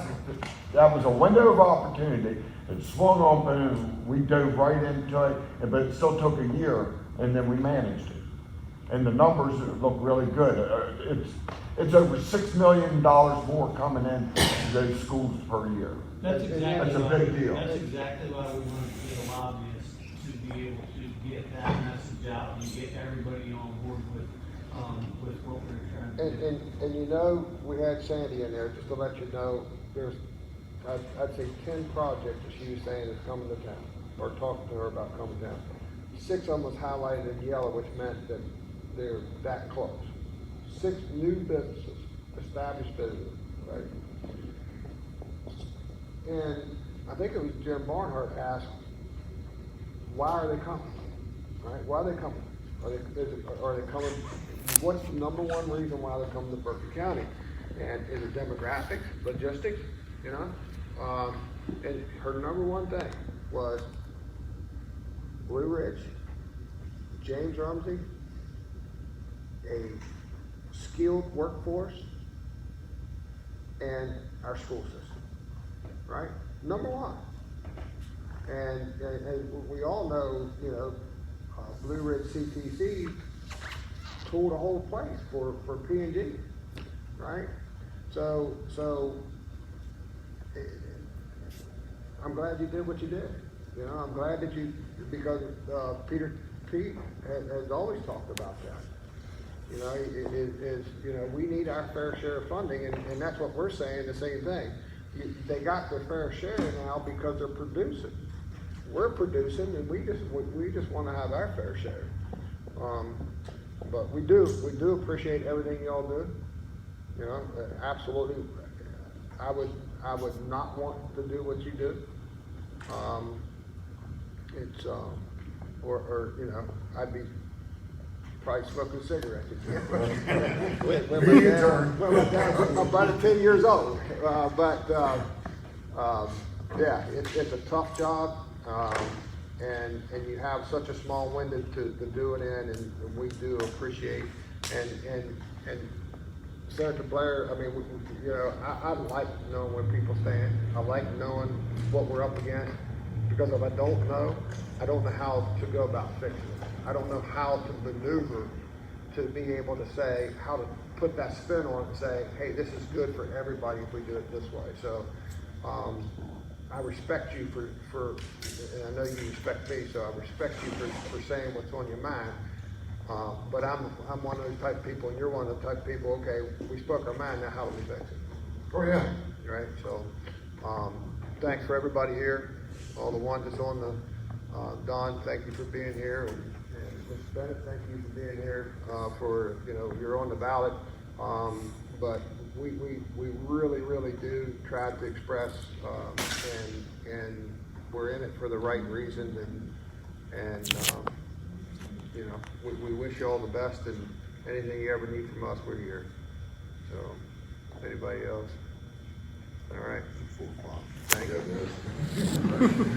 was a window of opportunity. It swung open and we dove right into it, but it still took a year and then we managed it. And the numbers look really good. It's over $6 million more coming in to those schools per year. That's a big deal. That's exactly why we want to be a lobbyist, to be able to get that message out and get everybody on board with what we're trying to do. And you know, we had Sandy in there, just to let you know, there's, I'd say 10 projects that she was saying is coming to town, or talking to her about coming down. 6 of them was highlighted in yellow, which meant that they're that close. 6 new businesses, established businesses, right? And I think it was Jim Barnhart asked, why are they coming? Right? Why are they coming? Are they coming? What's the number one reason why they're coming to Berkeley County? And is it demographics, logistics, you know? And her number one thing was Blue Ridge, James Rumsey, a skilled workforce, and our school system, right? Number one. And we all know, you know, Blue Ridge CTC tooled a whole place for P&G, right? So I'm glad you did what you did. You know, I'm glad that you, because Pete has always talked about that. You know, you know, we need our fair share of funding, and that's what we're saying, the same thing. They got their fair share now because they're producing. We're producing, and we just want to have our fair share. But we do appreciate everything y'all do. You know, absolutely. I would not want to do what you do. Or you know, I'd be probably smoking cigarettes again. We're about 10 years old. Yeah, it's a tough job. And you have such a small window to do it in, and we do appreciate, and Senator Blair, I mean, you know, I like knowing where people stand. I like knowing what we're up against, because if I don't know how to go about fixing it. I don't know how to maneuver to be able to say, how to put that spin on it and say, hey, this is good for everybody if we do it this way. So, I respect you for, and I know you respect me, so I respect you for saying what's on your mind. But I'm one of those type of people, and you're one of the type of people, okay, we spoke our mind, now how do we fix it? Oh, yeah. Right, so, thanks for everybody here, all the ones that's on the, Don, thank you for being here, and Ms. Bennett, thank you for being here, for, you know, you're on the ballot, but we really do try to express, and we're in it for the right reasons, and you know, we wish you all the best, and anything you ever need from us, we're here. So, anybody else? All right. 4 o'clock. Thank you.